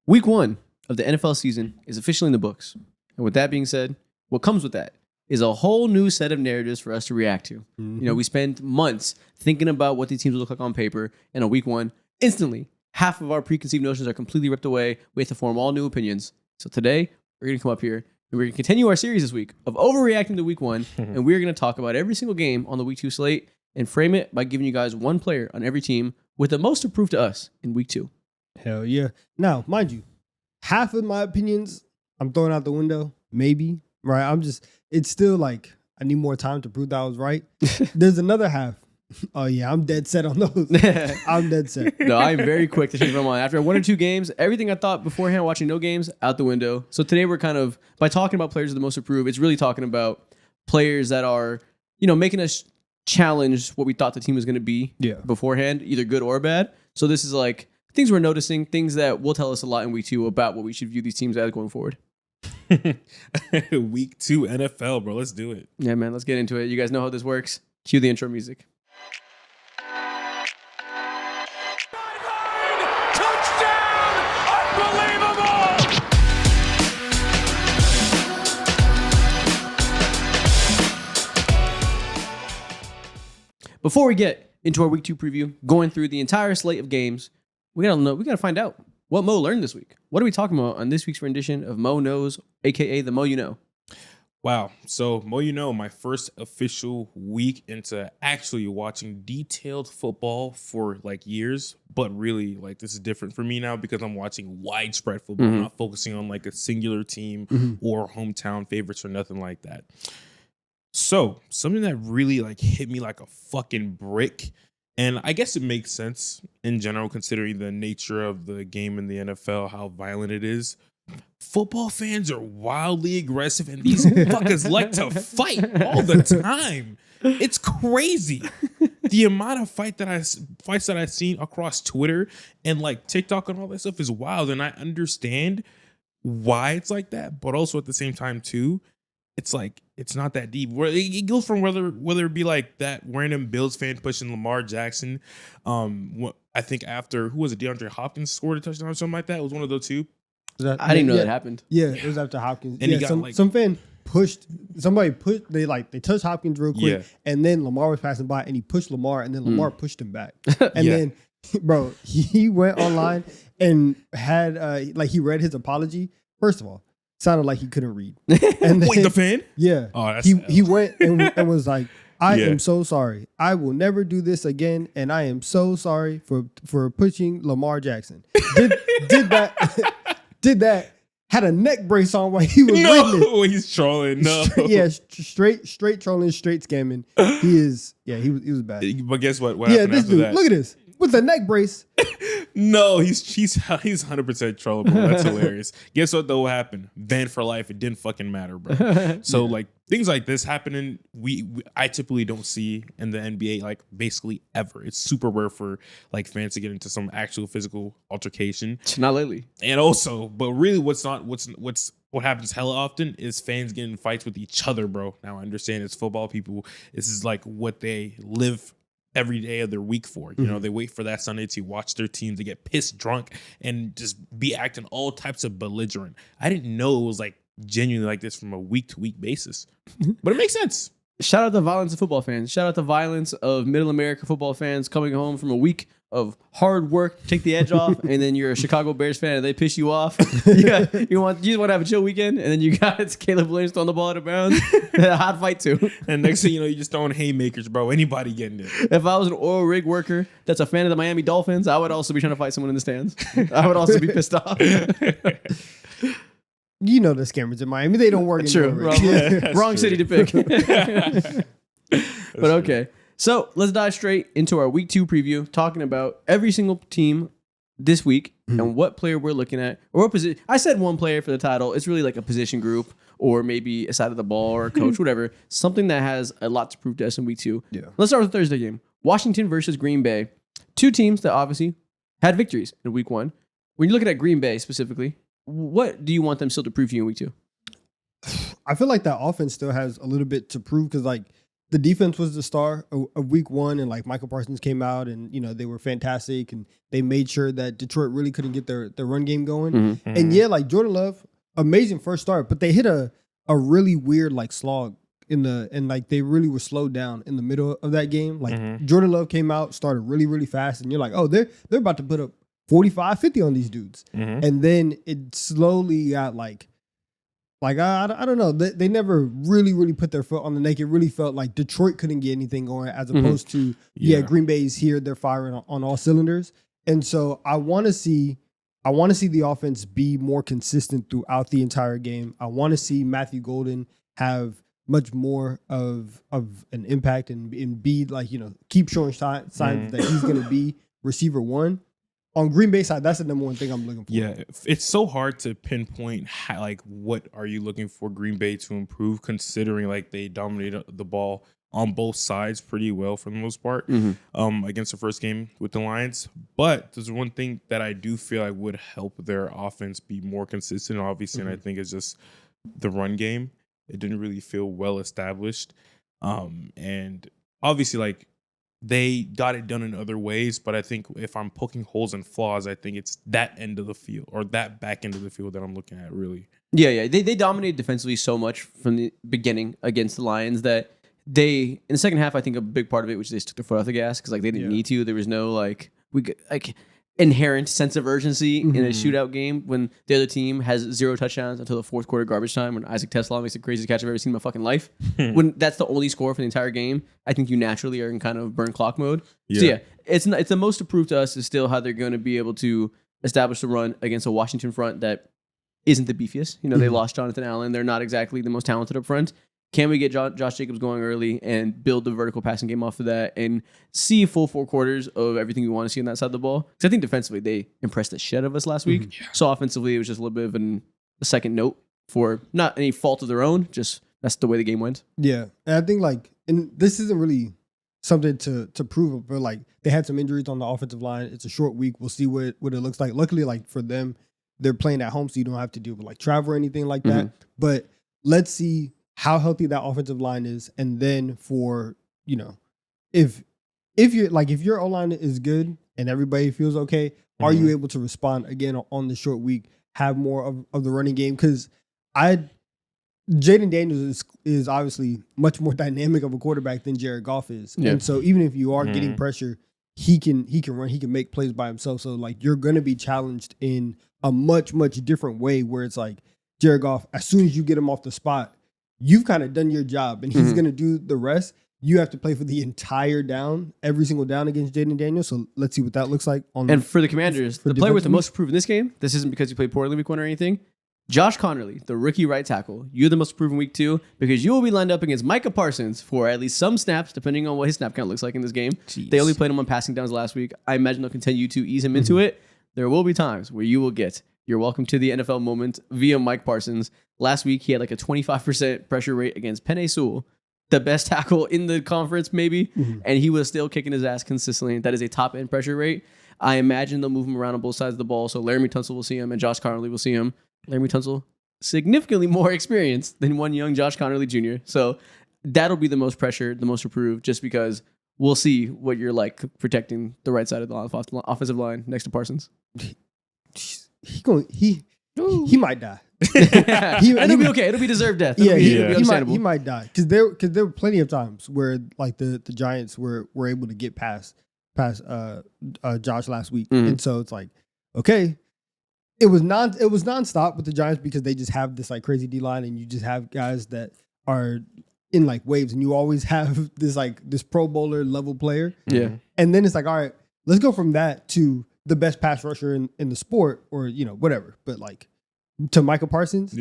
Week 1 of the NFL season is officially in the books. And with that being said, what comes with that is a whole new set of narratives for us to react to. Mm-hmm. You know, we spent months thinking about what these teams will look like on paper, and on week 1, instantly, half of our preconceived notions are completely ripped away. We have to form all new opinions. So today, we're going to come up here and we're going to continue our series this week of overreacting to week 1, and we're going to talk about every single game on the week 2 slate and frame it by giving you guys one player on every team with the most to prove to us in week 2. Hell yeah. Now, mind you, half of my opinions I'm throwing out the window, maybe, right? It's still like, I need more time to prove that I was right. There's another half. Oh yeah, I'm dead set on those. I'm dead set. No, I'm very quick to change my mind. After 1 or 2 games, everything I thought beforehand watching no games, out the window. So today we're kind of, by talking about players with the most to prove, it's really talking about players that are, you know, making us challenge what we thought the team was going to be beforehand, either good or bad. So this is like things we're noticing, things that will tell us a lot in week 2 about what we should view these teams as going forward. Week 2 NFL, bro. Let's do it. Yeah, man. Let's get into it. You guys know how this works. Cue the intro music. Before we get into our week 2 preview, going through the entire slate of games, we gotta find out what Mo learned this week. What are we talking about on this week's rendition of Mo Knows, aka the Mo You Know? Wow. So, Mo, you know, my first official week into actually watching detailed football for like years, but really like this is different for me now because I'm watching widespread football. I'm not focusing on like a singular team or hometown favorites or nothing like that. So something that really like hit me like a fucking brick, and I guess it makes sense in general considering the nature of the game in the NFL, how violent it is. Football fans are wildly aggressive, and these fuckers like to fight all the time. It's crazy. The amount of fights that I've seen across Twitter and like TikTok and all that stuff is wild, and I understand why it's like that, but also at the same time too, it's like it's not that deep. It goes from whether it be like that random Bills fan pushing Lamar Jackson. I think after who was it? DeAndre Hopkins scored a touchdown or something like that. It was one of those two. I didn't know that happened. Yeah, it was after Hopkins. And he got some fan pushed they touched Hopkins real quick, and then Lamar was passing by and he pushed Lamar, and then Lamar pushed him back. And then bro, he went online and had he read his apology. First of all, sounded like he couldn't read. And then, wait, the fan? Yeah. Oh, that's he went and was like, I am so sorry. I will never do this again, and I am so sorry for pushing Lamar Jackson. Did that. Had a neck brace on while he was reading it. No, he's trolling. No. Straight trolling, straight scamming. He was bad. But guess what? What happened this after dude, that? look at this. With the neck brace. No, he's 100% trollable. That's hilarious. Guess what though happened? Van for life. It didn't fucking matter, bro. So like things like this happening, I typically don't see in the NBA like basically ever. It's super rare for like fans to get into some actual physical altercation. Not lately. And also, but really what happens hella often is fans getting in fights with each other, bro. Now I understand it's football people. This is like what they live every day of their week for. You know, they wait for that Sunday to watch their team to get pissed drunk and just be acting all types of belligerent. I didn't know it was like genuinely like this from a week to week basis, but it makes sense. Shout out the violence of football fans. Shout out the violence of middle America football fans coming home from a week of hard work to take the edge off, and then you're a Chicago Bears fan and they piss you off. You just want to have a chill weekend, and then you got Caleb Williams throwing the ball out of bounds. A hot fight too. And next thing you know, you're just throwing haymakers, bro. Anybody getting it. If I was an oil rig worker that's a fan of the Miami Dolphins, I would also be trying to fight someone in the stands. I would also be pissed off. You know the scammers in Miami. They don't work in True. Wrong city to pick. But okay. So let's dive straight into our week 2 preview, talking about every single team this week and what player we're looking at. Or what position. I said one player for the title. It's really like a position group or maybe a side of the ball or a coach, whatever. Something that has a lot to prove to us in week 2. Yeah. Let's start with the Thursday game. Washington versus Green Bay. 2 teams that obviously had victories in week 1. When you're looking at Green Bay specifically, what do you want them still to prove to you in week 2? I feel like that offense still has a little bit to prove because like the defense was the star of week one, and like Michael Parsons came out, and they were fantastic, and they made sure that Detroit really couldn't get their run game going. Mm-hmm. And yeah, like Jordan Love, amazing first start, but they hit a really weird like slog and like they really were slowed down in the middle of that game. Like Jordan Love came out, started really, really fast, and you're like, oh, they're about to put up 45, 50 on these dudes. And then it slowly got like I don't know. They never really, really put their foot on the neck. It really felt like Detroit couldn't get anything going as opposed to, Green Bay's here. They're firing on all cylinders. And so I want to see the offense be more consistent throughout the entire game. I want to see Matthew Golden have much more of an impact and be like, keep showing signs that he's going to be receiver one. On Green Bay side, that's the number one thing I'm looking for. Yeah, it's so hard to pinpoint what are you looking for Green Bay to improve, considering like they dominated the ball on both sides pretty well for the most part against the first game with the Lions. But there's one thing that I do feel like would help their offense be more consistent, obviously, and I think it's just the run game. It didn't really feel well established. And obviously, like, they got it done in other ways, but I think if I'm poking holes and flaws, I think it's that end of the field or that back end of the field that I'm looking at, really. Yeah. They dominated defensively so much from the beginning against the Lions that in the second half, I think a big part of it was they just took their foot off the gas because like they didn't need to. There was no inherent sense of urgency in a shootout game when the other team has 0 touchdowns until the fourth quarter garbage time when Isaac TeSlaa makes the craziest catch I've ever seen in my fucking life. When that's the only score for the entire game, I think you naturally are in kind of burn clock mode. So it's the most to prove to us is still how they're going to be able to establish the run against a Washington front that isn't the beefiest. They lost Jonathan Allen. They're not exactly the most talented up front. Can we get Josh Jacobs going early and build the vertical passing game off of that and see a full 4 quarters of everything we want to see on that side of the ball? Because I think defensively, they impressed the shit out of us last week. So offensively, it was just a little bit of a second note for not any fault of their own, just that's the way the game went. Yeah. And I think and this isn't really something to prove, but like they had some injuries on the offensive line. It's a short week. We'll see what it looks like. Luckily, like for them, they're playing at home, so you don't have to deal with like travel or anything like that. But let's see how healthy that offensive line is, and then for if your O-line is good and everybody feels okay, are you able to respond again on the short week, have more of the running game? Because Jaden Daniels is obviously much more dynamic of a quarterback than Jared Goff is, and so even if you are getting pressure, he can run, he can make plays by himself. So like you're gonna be challenged in a much different way where it's like Jared Goff, as soon as you get him off the spot, you've kind of done your job, and he's going to do the rest. You have to play for the entire down, every single down against Jaden Daniels. So let's see what that looks like. And for the Commanders, the player with the most approved in this game, this isn't because you played poorly week 1 or anything, Josh Connerly, the rookie right tackle, you're the most approved in week 2 because you will be lined up against Micah Parsons for at least some snaps, depending on what his snap count looks like in this game. Jeez. They only played him on passing downs last week. I imagine they'll continue to ease him into it. There will be times where you will get your welcome to the NFL moment via Mike Parsons. Last week, he had like a 25% pressure rate against Penei Sewell, the best tackle in the conference, maybe, and he was still kicking his ass consistently. That is a top-end pressure rate. I imagine they'll move him around on both sides of the ball, so Laramie Tunsil will see him, and Josh Connerly will see him. Laramie Tunsil, significantly more experienced than one young Josh Connerly Jr., so that'll be the most pressure, the most approved, just because we'll see what you're like protecting the right side of the offensive line next to Parsons. He might die. It'll be okay. It'll be deserved death. It'll be understandable. He might die because there were plenty of times where like the Giants were able to get past Josh last week, and so it's like, okay, it was nonstop with the Giants because they just have this like crazy D line, and you just have guys that are in like waves, and you always have this Pro Bowler level player, and then it's like, all right, let's go from that to the best pass rusher in the sport, or whatever, but like to Michael Parsons,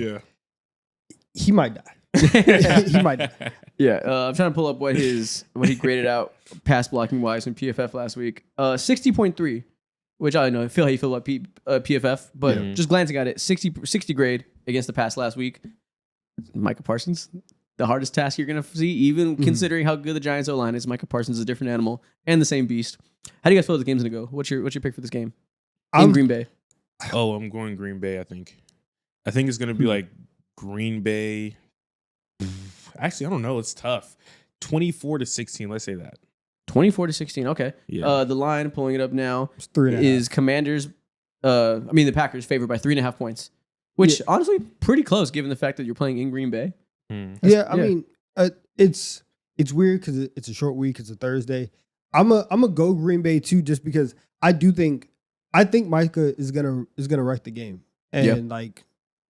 he might die. He might die. Yeah, I'm trying to pull up what he graded out pass blocking wise in PFF last week. 60.3, which I don't know. I feel how you feel about PFF, but just glancing at it, 60 grade against the pass last week. Michael Parsons, the hardest task you're gonna see, even considering how good the Giants O-line is. Michael Parsons is a different animal and the same beast. How do you guys feel the game's gonna go? What's your pick for this game in Green Bay? Oh, I'm going Green Bay. I think it's gonna be like Green Bay. Actually, I don't know. It's tough. 24-16. Let's say that. 24-16. Okay. Yeah. The line, pulling it up now, It's 3.5. is Commanders. The Packers favored by 3.5 points, which honestly pretty close given the fact that you're playing in Green Bay. I mean, it's weird because it's a short week. It's a Thursday. I'm a go Green Bay too, just because I think Micah is gonna wreck the game, and like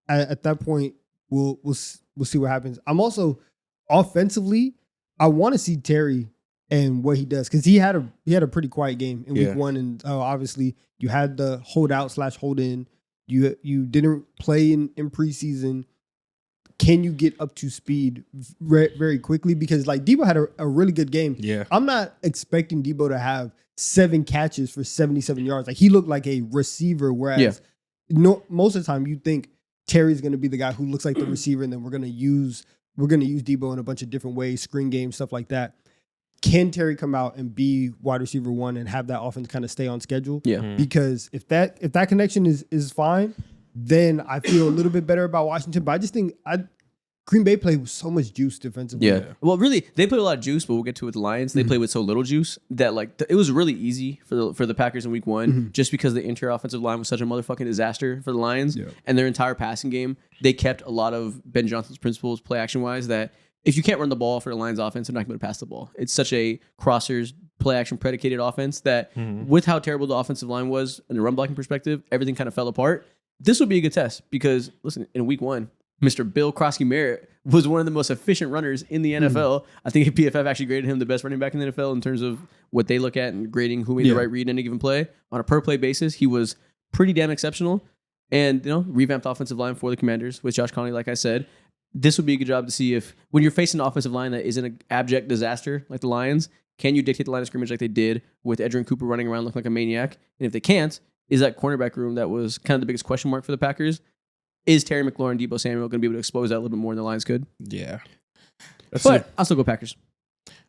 at that point we'll see what happens. I'm also offensively, I want to see Terry and what he does, because he had a pretty quiet game in week 1, and obviously you had the hold out / hold in. You didn't play in preseason. Can you get up to speed very quickly? Because like Debo had a really good game. Yeah. I'm not expecting Debo to have 7 catches for 77 yards. Like he looked like a receiver, whereas most of the time you think Terry's going to be the guy who looks like the receiver, and then we're going to use Debo in a bunch of different ways, screen game, stuff like that. Can Terry come out and be wide receiver 1 and have that offense kind of stay on schedule? Yeah. Because if that connection is fine, then I feel a little bit better about Washington. But I just think Green Bay played with so much juice defensively. Yeah. Well, really, they played a lot of juice, but we'll get to it with the Lions. They played with so little juice that like it was really easy for the Packers in week 1, just because the interior offensive line was such a motherfucking disaster for the Lions. Yeah. And their entire passing game, they kept a lot of Ben Johnson's principles play action wise, that if you can't run the ball for the Lions offense, they're not going to pass the ball. It's such a crossers play action predicated offense that with how terrible the offensive line was in the run blocking perspective, everything kind of fell apart. This would be a good test because, listen, in week 1, Mr. Bill Krosky Merritt was one of the most efficient runners in the NFL. I think PFF actually graded him the best running back in the NFL in terms of what they look at and grading who made the right read in any given play. On a per play basis, he was pretty damn exceptional. And, revamped offensive line for the Commanders with Josh Conley, like I said. This would be a good job to see if, when you're facing an offensive line that isn't an abject disaster like the Lions, can you dictate the line of scrimmage like they did with Edgerrin Cooper running around looking like a maniac? And if they can't, is that cornerback room that was kind of the biggest question mark for the Packers? Is Terry McLaurin, Debo Samuel going to be able to expose that a little bit more than the Lions could? Yeah. But I'll still go Packers.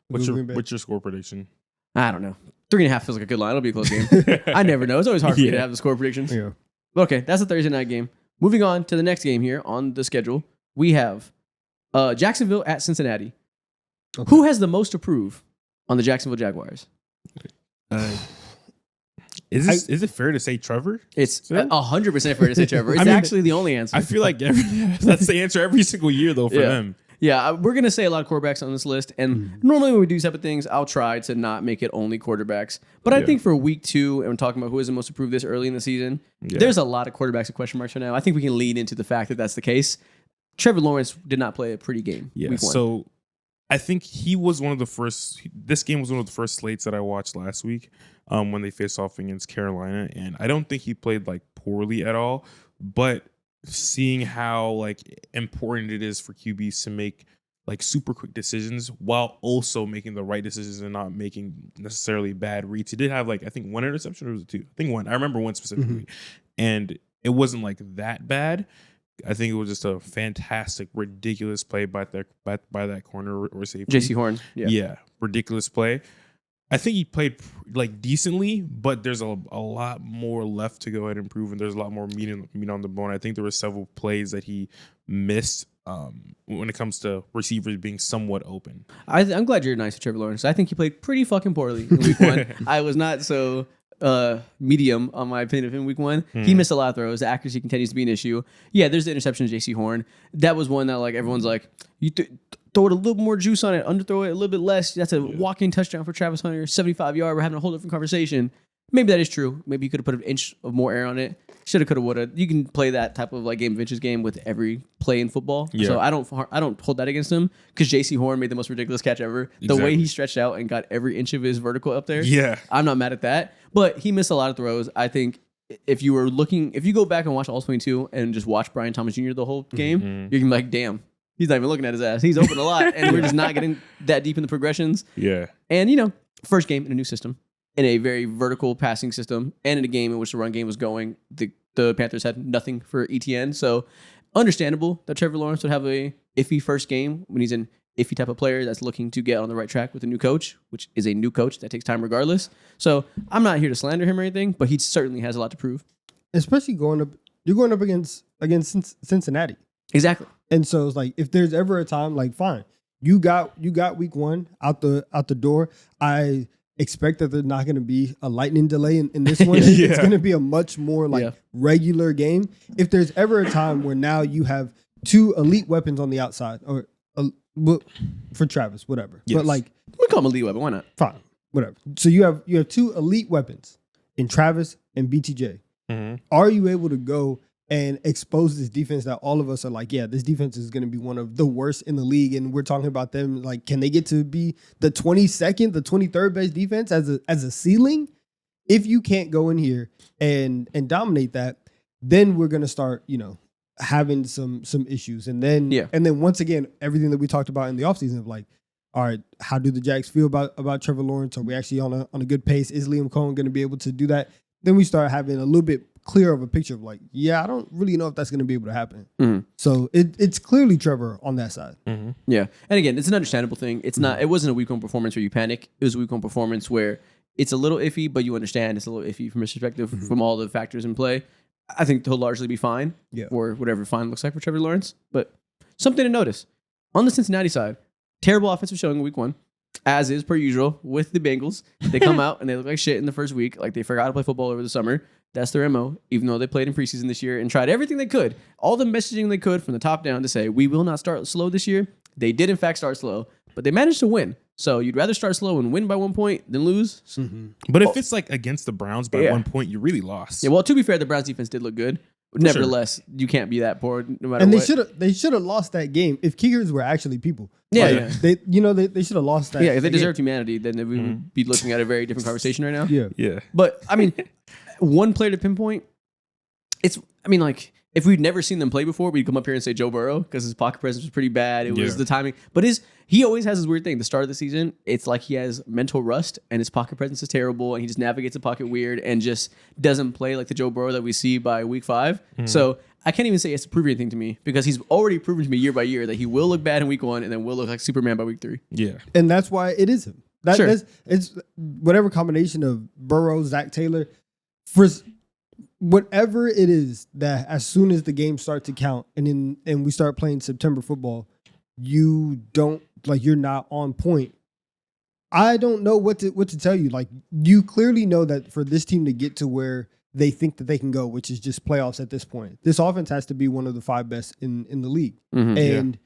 What's your score prediction? I don't know. 3.5 feels like a good line. It'll be a close game. I never know. It's always hard for me to have the score predictions. Yeah. Okay, that's a Thursday night game. Moving on to the next game here on the schedule, we have Jacksonville at Cincinnati. Okay. Who has the most to prove on the Jacksonville Jaguars? Is it fair to say Trevor? It's 100% fair to say Trevor. It's actually the only answer. I feel like that's the answer every single year, though, for them. Yeah, we're going to say a lot of quarterbacks on this list. And normally when we do these type of things, I'll try to not make it only quarterbacks. But I think for week 2, and we're talking about who is the most approved this early in the season, there's a lot of quarterbacks with question marks right now. I think we can lead into the fact that that's the case. Trevor Lawrence did not play a pretty game. Yeah, week 1. So I think he was one of the first. This game was one of the first slates that I watched last week when they faced off against Carolina. And I don't think he played like poorly at all. But seeing how like important it is for QBs to make like super quick decisions while also making the right decisions and not making necessarily bad reads. He did have like, I think 1 interception or was it 2? I think 1. I remember 1 specifically. And it wasn't like that bad. I think it was just a fantastic, ridiculous play by that corner or safety. J.C. Horn. Yeah, ridiculous play. I think he played like decently, but there's a lot more left to go ahead and improve, and there's a lot more meat on the bone. I think there were several plays that he missed when it comes to receivers being somewhat open. I'm glad you're nice to Trevor Lawrence. I think he played pretty fucking poorly in week 1. I was not so medium on my opinion of him week 1. He missed a lot of throws. The accuracy continues to be an issue. Yeah, there's the interception of J.C. Horn. That was one that like everyone's like, you throw it a little more juice on it, underthrow it a little bit less. That's a walking touchdown for Travis Hunter, 75-yard. We're having a whole different conversation. Maybe that is true. Maybe you could have put an inch of more air on it. Shoulda, coulda, woulda. You can play that type of like game of inches game with every play in football. Yeah. So I don't hold that against him because J.C. Horn made the most ridiculous catch ever. Exactly. The way he stretched out and got every inch of his vertical up there. Yeah, I'm not mad at that. But he missed a lot of throws. I think if you go back and watch All 22 and just watch Brian Thomas Jr. the whole game, you're gonna be like, damn. He's not even looking at his ass. He's open a lot, and we're just not getting that deep in the progressions. Yeah. And, first game in a new system, in a very vertical passing system, and in a game in which the run game was going, the Panthers had nothing for ETN. So understandable that Trevor Lawrence would have a iffy first game when he's an iffy type of player that's looking to get on the right track with a new coach, which is a new coach that takes time regardless. So I'm not here to slander him or anything, but he certainly has a lot to prove. Especially you're going up against Cincinnati. Exactly. And so it's like, if there's ever a time, like, fine, you got week 1 out the door. I expect that there's not going to be a lightning delay in this one. Yeah. It's going to be a much more regular game. If there's ever a time where now you have 2 elite weapons on the outside, or for Travis, whatever. Yes. But like, We call him a elite weapon. Why not? fine, whatever. So you have 2 elite weapons in Travis and BTJ. Mm-hmm. Are you able to go and expose this defense that all of us are like, yeah, this defense is going to be one of the worst in the league, and we're talking about them like, can they get to be the 22nd, the 23rd best defense as a ceiling? If you can't go in here and dominate that, then we're going to start, having some issues, and then once again, everything that we talked about in the offseason of like, all right, how do the Jags feel about Trevor Lawrence? Are we actually on a good pace? Is Liam Cohen going to be able to do that? Then we start having a little bit clearer of a picture of like, yeah, I don't really know if that's going to be able to happen. Mm-hmm. So it's clearly Trevor on that side. Mm-hmm. Yeah. And again, it's an understandable thing. It's not, it wasn't a week 1 performance where you panic. It was a week 1 performance where it's a little iffy, but you understand it's a little iffy from his perspective from all the factors in play. I think he'll largely be fine for whatever fine looks like for Trevor Lawrence. But something to notice on the Cincinnati side, terrible offensive showing in week 1, as is per usual with the Bengals. They come out and they look like shit in the first week, like they forgot to play football over the summer. That's their MO, even though they played in preseason this year and tried everything they could, all the messaging they could from the top down to say, we will not start slow this year. They did, in fact, start slow, but they managed to win. So you'd rather start slow and win by 1 point than lose. Mm-hmm. But if it's like against the Browns by 1 point, you really lost. Yeah, well, to be fair, the Browns defense did look good. Nevertheless, you can't be that poor no matter and what. they should have lost that game if kickers were actually people. Yeah, Like, yeah. They should have lost that. Yeah, if they that deserved humanity, then we would be looking at a very different conversation right now. game. Yeah. But, I mean, one player to pinpoint, if we'd never seen them play before, we'd come up here and say Joe Burrow because his pocket presence was pretty bad. It was the timing. But he always has this weird thing. The start of the season, it's like he has mental rust and his pocket presence is terrible and he just navigates the pocket weird and just doesn't play like the Joe Burrow that we see by week 5. So I can't even say it's to prove anything to me because he's already proven to me year by year that he will look bad in week 1 and then will look like Superman by week 3. Yeah. And that's why it is him. Sure. It's whatever combination of Burrow, Zach Taylor, for whatever it is that as soon as the games start to count and we start playing September football, you're not on point. I don't know what to tell you. Like, you clearly know that for this team to get to where they think that they can go, which is just playoffs at this point, this offense has to be one of the 5 best in the league. Mm-hmm. And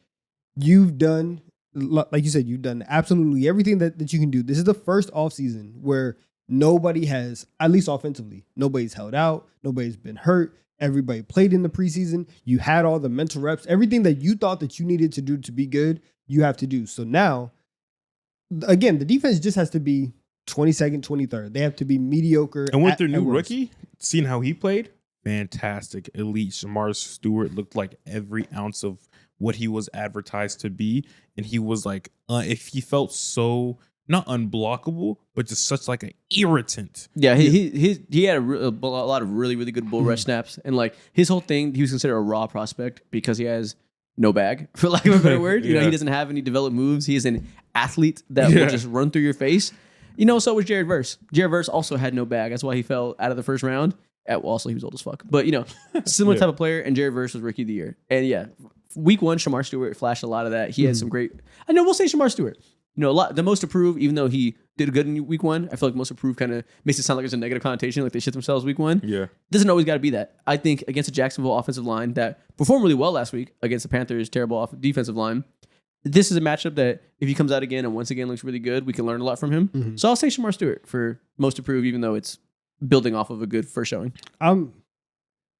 you've done, like you said, you've done absolutely everything that you can do. This is the first offseason where nobody has, at least offensively, nobody's held out, nobody's been hurt. Everybody played in the preseason. You had all the mental reps. Everything that you thought that you needed to do to be good, you have to do. So now, again, the defense just has to be 22nd, 23rd. They have to be mediocre. And with their new rookie, seeing how he played, fantastic, elite. Shamar Stewart looked like every ounce of what he was advertised to be. And he was like, if he felt so... not unblockable, but just such like an irritant. Yeah, he had a lot of really, really good bull rush snaps. And like his whole thing, he was considered a raw prospect because he has no bag, for lack of a better word. You know, he doesn't have any developed moves. He is an athlete that will just run through your face. So was Jared Verse. Jared Verse also had no bag. That's why he fell out of the first round. Also, he was old as fuck. But, similar type of player, and Jared Verse was rookie of the year. And week 1, Shamar Stewart flashed a lot of that. He had some great... we'll say Shamar Stewart. The most approved, even though he did good in week 1, I feel like most approved kind of makes it sound like there's a negative connotation, like they shit themselves week 1. Yeah. Doesn't always got to be that. I think against a Jacksonville offensive line that performed really well last week against the Panthers' terrible defensive line, this is a matchup that if he comes out again and once again looks really good, we can learn a lot from him. Mm-hmm. So I'll say Shamar Stewart for most approved, even though it's building off of a good first showing.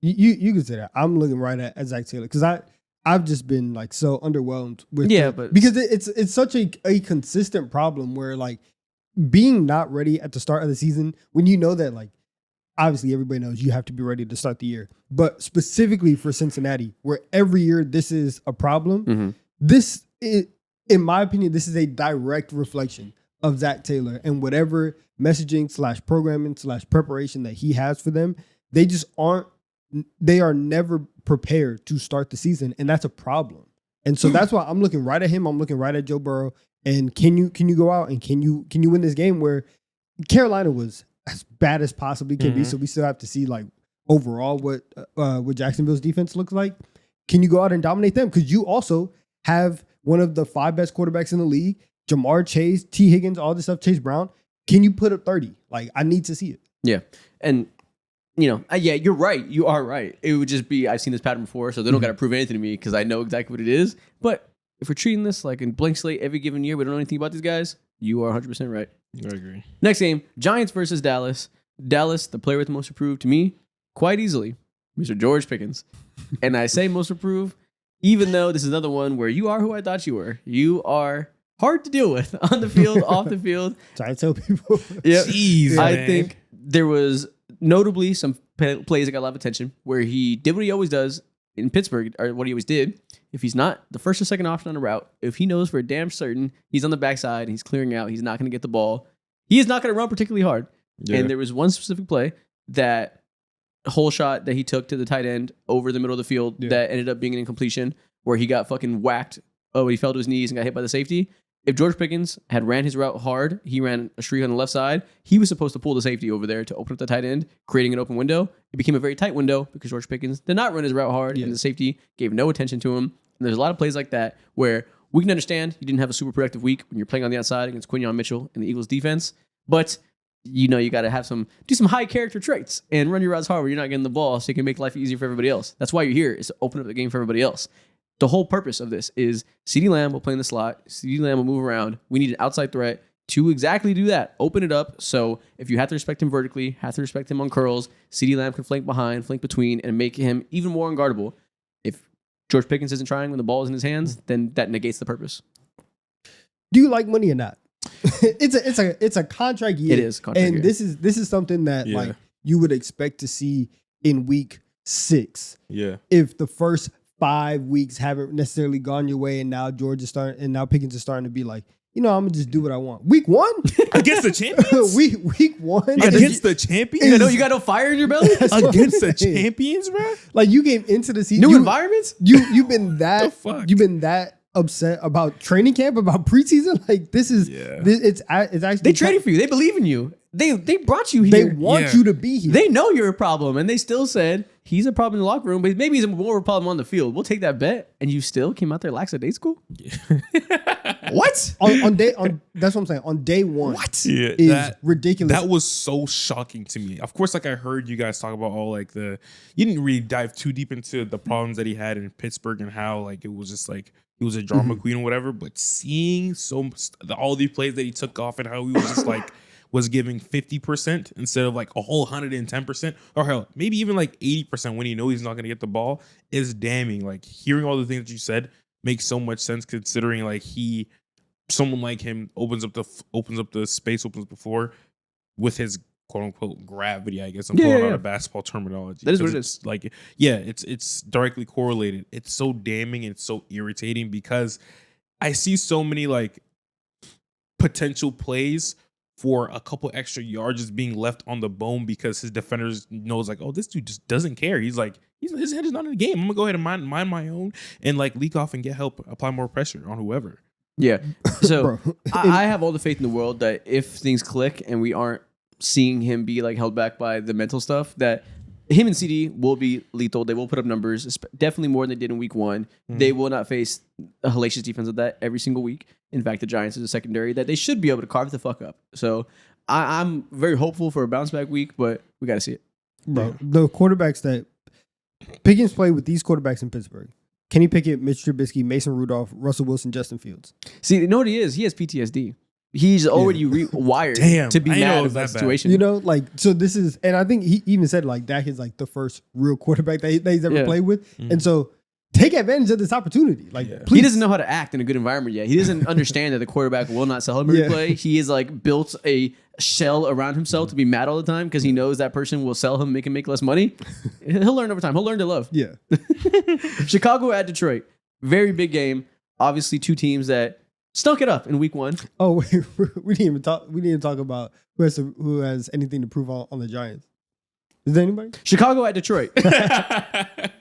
You can say that. I'm looking right at Zach Taylor because I've just been like so underwhelmed with because it's such a consistent problem where like being not ready at the start of the season when you know that like obviously everybody knows you have to be ready to start the year, but specifically for Cincinnati where every year this is a problem, this is, in my opinion, this is a direct reflection of Zach Taylor and whatever messaging / programming / preparation that he has for them. They are never prepared to start the season, and that's a problem. And so that's why I'm looking right at him. I'm looking right at Joe Burrow. And can you go out and can you win this game where Carolina was as bad as possibly can be? So we still have to see like overall what Jacksonville's defense looks like. Can you go out and dominate them? Because you also have one of the 5 best quarterbacks in the league. Jamar Chase, T. Higgins, all this stuff, Chase Brown. Can you put up 30? Like, I need to see it. Yeah. And, yeah, you're right. You are right. It would just be, I've seen this pattern before, so they don't got to prove anything to me because I know exactly what it is. But if we're treating this like in blank slate every given year, we don't know anything about these guys, you are 100% right. I agree. Next game, Giants versus Dallas. Dallas, the player with the most approved to me, quite easily, Mr. George Pickens. And I say most approved, even though this is another one where you are who I thought you were. You are hard to deal with on the field, off the field. Try to tell people. Yep. Jeez, I man. think there was notably some plays that got a lot of attention where he did what he always does in Pittsburgh, or what he always did. If he's not the first or second option on a route, if he knows for a damn certain he's on the backside and he's clearing out, he's not going to get the ball, he is not going to run particularly hard. Yeah. And there was one specific play, that whole shot that he took to the tight end over the middle of the field that ended up being an incompletion where he got fucking whacked. Oh, he fell to his knees and got hit by the safety. If George Pickens had ran his route hard, he ran a streak on the left side, he was supposed to pull the safety over there to open up the tight end, creating an open window. It became a very tight window because George Pickens did not run his route hard and the safety gave no attention to him. And there's a lot of plays like that where we can understand you didn't have a super productive week when you're playing on the outside against Quinyon Mitchell and the Eagles defense, but you got to have do some high character traits and run your routes hard where you're not getting the ball so you can make life easier for everybody else. That's why you're here, is to open up the game for everybody else. The whole purpose of this is CeeDee Lamb will play in the slot. CeeDee Lamb will move around. We need an outside threat to exactly do that. Open it up. So if you have to respect him vertically, have to respect him on curls, CeeDee Lamb can flank behind, flank between, and make him even more unguardable. If George Pickens isn't trying when the ball is in his hands, then that negates the purpose. Do you like money or not? it's a contract year. It is contract and year. this is something that like you would expect to see in week 6. Yeah. If the first 5 weeks haven't necessarily gone your way, and now George is starting, and now Pickens is starting to be like, I'm gonna just do what I want. Week 1 Against the champions? week 1 Against the champions? You got no fire in your belly? Against the champions, bro? Like, you came into the season. New environments? You've been that fuck? you've been that upset about training camp, about preseason. Like, this is it's actually They traded for you. They believe in you. They brought you They here. want you to be here. They know you're a problem, and they still said he's a problem in the locker room, but maybe he's more of a problem on the field. We'll take that bet. And you still came out there lackadaisical? What? on day that's what I'm saying. On day 1, Yeah, is ridiculous. That was so shocking to me. Of course, like I heard you guys talk about all like you didn't really dive too deep into the problems that he had in Pittsburgh and how like it was just like he was a drama queen or whatever. But seeing all the plays that he took off and how he was just like was giving 50% instead of like a whole 110%, or hell, maybe even like 80% when he knows he's not going to get the ball is damning. Like hearing all the things that you said makes so much sense considering like someone like him opens up the space, opens up the floor with his quote unquote gravity. I guess I'm pulling out of basketball terminology. That is what it is. Like, yeah, it's directly correlated. It's so damning and so irritating because I see so many like potential plays for a couple extra yards just being left on the bone because his defenders knows like, oh, this dude just doesn't care. He's like, his head is not in the game. I'm gonna go ahead and mind my own and like leak off and get help, apply more pressure on whoever. Yeah. So Bro. I have all the faith in the world that if things click and we aren't seeing him be like held back by the mental stuff, that him and CD will be lethal. They will put up numbers, definitely more than they did in week 1. They will not face a hellacious defense of that every single week. In fact, the Giants is a secondary that they should be able to carve the fuck up. So I'm very hopeful for a bounce back week, but we got to see it. Bro, the quarterbacks that Pickens played with, these quarterbacks in Pittsburgh: Kenny Pickett, Mitch Trubisky, Mason Rudolph, Russell Wilson, Justin Fields. See, you know what he is? He has PTSD. He's already wired to be mad at that situation. So this is, and I think he even said like Dak is like the first real quarterback that he's ever played with. And so take advantage of this opportunity. Like, please. He doesn't know how to act in a good environment yet. He doesn't understand that the quarterback will not sell him every play. He has like built a shell around himself to be mad all the time because he knows that person will sell him, make him make less money. He'll learn over time. He'll learn to love. Yeah. Chicago at Detroit. Very big game. Obviously, two teams that stunk it up in week 1. Oh, wait, we didn't even talk about who has anything to prove on the Giants. Is there anybody? Chicago at Detroit.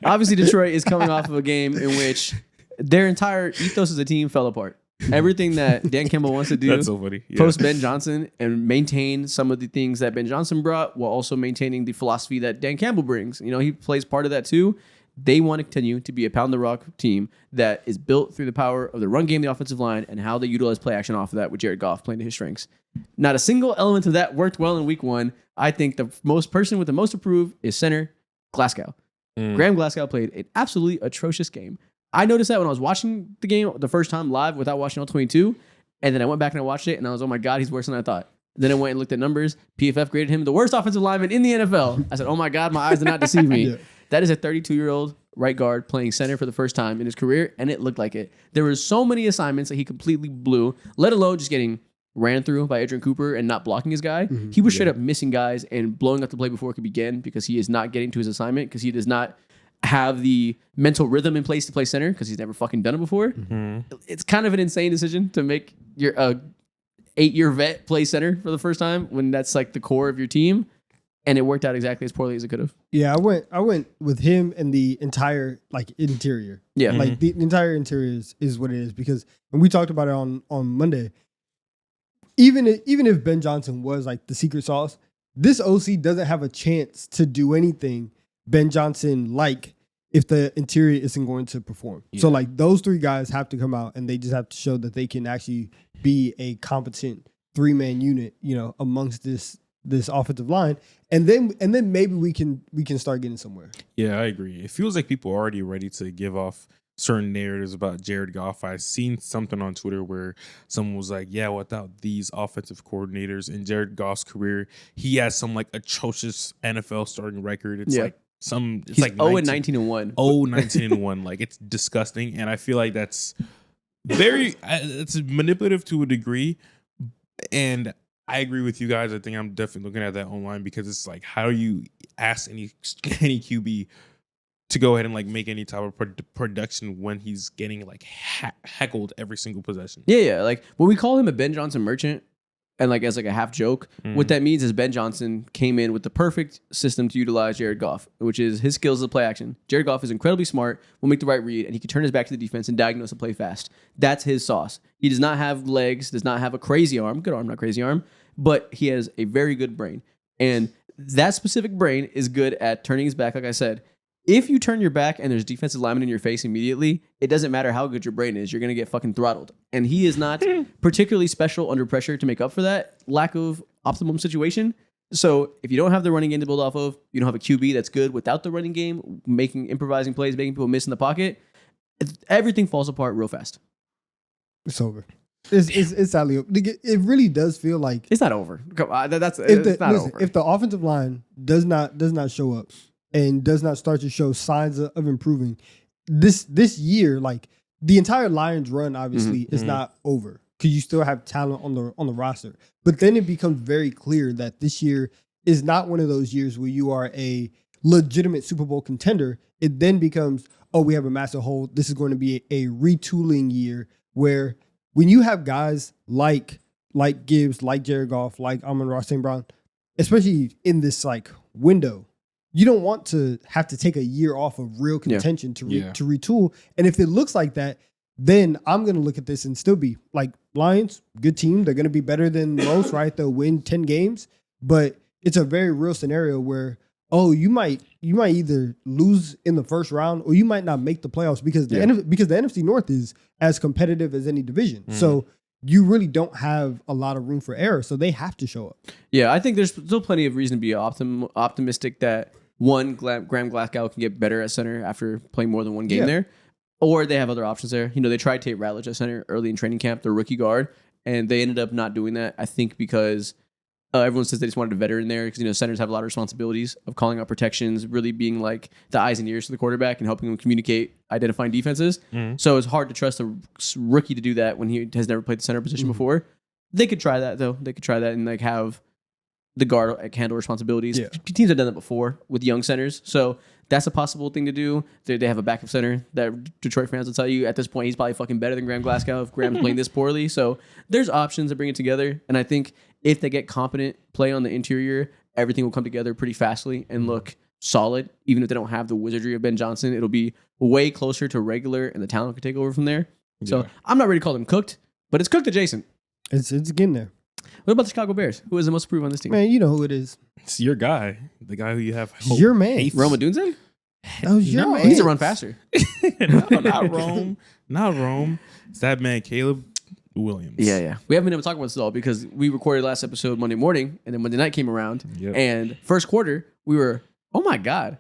Obviously, Detroit is coming off of a game in which their entire ethos as a team fell apart. Everything that Dan Campbell wants to do That's so funny. Yeah. post Ben Johnson and maintain some of the things that Ben Johnson brought while also maintaining the philosophy that Dan Campbell brings. You know, he plays part of that too. they want to continue to be a pound the rock team that is built through the power of the run game, the offensive line, and how they utilize play action off of that with Jared Goff playing to his strengths. Not a single element of that worked well in week 1. I think the person with the most to prove is center Glasgow. Graham Glasgow played an absolutely atrocious game. I noticed that when I was watching the game the first time live without watching all 22, and then I went back and I watched it, and I was, oh my God, he's worse than I thought. Then I went and looked at numbers. PFF graded him the worst offensive lineman in the NFL. I said, oh my God, my eyes did not deceive me. That is a 32-year-old right guard playing center for the first time in his career, and it looked like it. There were so many assignments that he completely blew, let alone just getting ran through by Adrian Cooper and not blocking his guy. He was straight up missing guys and blowing up the play before it could begin because he is not getting to his assignment, because he does not have the mental rhythm in place to play center because he's never fucking done it before. It's kind of an insane decision to make your 8-year vet play center for the first time when that's like the core of your team. And it worked out exactly as poorly as it could have. Yeah, I went with him and the entire like interior. Yeah. Like the entire interior is what it is, because and we talked about it on Monday. Even if Ben Johnson was like the secret sauce, this OC doesn't have a chance to do anything Ben Johnson like if the interior isn't going to perform. Yeah. So like those 3 guys have to come out and they just have to show that they can actually be a competent 3-man unit, you know, amongst this offensive line, and then maybe we can start getting somewhere. Yeah, I agree. It feels like people are already ready to give off certain narratives about Jared Goff. I've seen something on Twitter where someone was like, yeah, without these offensive coordinators in Jared Goff's career, he has some like atrocious NFL starting record. It's like he's like 0-19-1. 0-19-1. Like, it's disgusting. And I feel like that's it's manipulative to a degree. And I agree with you guys. I think I'm definitely looking at that online, because it's like, how do you ask any QB to go ahead and like make any type of production when he's getting like heckled every single possession? Yeah. Like when we call him a Ben Johnson merchant, and like as like a half joke, what that means is Ben Johnson came in with the perfect system to utilize Jared Goff, which is his skills of play action. Jared Goff is incredibly smart, will make the right read, and he can turn his back to the defense and diagnose a play fast. That's his sauce. He does not have legs, does not have a crazy arm, good arm, not crazy arm, but he has a very good brain. And that specific brain is good at turning his back, like I said. If you turn your back and there's defensive linemen in your face immediately, it doesn't matter how good your brain is. You're going to get fucking throttled. And he is not particularly special under pressure to make up for that lack of optimum situation. So if you don't have the running game to build off of, you don't have a QB that's good without the running game, improvising plays, making people miss in the pocket, everything falls apart real fast. It's over. It's sadly over. It really does feel like it's not over. It's not over. If the offensive line does not show up and does not start to show signs of improving this year, like the entire Lions run obviously is not over, because you still have talent on the roster. But then it becomes very clear that this year is not one of those years where you are a legitimate Super Bowl contender. It then becomes, oh, we have a massive hole. This is going to be a retooling year, where when you have guys like Gibbs, like Jared Goff, like Amon-Ra St. Brown, especially in this like window, you don't want to have to take a year off of real contention to retool. And if it looks like that, then I'm going to look at this and still be like, Lions, good team. They're going to be better than most, right? They'll win 10 games. But it's a very real scenario where, oh, you might either lose in the first round or you might not make the playoffs, because the NFC North is as competitive as any division. So you really don't have a lot of room for error. So they have to show up. Yeah, I think there's still plenty of reason to be optimistic that Graham Glasgow can get better at center after playing more than one game there. Or they have other options there. You know, they tried Tate Ratledge at center early in training camp, the rookie guard, and they ended up not doing that, I think, because everyone says they just wanted a veteran there, because, you know, centers have a lot of responsibilities of calling out protections, really being like the eyes and ears to the quarterback and helping him communicate, identifying defenses. So it's hard to trust a rookie to do that when he has never played the center position before. They could try that, though. They could try that and like have the guard handle responsibilities. Teams have done that before with young centers. So that's a possible thing to do. They have a backup center that Detroit fans will tell you at this point he's probably fucking better than Graham Glasgow if Graham's playing this poorly. So there's options to bring it together. And I think if they get competent play on the interior, everything will come together pretty fastly and look solid. Even if they don't have the wizardry of Ben Johnson, it'll be way closer to regular and the talent can take over from there. So I'm not ready to call them cooked, but it's cooked adjacent. It's getting there. What about the Chicago Bears? Who is the most approved on this team? Man, you know who it is. It's your guy. The guy who you have. Your man. Rome Odunze? That was your No, He needs to man. run faster. No, not Rome. Not Rome. It's that man, Caleb Williams. Yeah. We haven't been able to talk about this at all because we recorded last episode Monday morning, and then Monday night came around, Yep. and first quarter we were, oh my god,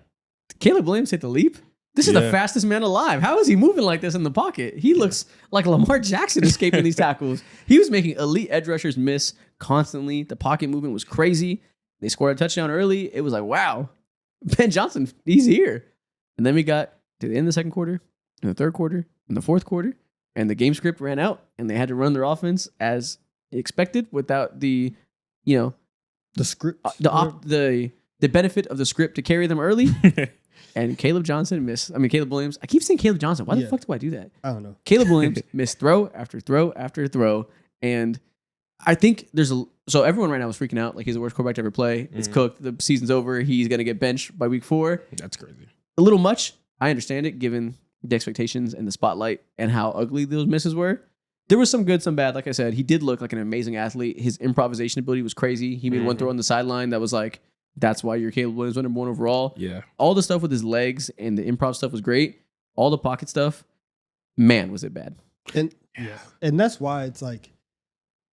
Caleb Williams hit the leap. This is the Yeah. fastest man alive. How is he moving like this in the pocket? He looks like Lamar Jackson escaping these tackles. He was making elite edge rushers miss constantly. The pocket movement was crazy. They scored a touchdown early. It was like, wow, Ben Johnson, he's here. And then we got to the end of the second quarter, in the third quarter, in the fourth quarter, and the game script ran out, and they had to run their offense as expected without the, The script. the benefit of the script to carry them early. And Caleb Williams. I keep saying Caleb Johnson. Why the Yeah. fuck do I do that? I don't know. Caleb Williams missed throw after throw after throw. And I think so everyone right now is freaking out like he's the worst quarterback to ever play. It's cooked. The season's over. He's going to get benched by week 4. That's crazy. A little much. I understand it given the expectations and the spotlight and how ugly those misses were. There was some good, some bad. Like I said, he did look like an amazing athlete. His improvisation ability was crazy. He made one throw on the sideline that was like, that's why you're Caleb Williams, number 1 overall. Yeah. All the stuff with his legs and the improv stuff was great. All the pocket stuff, man, was it bad. And and that's why it's like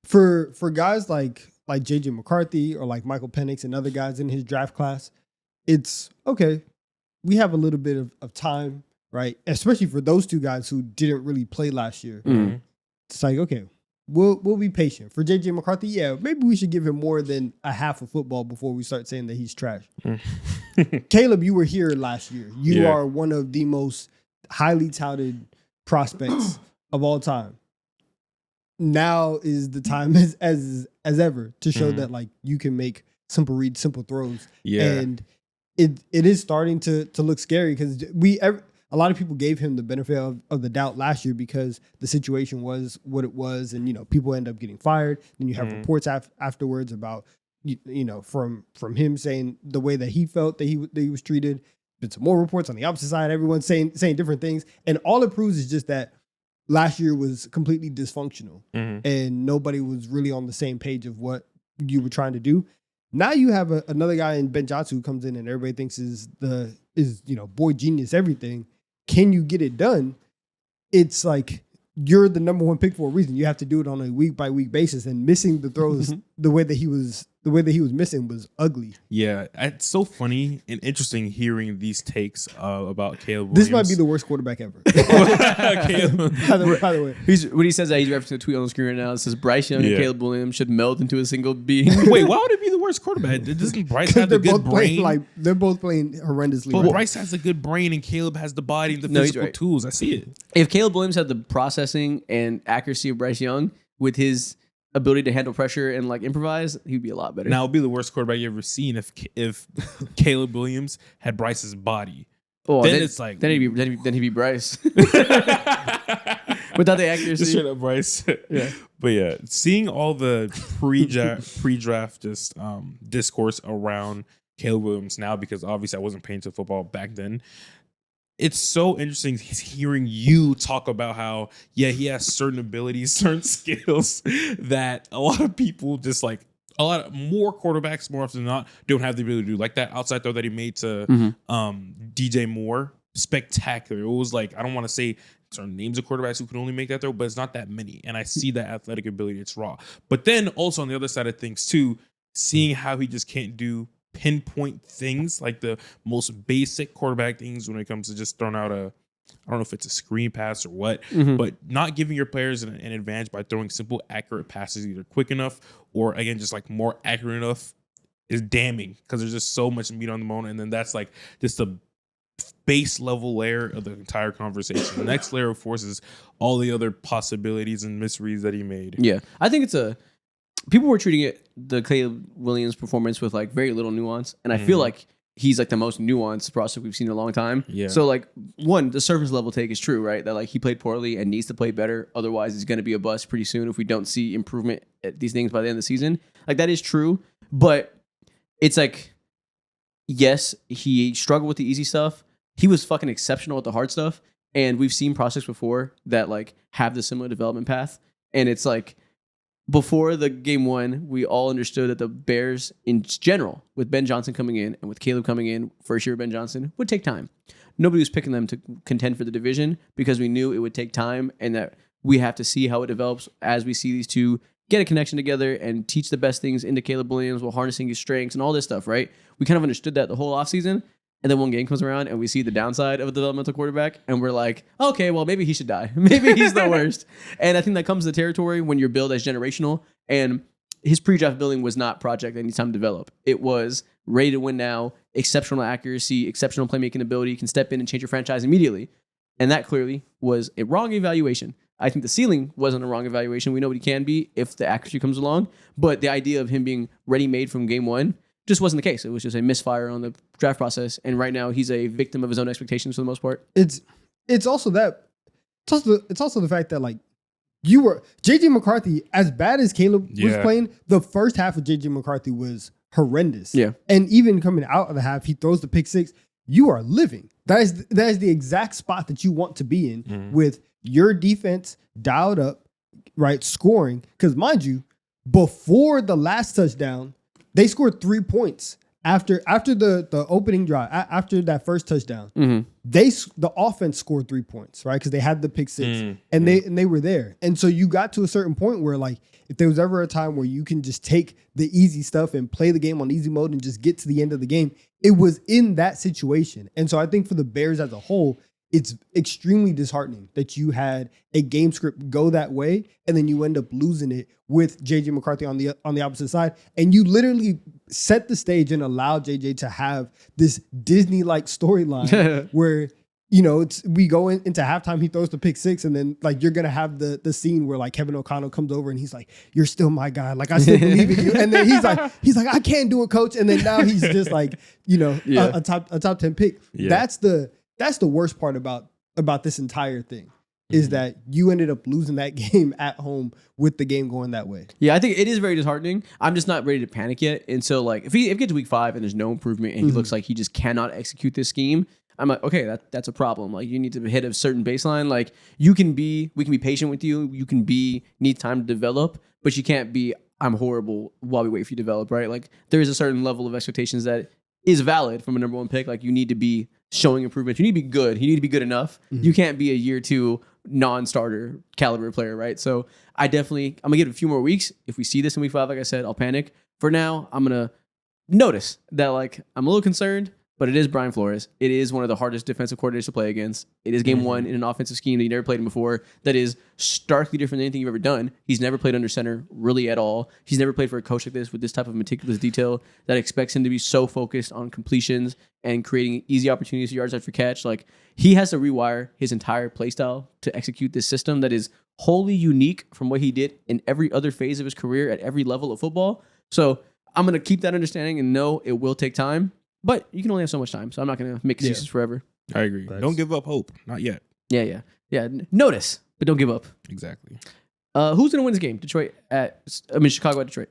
for guys like JJ McCarthy or like Michael Penix and other guys in his draft class, it's okay. We have a little bit of time, right? Especially for those 2 guys who didn't really play last year. Mm. It's like, okay, we'll be patient. For JJ McCarthy, yeah, maybe we should give him more than a half of football before we start saying that he's trash. Caleb, you were here last year. You are one of the most highly touted prospects of all time. Now is the time as ever to show that like you can make simple reads, simple throws. Yeah. And it is starting to look scary because a lot of people gave him the benefit of the doubt last year because the situation was what it was, and people end up getting fired. Then you have reports afterwards about from him saying the way that he felt that he was treated. Been some more reports on the opposite side. Everyone's saying different things, and all it proves is just that last year was completely dysfunctional, and nobody was really on the same page of what you were trying to do. Now you have another guy in Ben Johnson who comes in and everybody thinks is boy genius everything. Can you get it done? It's like you're the number 1 pick for a reason. You have to do it on a week by week basis, and missing the throws the way that he was missing was ugly. Yeah, it's so funny and interesting hearing these takes about Caleb Williams. This might be the worst quarterback ever. Caleb. by the way. When he says that, he's referencing a tweet on the screen right now. It says Bryce Young and Caleb Williams should meld into a single being. Wait, why would it be the worst quarterback? Doesn't Bryce have the good brain? They're both playing horrendously. But right. Bryce has a good brain and Caleb has the body and the No, he's physical right. tools. I see it. If Caleb Williams had the processing and accuracy of Bryce Young with his ability to handle pressure and like improvise, he'd be a lot better. Now it'd be the worst quarterback you ever seen if Caleb Williams had Bryce's body. Then it's like then he'd be Bryce without the accuracy. just straight up Bryce. Yeah. But yeah, seeing all the pre-draft just discourse around Caleb Williams now, because obviously I wasn't paying to football back then. It's so interesting hearing you talk about how, he has certain abilities, certain skills that a lot of people just like, a lot of more quarterbacks more often than not don't have the ability to do. Like that outside throw that he made to DJ Moore, spectacular. It was like, I don't want to say certain names of quarterbacks who can only make that throw, but it's not that many. And I see that athletic ability, it's raw. But then also on the other side of things too, seeing how he just can't do pinpoint things, like the most basic quarterback things when it comes to just throwing out I don't know if it's a screen pass or what, but not giving your players an advantage by throwing simple, accurate passes either quick enough or, again, just like more accurate enough is damning because there's just so much meat on the bone. And then that's like just the base level layer of the entire conversation. The next layer, of course, is all the other possibilities and misreads that he made. Yeah, I think people were treating the Caleb Williams performance with like very little nuance, and I feel like he's like the most nuanced prospect we've seen in a long time. Yeah. So like the surface level take is true, right? That like he played poorly and needs to play better. Otherwise, he's going to be a bust pretty soon if we don't see improvement at these things by the end of the season. Like that is true, but it's like, yes, he struggled with the easy stuff. He was fucking exceptional at the hard stuff, and we've seen prospects before that like have the similar development path, and it's like before the game one, we all understood that the Bears in general, with Ben Johnson coming in and with Caleb coming in, first year Ben Johnson, would take time. Nobody was picking them to contend for the division because we knew it would take time and that we have to see how it develops as we see these two get a connection together and teach the best things into Caleb Williams while harnessing his strengths and all this stuff, right? We kind of understood that the whole offseason. And then one game comes around and we see the downside of a developmental quarterback and we're like, okay, well, maybe he should die. Maybe he's the worst. And I think that comes to the territory when you're billed as generational. And his pre-draft building was not project that needs time to develop. It was ready to win now, exceptional accuracy, exceptional playmaking ability, can step in and change your franchise immediately. And that clearly was a wrong evaluation. I think the ceiling wasn't a wrong evaluation. We know what he can be if the accuracy comes along. But the idea of him being ready-made from game one just wasn't the case. It was just a misfire on the draft process. And right now he's a victim of his own expectations for the most part. It's also that it's also the fact that like you were JJ McCarthy, as bad as Caleb was playing, the first half of JJ McCarthy was horrendous. Yeah. And even coming out of the half, he throws the pick six. You are living. That is the exact spot that you want to be in with your defense dialed up, right? Scoring. Because mind you, before the last touchdown, they scored 3 points after the opening drive, after that first touchdown. The offense scored 3 points, right? Because they had the pick six and they were there. And so you got to a certain point where like if there was ever a time where you can just take the easy stuff and play the game on easy mode and just get to the end of the game, it was in that situation. And so I think for the Bears as a whole, it's extremely disheartening that you had a game script go that way and then you end up losing it with JJ McCarthy on the opposite side. And you literally set the stage and allowed JJ to have this Disney-like storyline where, you know, we go into halftime, he throws the pick six, and then like you're gonna have the scene where like Kevin O'Connell comes over and he's like, "You're still my guy, like I still believe in you." And then he's like, "I can't do it, coach." And then now he's just like, you know, a top 10 pick. Yeah. That's the worst part about this entire thing is that you ended up losing that game at home with the game going that way. Yeah, I think it is very disheartening. I'm just not ready to panic yet. And so like if we get to week 5 and there's no improvement and he looks like he just cannot execute this scheme, I'm like, okay, that's a problem. Like you need to hit a certain baseline. Like we can be patient with you. You can need time to develop, but you can't be, I'm horrible while we wait for you to develop, right? Like there is a certain level of expectations that is valid from a number 1 pick. Like you need to be showing improvement. You need to be good. You need to be good enough. You can't be a year 2 non-starter caliber player, right? So I'm gonna give it a few more weeks. If we see this in week 5, like I said, I'll panic. For now, I'm gonna notice that like I'm a little concerned, but it is Brian Flores. It is one of the hardest defensive coordinators to play against. It is game 1 in an offensive scheme that you never played in before. That is starkly different than anything you've ever done. He's never played under center really at all. He's never played for a coach like this with this type of meticulous detail that expects him to be so focused on completions and creating easy opportunities for yards after catch. Like he has to rewire his entire play style to execute this system that is wholly unique from what he did in every other phase of his career at every level of football. So I'm going to keep that understanding and know it will take time. But you can only have so much time, so I'm not going to make excuses forever. I agree. Don't give up hope. Not yet. Yeah. Notice, but don't give up. Exactly. Who's going to win this game? Chicago at Detroit.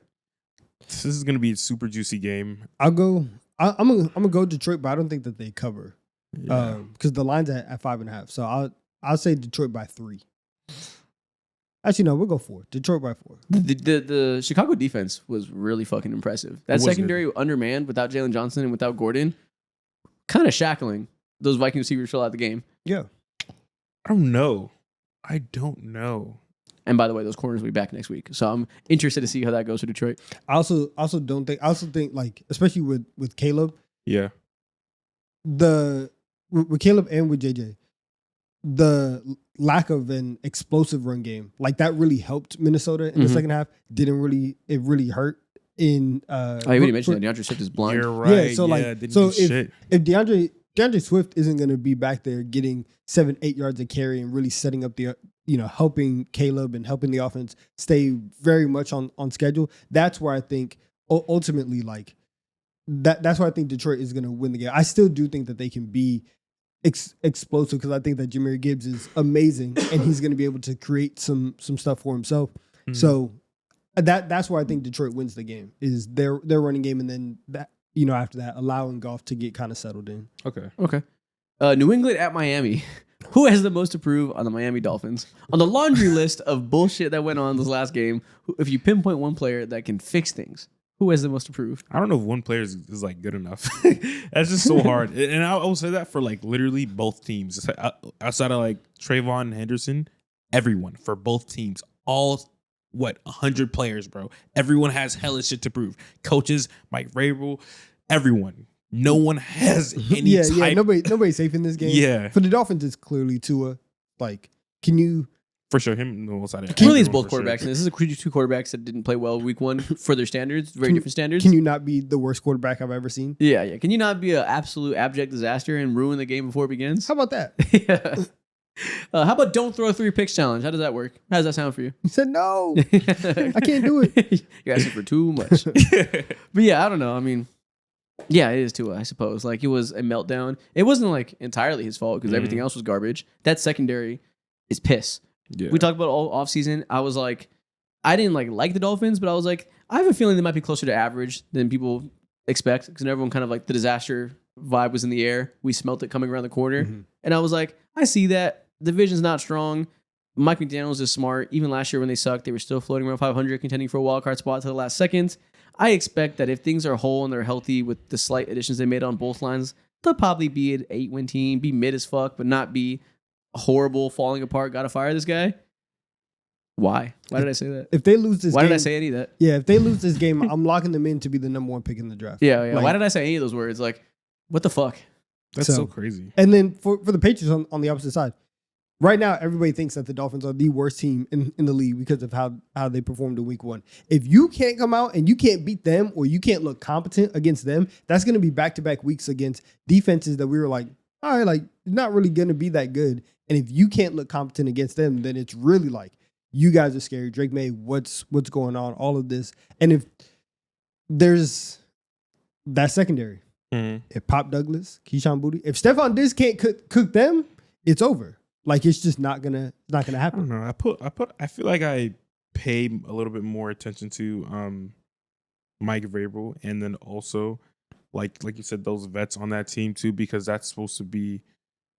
This is going to be a super juicy game. I'm gonna go Detroit, but I don't think that they cover because the line's at 5.5. So I'll say Detroit by 3. Actually, no, we'll go 4. Detroit by 4. The Chicago defense was really fucking impressive. That secondary undermanned without Jalen Johnson and without Gordon, kind of shackling those Viking receivers fill out the game. Yeah. I don't know. And by the way, those corners will be back next week. So I'm interested to see how that goes for Detroit. I also think like, especially with Caleb. Yeah. With Caleb and with JJ, the lack of an explosive run game, like that really helped Minnesota in the second half. It really hurt in I already mentioned that DeAndre Swift is blind. You're right. Yeah, so if DeAndre Swift isn't going to be back there getting 7-8 yards a carry and really setting up the helping Caleb and helping the offense stay very much on schedule, that's where I think ultimately like that's why I think Detroit is going to win the game. I still do think that they can be explosive because I think that Jahmyr Gibbs is amazing and he's going to be able to create some stuff for himself. Mm-hmm. So that's why I think Detroit wins the game is their running game, and then that after that allowing Goff to get kind of settled in. Okay. New England at Miami. Who has the most to prove on the Miami Dolphins? On the laundry list of bullshit that went on this last game, if you pinpoint one player that can fix things, who has the most to prove? I don't know if one player is like good enough. That's just so hard. And I will say that for like literally both teams. Outside of like Trayvon and Henderson, everyone for both teams, all 100 players, bro. Everyone has hella shit to prove. Coaches, Mike Vrabel, everyone. No one has any type. Nobody's safe in this game. Yeah. For the Dolphins, it's clearly Tua. Like, can you? For sure, him. No, really, it's both quarterbacks. And this is two quarterbacks that didn't play well week one for their standards, very different standards. Can you not be the worst quarterback I've ever seen? Yeah. Can you not be an absolute abject disaster and ruin the game before it begins? How about that? Yeah. How about don't throw 3 picks challenge? How does that work? How does that sound for you? He said no. I can't do it. You're asking for too much. But yeah, I don't know. I mean, yeah, it is Tua, I suppose. Like, it was a meltdown. It wasn't like entirely his fault because everything else was garbage. That secondary is piss. Yeah. We talked about all offseason. I was like, I didn't like the Dolphins, but I was like, I have a feeling they might be closer to average than people expect because everyone kind of like the disaster vibe was in the air. We smelt it coming around the corner. And I was like, I see that. The division's not strong. Mike McDaniels is smart. Even last year when they sucked, they were still floating around 500, contending for a wild card spot to the last second. I expect that if things are whole and they're healthy with the slight additions they made on both lines, they'll probably be an 8-win team, be mid as fuck, but not be horrible, falling apart, gotta fire this guy. Why? Why did I say that? If they lose this Why game, did I say any of that? Yeah, if they lose this game, I'm locking them in to be the number 1 pick in the draft. Yeah. Like, why did I say any of those words? Like, what the fuck? That's so crazy. And then for the Patriots on the opposite side, right now everybody thinks that the Dolphins are the worst team in the league because of how they performed in week 1. If you can't come out and you can't beat them or you can't look competent against them, that's going to be back-to-back weeks against defenses that we were like, all right, like, not really going to be that good. And if you can't look competent against them, then it's really like, you guys are scary. Drake May, what's going on? All of this. And if there's that secondary, if Pop Douglas, Keyshawn Boutte, if Stephon Diggs can't cook them, it's over. Like, it's just not gonna happen. I don't know. I feel like I pay a little bit more attention to Mike Vrabel, and then also like you said, those vets on that team too, because that's supposed to be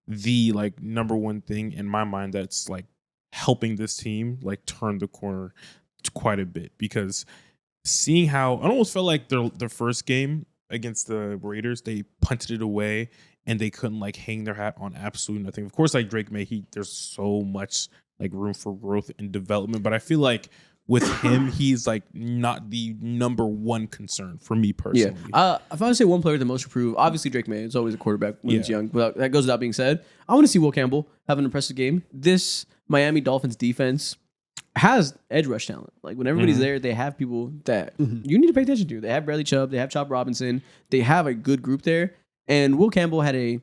the like number one thing in my mind that's like helping this team like turn the corner quite a bit. Because seeing how I almost felt like their first game against the Raiders, they punted it away and they couldn't like hang their hat on absolutely nothing. Of course, like Drake May, there's so much like room for growth and development, but I feel like with him, he's like not the number 1 concern for me personally. Yeah. If I would say one player the most to prove, obviously Drake May is always a quarterback when he's young. That goes without being said. I want to see Will Campbell have an impressive game. This Miami Dolphins defense has edge rush talent. Like, when everybody's there, they have people that you need to pay attention to. They have Bradley Chubb. They have Chop Robinson. They have a good group there. And Will Campbell had a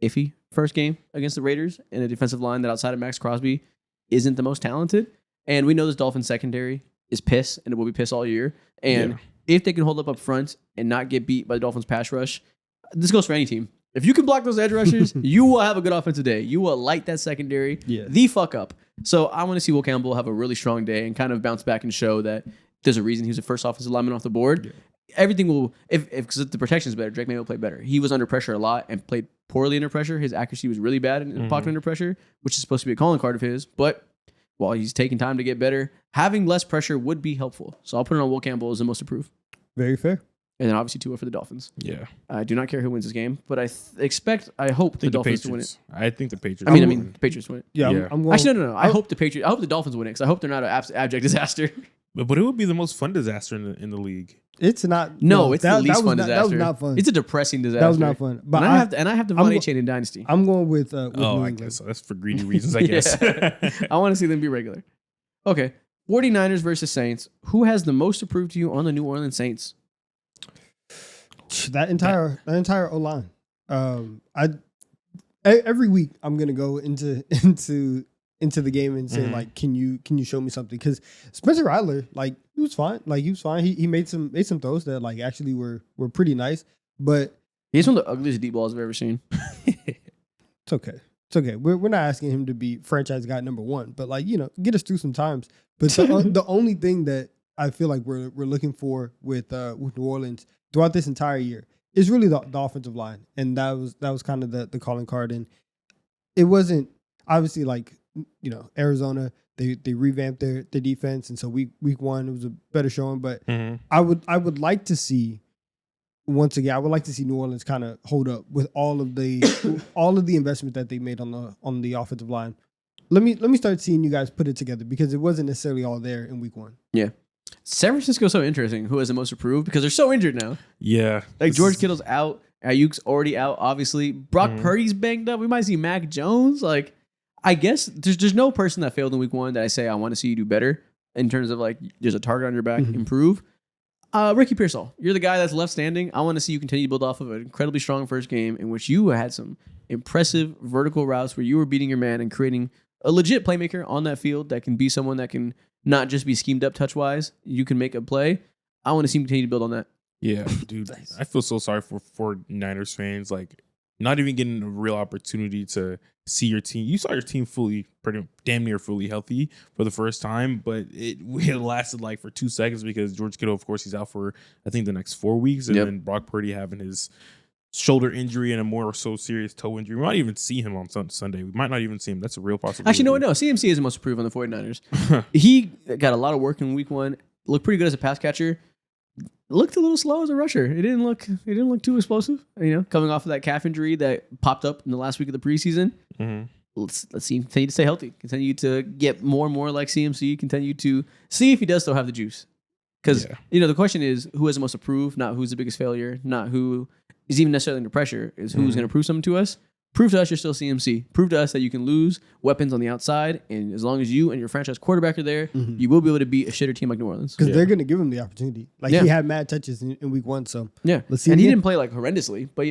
iffy first game against the Raiders in a defensive line that outside of Max Crosby isn't the most talented. And we know this Dolphins secondary is piss, and it will be piss all year. And if they can hold up front and not get beat by the Dolphins pass rush, this goes for any team. If you can block those edge rushers, you will have a good offensive day. You will light that secondary the fuck up. So I want to see Will Campbell have a really strong day and kind of bounce back and show that there's a reason he was the first offensive lineman off the board. Everything will, because the protection is better, Drake May will play better. He was under pressure a lot and played poorly under pressure. His accuracy was really bad in the pocket under pressure, which is supposed to be a calling card of his. But while he's taking time to get better, having less pressure would be helpful. So I'll put it on Will Campbell as the most approved. Very fair. And then obviously Tua for the Dolphins. Yeah. I do not care who wins this game, but I hope the Dolphins to win it. I think the Patriots. I mean, the Patriots win it. Yeah. I'm going, actually, no. I hope the Dolphins win it because I hope they're not an abject disaster. But it would be the most fun disaster in the league. It's not. No, it's the least fun disaster. That was not fun. It's a depressing disaster. That was not fun. But I have Devontae Chain in Dynasty. I'm going with I New England. guess so. That's for greedy reasons, I guess. I want to see them be regular. Okay. 49ers versus Saints. Who has the most to prove to you on the New Orleans Saints? That entire O-line. Every week I'm gonna go into the game and say like, can you show me something? Because Spencer Rattler, like, he was fine. He made some throws that like actually were pretty nice. But he's one of the ugliest deep balls I've ever seen. It's okay. It's okay. We're not asking him to be franchise guy number 1, but like, get us through some times. But the only thing that I feel like we're looking for with New Orleans throughout this entire year is really the offensive line, and that was kind of the calling card. And it wasn't obviously like, Arizona, they revamped their defense, and so week one it was a better showing. But I would like to see, once again, I would like to see New Orleans kind of hold up with all of the investment that they made on the offensive line. Let me start seeing you guys put it together, because it wasn't necessarily all there in week one. Yeah. San Francisco's so interesting. Who has the most approved? Because they're so injured now. Yeah. Like George Kittle's out. Ayuk's already out, obviously. Brock Purdy's banged up. We might see Mac Jones. Like, I guess there's no person that failed in week one that I say I want to see you do better in terms of like there's a target on your back, improve. Ricky Pearsall, you're the guy that's left standing. I want to see you continue to build off of an incredibly strong first game in which you had some impressive vertical routes where you were beating your man and creating a legit playmaker on that field that can be someone that can not just be schemed up touch-wise. You can make a play. I want to see him continue to build on that. Yeah, dude. I feel so sorry for Niners fans. Like, not even getting a real opportunity to see your team. You saw your team damn near fully healthy for the first time, but it lasted like for 2 seconds because George Kittle, of course, he's out for, I think, the next 4 weeks. And then Brock Purdy having his shoulder injury and a more so serious toe injury. We might even see him on Sunday. We might not even see him. That's a real possibility. Actually, no. CMC is the most approved on the 49ers. He got a lot of work in week one. Looked pretty good as a pass catcher. Looked a little slow as a rusher. It didn't look too explosive. Coming off of that calf injury that popped up in the last week of the preseason. Let's see him continue to stay healthy. Continue to get more and more like CMC. Continue to see if he does still have the juice. Because the question is who has the most approved, not who's the biggest failure, not who is even necessarily under pressure. Is who's going to prove something to us. Prove to us you're still CMC. Prove to us that you can lose weapons on the outside, and as long as you and your franchise quarterback are there, you will be able to beat a shitter team like New Orleans. Because they're going to give him the opportunity. Like he had mad touches in week one, so let's see. And he didn't play like horrendously, but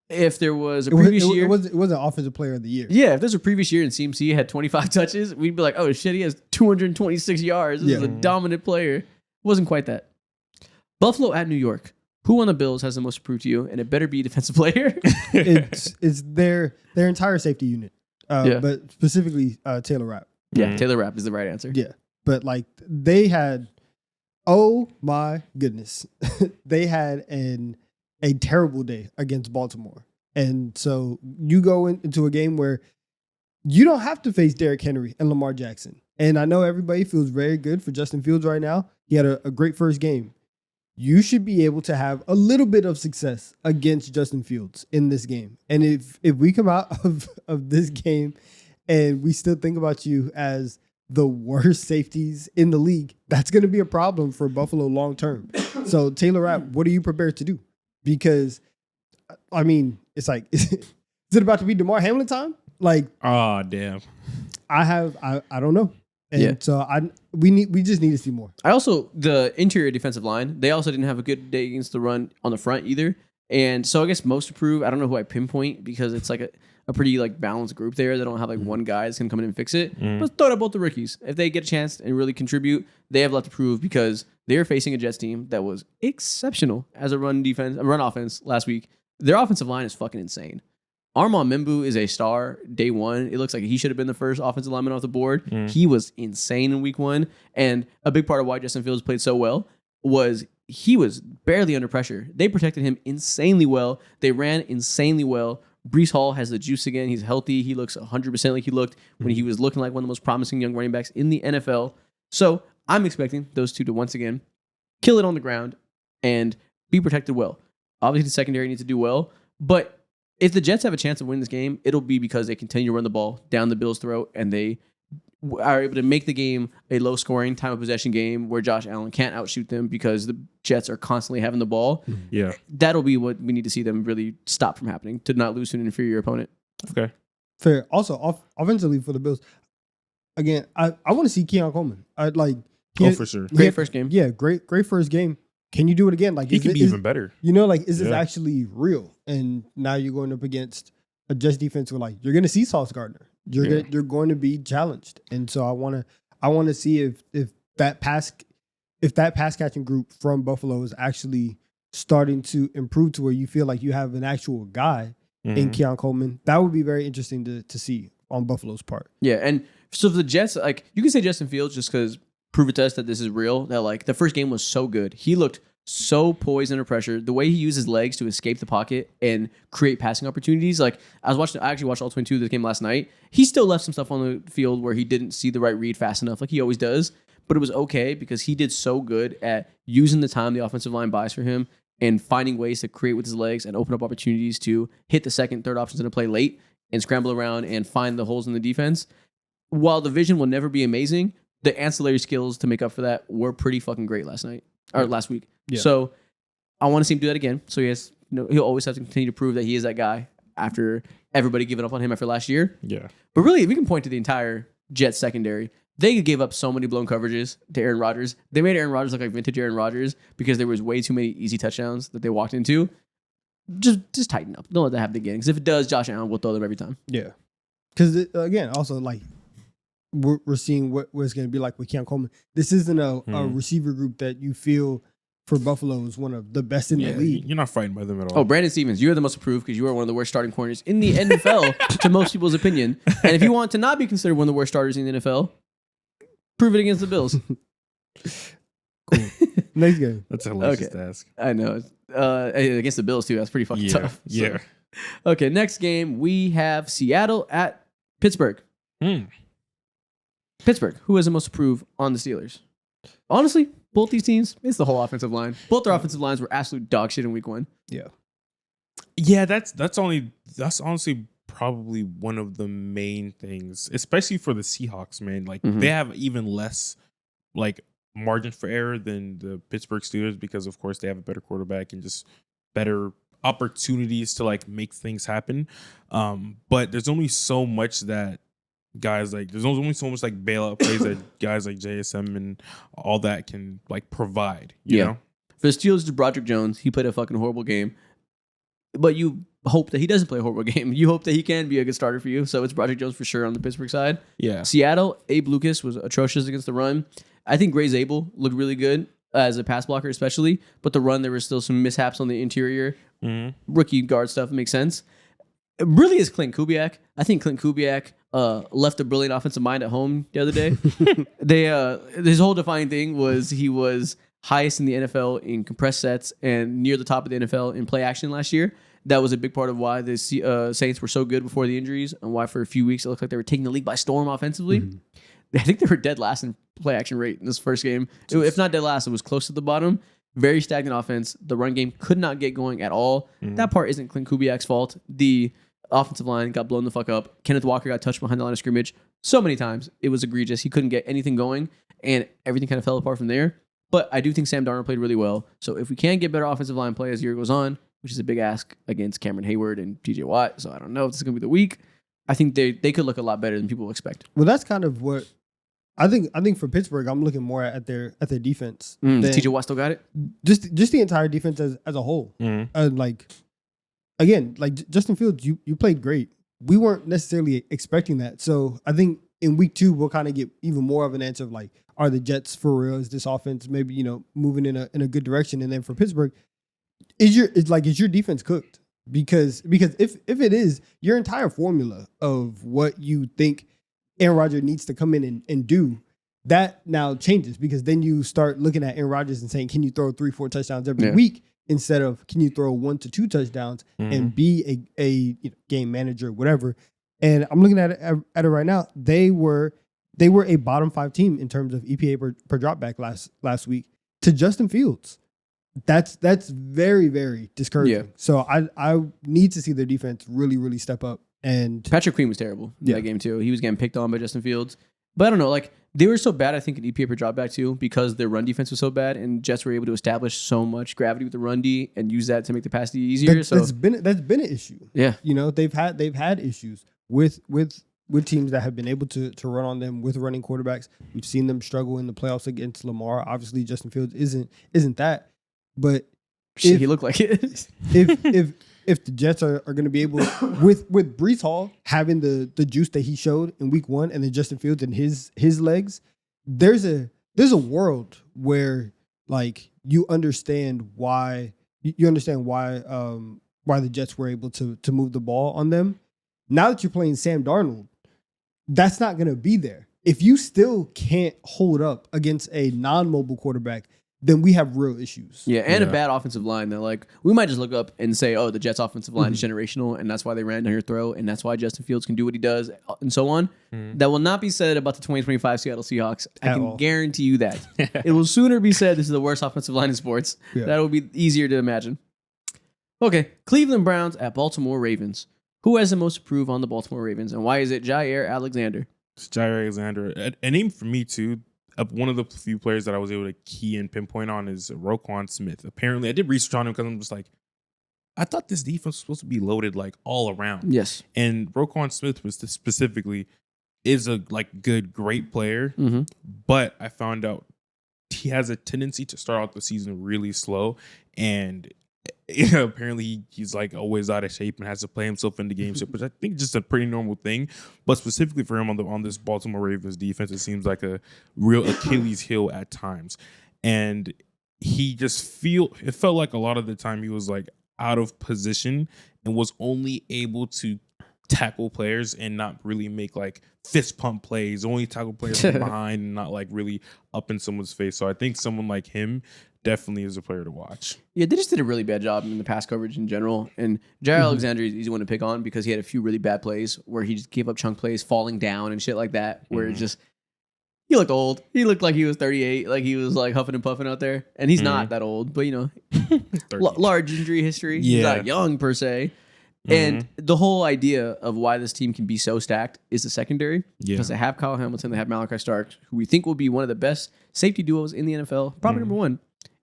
if there was a previous year, it was an offensive player of the year. Yeah, if there's a previous year and CMC had 25 touches, we'd be like, oh shit, he has 226 yards. This is a dominant player. It wasn't quite that. Buffalo at New York. Who on the Bills has the most approved to you? And it better be a defensive player. it's their entire safety unit, but specifically Taylor Rapp. Yeah, Taylor Rapp is the right answer. Yeah, but like they had, oh my goodness, they had a terrible day against Baltimore, and so you go into a game where you don't have to face Derrick Henry and Lamar Jackson. And I know everybody feels very good for Justin Fields right now. He had a great first game. You should be able to have a little bit of success against Justin Fields in this game. And if we come out of this game and we still think about you as the worst safeties in the league, that's going to be a problem for Buffalo long term. So Taylor Rapp, what are you prepared to do? Because, I mean, it's like, is it about to be DeMar Hamlin time? Like, oh, damn. I don't know. And so we just need to see more. The interior defensive line, they also didn't have a good day against the run on the front either. And so I guess most approved, I don't know who I pinpoint because it's like a pretty like balanced group there. They don't have like one guy that's going to come in and fix it. Let's throw it at both the rookies. If they get a chance and really contribute, they have a lot to prove because they're facing a Jets team that was exceptional as a run offense last week. Their offensive line is fucking insane. Armand Membu is a star day one. It looks like he should have been the first offensive lineman off the board. He was insane in week one. And a big part of why Justin Fields played so well was he was barely under pressure. They protected him insanely well. They ran insanely well. Breece Hall has the juice again. He's healthy. He looks 100% like he looked when he was looking like one of the most promising young running backs in the NFL. So I'm expecting those two to once again kill it on the ground and be protected well. Obviously, the secondary needs to do well, but if the Jets have a chance of winning this game, it'll be because they continue to run the ball down the Bills' throat and they are able to make the game a low-scoring time of possession game where Josh Allen can't outshoot them because the Jets are constantly having the ball. Yeah, that'll be what we need to see them really stop from happening to not lose to an inferior opponent. Okay, fair. Also, offensively for the Bills, again, I want to see Keon Coleman. For sure. Great first game. Yeah, great first game. Can you do it again? Like he could be even better. Is this actually real? And now you're going up against a Jets defense where you're going to see Sauce Gardner. You're going to be challenged. And so I want to see if that pass catching group from Buffalo is actually starting to improve to where you feel like you have an actual guy in Keon Coleman. That would be very interesting to see on Buffalo's part. Yeah, and so the Jets, you can say Justin Fields just because prove it to us that this is real, that the first game was so good. He looked so poised under pressure. The way he used his legs to escape the pocket and create passing opportunities. Like I actually watched all 22 of this game last night. He still left some stuff on the field where he didn't see the right read fast enough, like he always does. But it was okay because he did so good at using the time the offensive line buys for him and finding ways to create with his legs and open up opportunities to hit the second, third options in a play late and scramble around and find the holes in the defense. While the vision will never be amazing, the ancillary skills to make up for that were pretty fucking great last week. Yeah. So I want to see him do that again. So he'll always have to continue to prove that he is that guy after everybody giving up on him after last year. Yeah. But really, if we can point to the entire Jets secondary, they gave up so many blown coverages to Aaron Rodgers. They made Aaron Rodgers look like vintage Aaron Rodgers because there was way too many easy touchdowns that they walked into. Just tighten up. Don't let that happen again. Because if it does, Josh Allen will throw them every time. Yeah. Because, again, also, like, we're seeing what it's going to be like with Cam Coleman. This isn't a receiver group that you feel for Buffalo is one of the best in the league. You're not frightened by them at all. Oh, Brandon Stevens, you're the most approved because you are one of the worst starting corners in the NFL to most people's opinion. And if you want to not be considered one of the worst starters in the NFL, prove it against the Bills. Cool. Next game. That's hilarious to ask. I know. Against the Bills, too. That's pretty fucking tough. Yeah. So. Okay, next game, we have Seattle at Pittsburgh. Pittsburgh, who is the most approved on the Steelers? Honestly, both these teams, it's the whole offensive line. Both their offensive lines were absolute dog shit in week 1. Yeah. Yeah, that's honestly probably one of the main things, especially for the Seahawks, man. Like they have even less like margin for error than the Pittsburgh Steelers because of course they have a better quarterback and just better opportunities to like make things happen. But there's only so much that there's only so much like bailout plays that guys like JSM and all that can like provide. You know? For the Steelers to Broderick Jones, he played a fucking horrible game. But you hope that he doesn't play a horrible game. You hope that he can be a good starter for you. So it's Broderick Jones for sure on the Pittsburgh side. Yeah. Seattle, Abe Lucas was atrocious against the run. I think Gray Zabel looked really good as a pass blocker especially. But the run, there were still some mishaps on the interior. Rookie guard stuff makes sense. It really is Clint Kubiak. I think Clint Kubiak left a brilliant offensive mind at home the other day. His whole defining thing was he was highest in the NFL in compressed sets and near the top of the NFL in play action last year. That was a big part of why the Saints were so good before the injuries and why for a few weeks it looked like they were taking the league by storm offensively. I think they were dead last in play action rate in this first game. If not dead last, it was close to the bottom. Very stagnant offense. The run game could not get going at all. That part isn't Clint Kubiak's fault. The offensive line got blown the fuck up. Kenneth Walker got touched behind the line of scrimmage so many times. It was egregious. He couldn't get anything going, and everything kind of fell apart from there. But I do think Sam Darnold played really well. So if we can get better offensive line play as the year goes on, which is a big ask against Cameron Hayward and TJ Watt, so I don't know if this is going to be the week. I think they could look a lot better than people expect. Well, that's kind of what I think for Pittsburgh, I'm looking more at their defense. TJ Watt still got it? Just the entire defense as a whole. Like again, like Justin Fields, you played great. We weren't necessarily expecting that. So I think in week 2, we'll kind of get even more of an answer of like, are the Jets for real? Is this offense maybe, moving in a good direction? And then for Pittsburgh, is your defense cooked? Because if it is, your entire formula of what you think Aaron Rodgers needs to come in and do, that now changes because then you start looking at Aaron Rodgers and saying, can you throw 3-4 touchdowns every week instead of can you throw 1 to 2 touchdowns and be a game manager, whatever. And I'm looking at it right now. They were a bottom 5 team in terms of EPA per dropback last week to Justin Fields. That's very, very discouraging. Yeah. So I need to see their defense really, really step up. And Patrick Queen was terrible in that game too. He was getting picked on by Justin Fields. But I don't know, like they were so bad, I think, in EPA per dropback too, because their run defense was so bad, and Jets were able to establish so much gravity with the run D and use that to make the pass D easier. That's been an issue. Yeah, they've had issues with teams that have been able to run on them with running quarterbacks. We've seen them struggle in the playoffs against Lamar. Obviously, Justin Fields isn't that, but he looked like it. if the Jets are going to be able with Breece Hall having the juice that he showed in week 1 and then Justin Fields and his legs, there's a world where like you understand why the Jets were able to move the ball on them. Now that you're playing Sam Darnold, that's not going to be there. If you still can't hold up against a non-mobile quarterback, then we have real issues. Yeah, and a bad offensive line that like we might just look up and say, oh, the Jets offensive line is generational and that's why they ran down your throat and that's why Justin Fields can do what he does and so on. That will not be said about the 2025 Seattle Seahawks. I can guarantee you that. It will sooner be said this is the worst offensive line in sports. Yeah. That will be easier to imagine. Okay, Cleveland Browns at Baltimore Ravens. Who has the most to prove on the Baltimore Ravens and why is it Jair Alexander? It's Jair Alexander. A name for me too. One of the few players that I was able to key and pinpoint on is Roquan Smith. Apparently, I did research on him because I'm just like, I thought this defense was supposed to be loaded like all around. Yes. And Roquan Smith was specifically is a great player, but I found out he has a tendency to start out the season really slow, and apparently he's like always out of shape and has to play himself into games, which I think is just a pretty normal thing. But specifically for him on this Baltimore Ravens defense, it seems like a real Achilles heel at times. And he just it felt like a lot of the time he was like out of position and was only able to tackle players and not really make like fist pump plays, only tackle players from behind and not like really up in someone's face. So I think someone like him definitely is a player to watch. Yeah, they just did a really bad job in the pass coverage in general. And Jair Alexander is easy one to pick on because he had a few really bad plays where he just gave up chunk plays, falling down and shit like that, where it just, he looked old. He looked like he was 38, like he was like huffing and puffing out there. And he's not that old, but large injury history. Yeah. He's not young per se. And the whole idea of why this team can be so stacked is the secondary. Because they have Kyle Hamilton, they have Malachi Stark, who we think will be one of the best safety duos in the NFL, probably number one.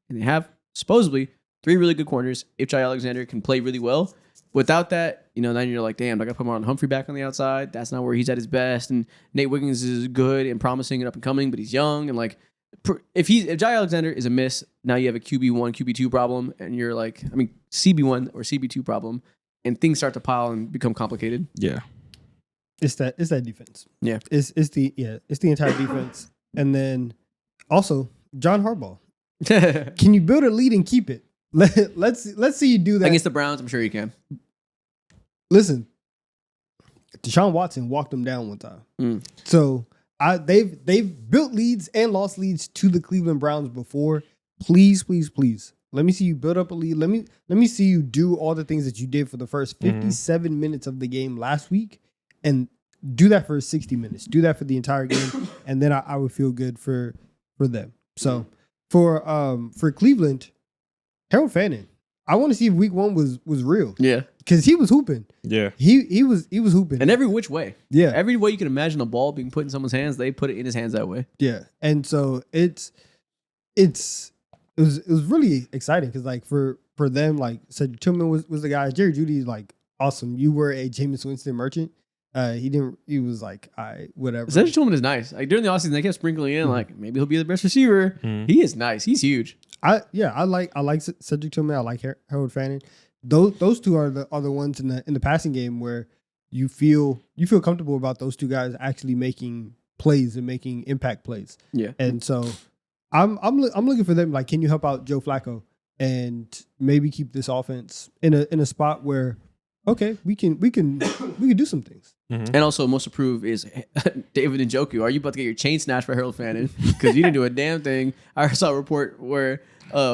And they have supposedly 3 really good corners. If Jair Alexander can play really well, without that, then you're like, damn, I got to put Marlon Humphrey back on the outside. That's not where he's at his best. And Nate Wiggins is good and promising and up and coming, but he's young. And like, if Jair Alexander is a miss, now you have a QB1, QB2 problem, and you're like, CB1 or CB2 problem. And things start to pile and become complicated. Yeah, it's that defense. Yeah, it's the entire defense, and then also John Harbaugh. Can you build a lead and keep it? Let's see you do that against the Browns. I'm sure you can. Listen, Deshaun Watson walked them down one time. So they've built leads and lost leads to the Cleveland Browns before. Please. Let me see you build up a lead. Let me see you do all the things that you did for the first 57 minutes of the game last week, and do that for 60 minutes. Do that for the entire game, and then I would feel good for them. So for Cleveland, Harold Fannin, I want to see if Week 1 was real. Yeah, because he was hooping. Yeah, he was hooping, and every which way. Yeah, every way you can imagine a ball being put in someone's hands, they put it in his hands that way. Yeah, and so it was really exciting because like for them, like Cedric Tillman was the guy. Jerry Jeudy is like awesome. You were a Jameis Winston merchant. He was like, whatever. Cedric Tillman is nice. Like during the offseason, they kept sprinkling in like maybe he'll be the best receiver. He is nice. He's huge. I like Cedric Tillman. I like Harold Fannin. Those two are the ones in the passing game where you feel comfortable about those two guys actually making plays and making impact plays. Yeah, and so. I'm looking for them. Like, can you help out Joe Flacco and maybe keep this offense in a spot where, okay, we can do some things. And also, most approved is David Njoku. Are you about to get your chain snatched by Harold Fannin? Because you didn't do a damn thing. I saw a report where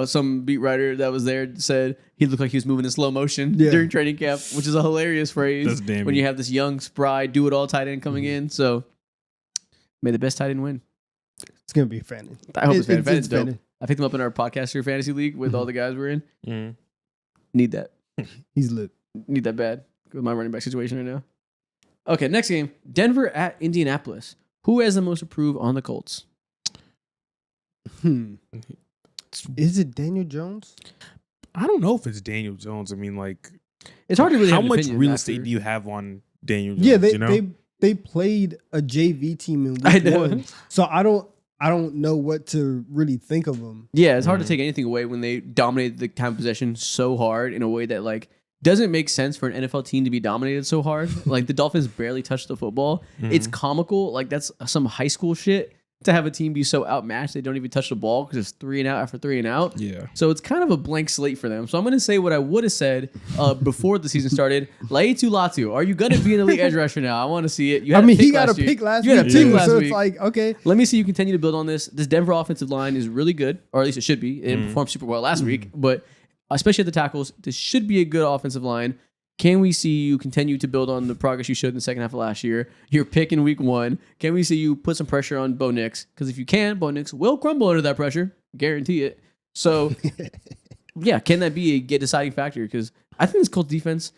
some beat writer that was there said he looked like he was moving in slow motion during training camp, which is a hilarious phrase when you have this young, spry, do-it-all tight end coming in. So, may the best tight end win. It's going to be Fannin. I hope it's Fannin. Fannin's dope. I picked him up in our podcaster fantasy league with all the guys we're in. Need that. He's lit. Need that bad with my running back situation right now. Okay, next game. Denver at Indianapolis. Who has the most approved on the Colts? Is it Daniel Jones? I don't know if it's Daniel Jones. I mean, like, it's hard to really how have much real estate do you have on Daniel Jones? Yeah, they played a JV team in week 1, so I don't know what to really think of them. Yeah, it's hard to take anything away when they dominated the time of possession so hard in a way that like doesn't make sense for an NFL team to be dominated so hard. Like the Dolphins barely touched the football. It's comical, like that's some high school shit. to have a team be so outmatched they don't even touch the ball because it's 3 and out after 3 and out. Yeah. So it's kind of a blank slate for them. So I'm going to say what I would have said before the season started. Laitu Latu, are you going to be an elite edge rusher now? I want to see it. You had he got a pick last week. You had a pick last so week. It's like, okay. Let me see you continue to build on this. This Denver offensive line is really good, or at least it should be. It performed super well last week, but especially at the tackles, this should be a good offensive line. Can we see you continue to build on the progress you showed in the second half of last year? Your pick in week 1. Can we see you put some pressure on Bo Nix? Because if you can, Bo Nix will crumble under that pressure. Guarantee it. So, yeah, can that be a deciding factor? Because I think this Colts defense,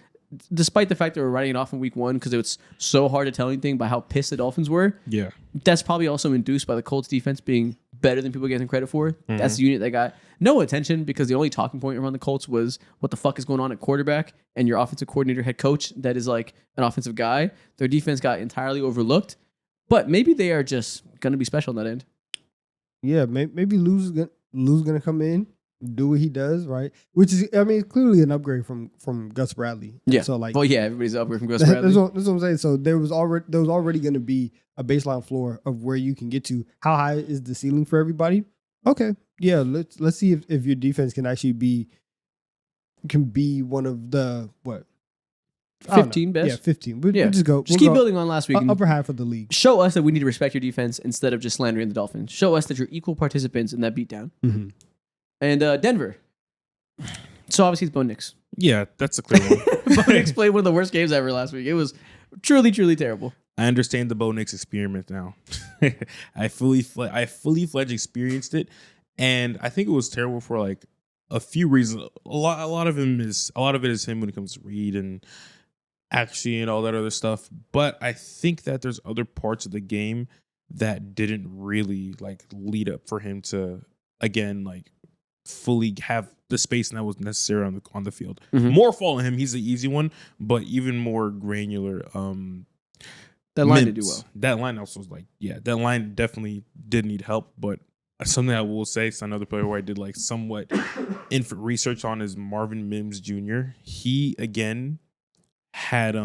despite the fact that we're writing it off in week 1 because it's so hard to tell anything by how pissed the Dolphins were, Yeah. that's probably also induced by the Colts defense being better than people getting credit for. That's the unit that got no attention because the only talking point around the Colts was what the fuck is going on at quarterback, and your offensive coordinator, head coach, that is like an offensive guy. Their defense got entirely overlooked, but maybe they are just going to be special on that end. Yeah, maybe Lou's gonna come in, do what he does, right? Which is, I mean, clearly an upgrade from Gus Bradley. Yeah. So like, Well, yeah, everybody's upgrade from Gus Bradley. that's what I'm saying. So there was already going to be a baseline floor of where you can get to. How high is the ceiling for everybody? Okay, yeah. Let's see if your defense can actually be one of the what. I don't know. 15 best? Yeah, 15. We'll Yeah. just go. Just keep building on last week. and upper half of the league. Show us that we need to respect your defense instead of just slandering the Dolphins. Show us that you're equal participants in that beatdown. Mm-hmm. And Denver. So obviously it's Bo Nix. Yeah, that's a clear one. Bo Nix played one of the worst games ever last week. It was truly, truly terrible. I understand the Bo Nix experiment now. I fully fledged experienced it, and I think it was terrible for like a few reasons. A lot of it is him when it comes to Reed and action and all that other stuff. But I think that there's other parts of the game that didn't really like lead up for him to again like fully have the space that was necessary on the field. Mhm. More fall on him. He's the easy one, but even more granular. That line did Mims. do well. That line also was like, yeah, that line definitely did need help. But something I will say, it's another player where I did like somewhat research on is Marvin Mims Jr. He again had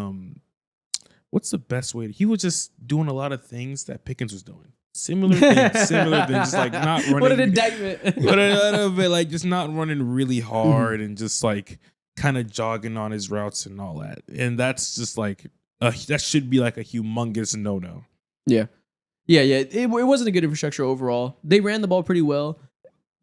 what's the best way? He was just doing a lot of things that Pickens was doing. Similar things, just like not running. What an indictment. But a little bit like just not running really hard and just like kind of jogging on his routes and all that. And that's just like that should be like a humongous no-no. Yeah. It wasn't a good infrastructure overall. They ran the ball pretty well,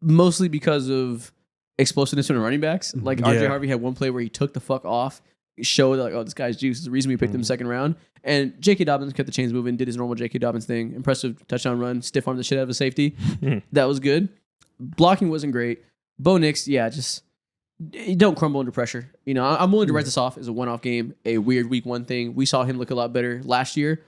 mostly because of explosiveness from the running backs. Like RJ Harvey had one play where he took the fuck off, showed like, oh, this guy's juice. It's the reason we picked him second round. And J.K. Dobbins kept the chains moving, did his normal J.K. Dobbins thing. Impressive touchdown run, stiff armed the shit out of a safety. That was good. Blocking wasn't great. Bo Nix, just don't crumble under pressure. You know, I'm willing to write this off as a one-off game, a weird week 1 thing. We saw him look a lot better last year,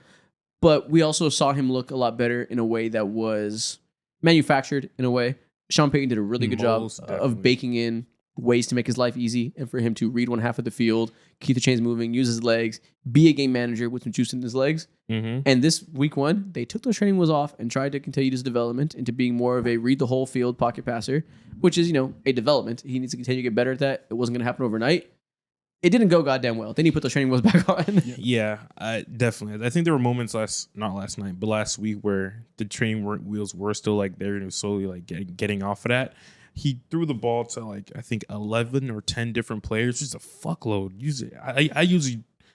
but we also saw him look a lot better in a way that was manufactured in a way. Sean Payton did a really good job of baking in ways to make his life easy and for him to read one half of the field, keep the chains moving, use his legs, be a game manager with some juice in his legs. And this week 1, they took those training wheels off and tried to continue his development into being more of a read the whole field pocket passer, which is, a development. He needs to continue to get better at that. It wasn't going to happen overnight. It didn't go goddamn well. Then he put those training wheels back on. Yeah, definitely. I think there were moments not last night, but last week where the training wheels were still like there and it was slowly like getting off of that. He threw the ball to like I think 11 or 10 different players, just a fuckload. Usually, I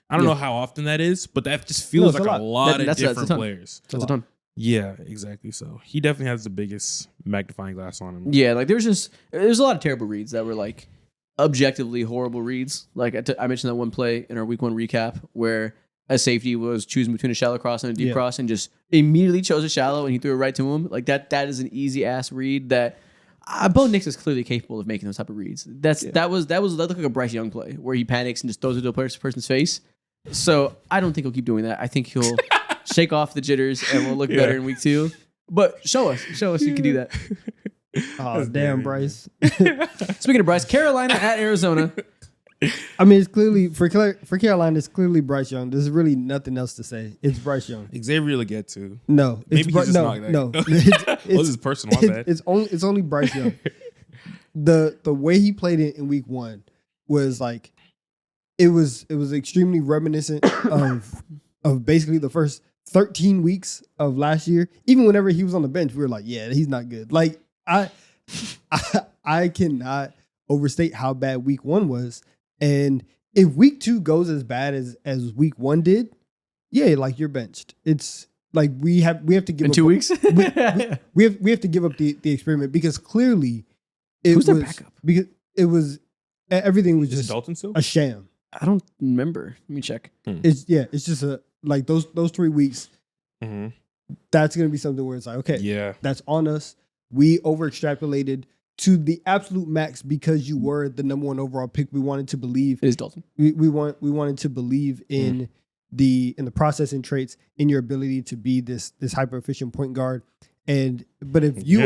don't know how often that is, but that just feels like a lot of different players. That's a ton. Yeah, exactly. So he definitely has the biggest magnifying glass on him. Yeah, like there's a lot of terrible reads that were like objectively horrible reads. Like I mentioned that one play in our week 1 recap where a safety was choosing between a shallow cross and a deep cross and just immediately chose a shallow and he threw it right to him. Like that is an easy ass read that. Bo Nix is clearly capable of making those type of reads. That looked like a Bryce Young play where he panics and just throws it to a person's face. So I don't think he'll keep doing that. I think he'll shake off the jitters and we'll look better in week 2. But show us you can do that. Oh, damn, Bryce. Speaking of Bryce, Carolina at Arizona. I mean, it's clearly for Carolina. It's clearly Bryce Young. There's really nothing else to say. It's Bryce Young. Xavier Leggett No, maybe he's just not that. no. This is personal. My bad. It's only Bryce Young. The way he played it in week 1 was like it was extremely reminiscent of basically the first 13 weeks of last year, even whenever he was on the bench, we were like, yeah, he's not good. Like I cannot overstate how bad week 1 was. And if week 2 goes as bad as week 1 did, yeah, like you're benched. It's like we have to give in up 2 weeks. we have to give up the experiment because clearly it Who's was their backup? because it was everything was Is it just Dalton still? a sham. I don't remember. Let me check. It's just a like those 3 weeks. Mm-hmm. That's gonna be something where it's like, okay, Yeah. that's on us. We over extrapolated to the absolute max because you were the number 1 overall pick. We wanted to believe It is Dalton. we wanted to believe in the processing traits, in your ability to be this hyper efficient point guard. But if you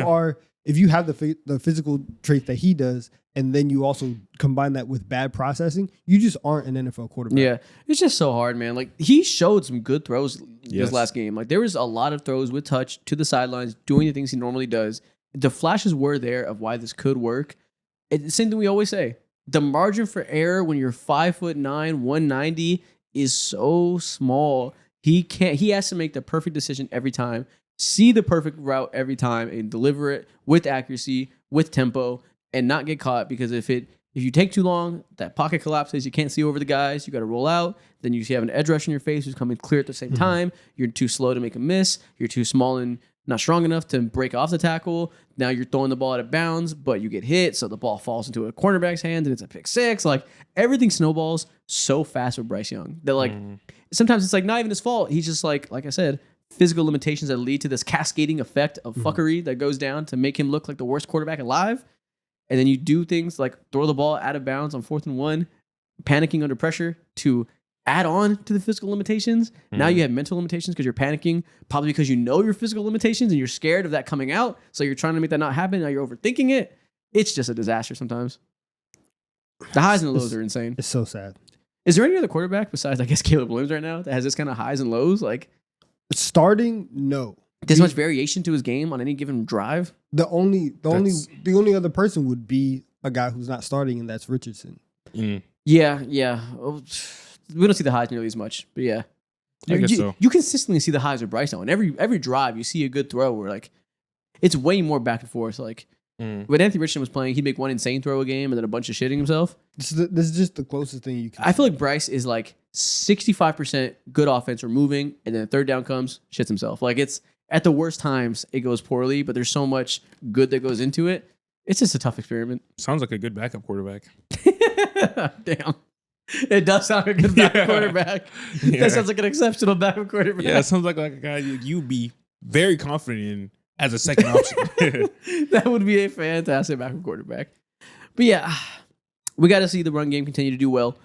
have the physical traits that he does, and then you also combine that with bad processing, you just aren't an NFL quarterback. Yeah, it's just so hard, man. Like he showed some good throws Yes. this last game. Like there was a lot of throws with touch to the sidelines, doing the things he normally does. The flashes were there of why this could work. It's the same thing we always say. The margin for error when you're 5'9", 190 is so small. He has to make the perfect decision every time, see the perfect route every time, and deliver it with accuracy, with tempo, and not get caught. Because if you take too long, that pocket collapses. You can't see over the guys. You got to roll out. Then you have an edge rush in your face who's coming clear at the same time. You're too slow to make a miss. You're too small and not strong enough to break off the tackle. Now you're throwing the ball out of bounds, but you get hit, so the ball falls into a cornerback's hand, and it's a pick six. Like everything snowballs so fast with Bryce Young that like sometimes it's like not even his fault. He's just like I said, physical limitations that lead to this cascading effect of fuckery that goes down to make him look like the worst quarterback alive. And then you do things like throw the ball out of bounds on 4th and 1, panicking under pressure to add on to the physical limitations. Now you have mental limitations because you're panicking, probably because you know your physical limitations and you're scared of that coming out. So you're trying to make that not happen. Now you're overthinking it. It's just a disaster sometimes. The highs and the lows are insane. It's so sad. Is there any other quarterback besides, I guess, Caleb Williams right now that has this kind of highs and lows? Like Starting, no. this much variation to his game on any given drive? The only other person would be a guy who's not starting, and that's Richardson. Yeah. Oh, we don't see the highs nearly as much, but yeah. I guess so. You consistently see the highs with Bryce now. And every drive, you see a good throw where like it's way more back and forth. Like when Anthony Richardson was playing, he'd make one insane throw a game and then a bunch of shitting himself. This is just the closest thing you can. I feel like Bryce is like 65% good offense or moving, and then the third down comes, shits himself. Like it's at the worst times it goes poorly, but there's so much good that goes into it. It's just a tough experiment. Sounds like a good backup quarterback. Damn. It does sound like a good backup quarterback. That sounds like an exceptional backup quarterback. Yeah, it sounds like a guy you'd be very confident in as a second option. That would be a fantastic backup quarterback. But yeah, we got to see the run game continue to do well.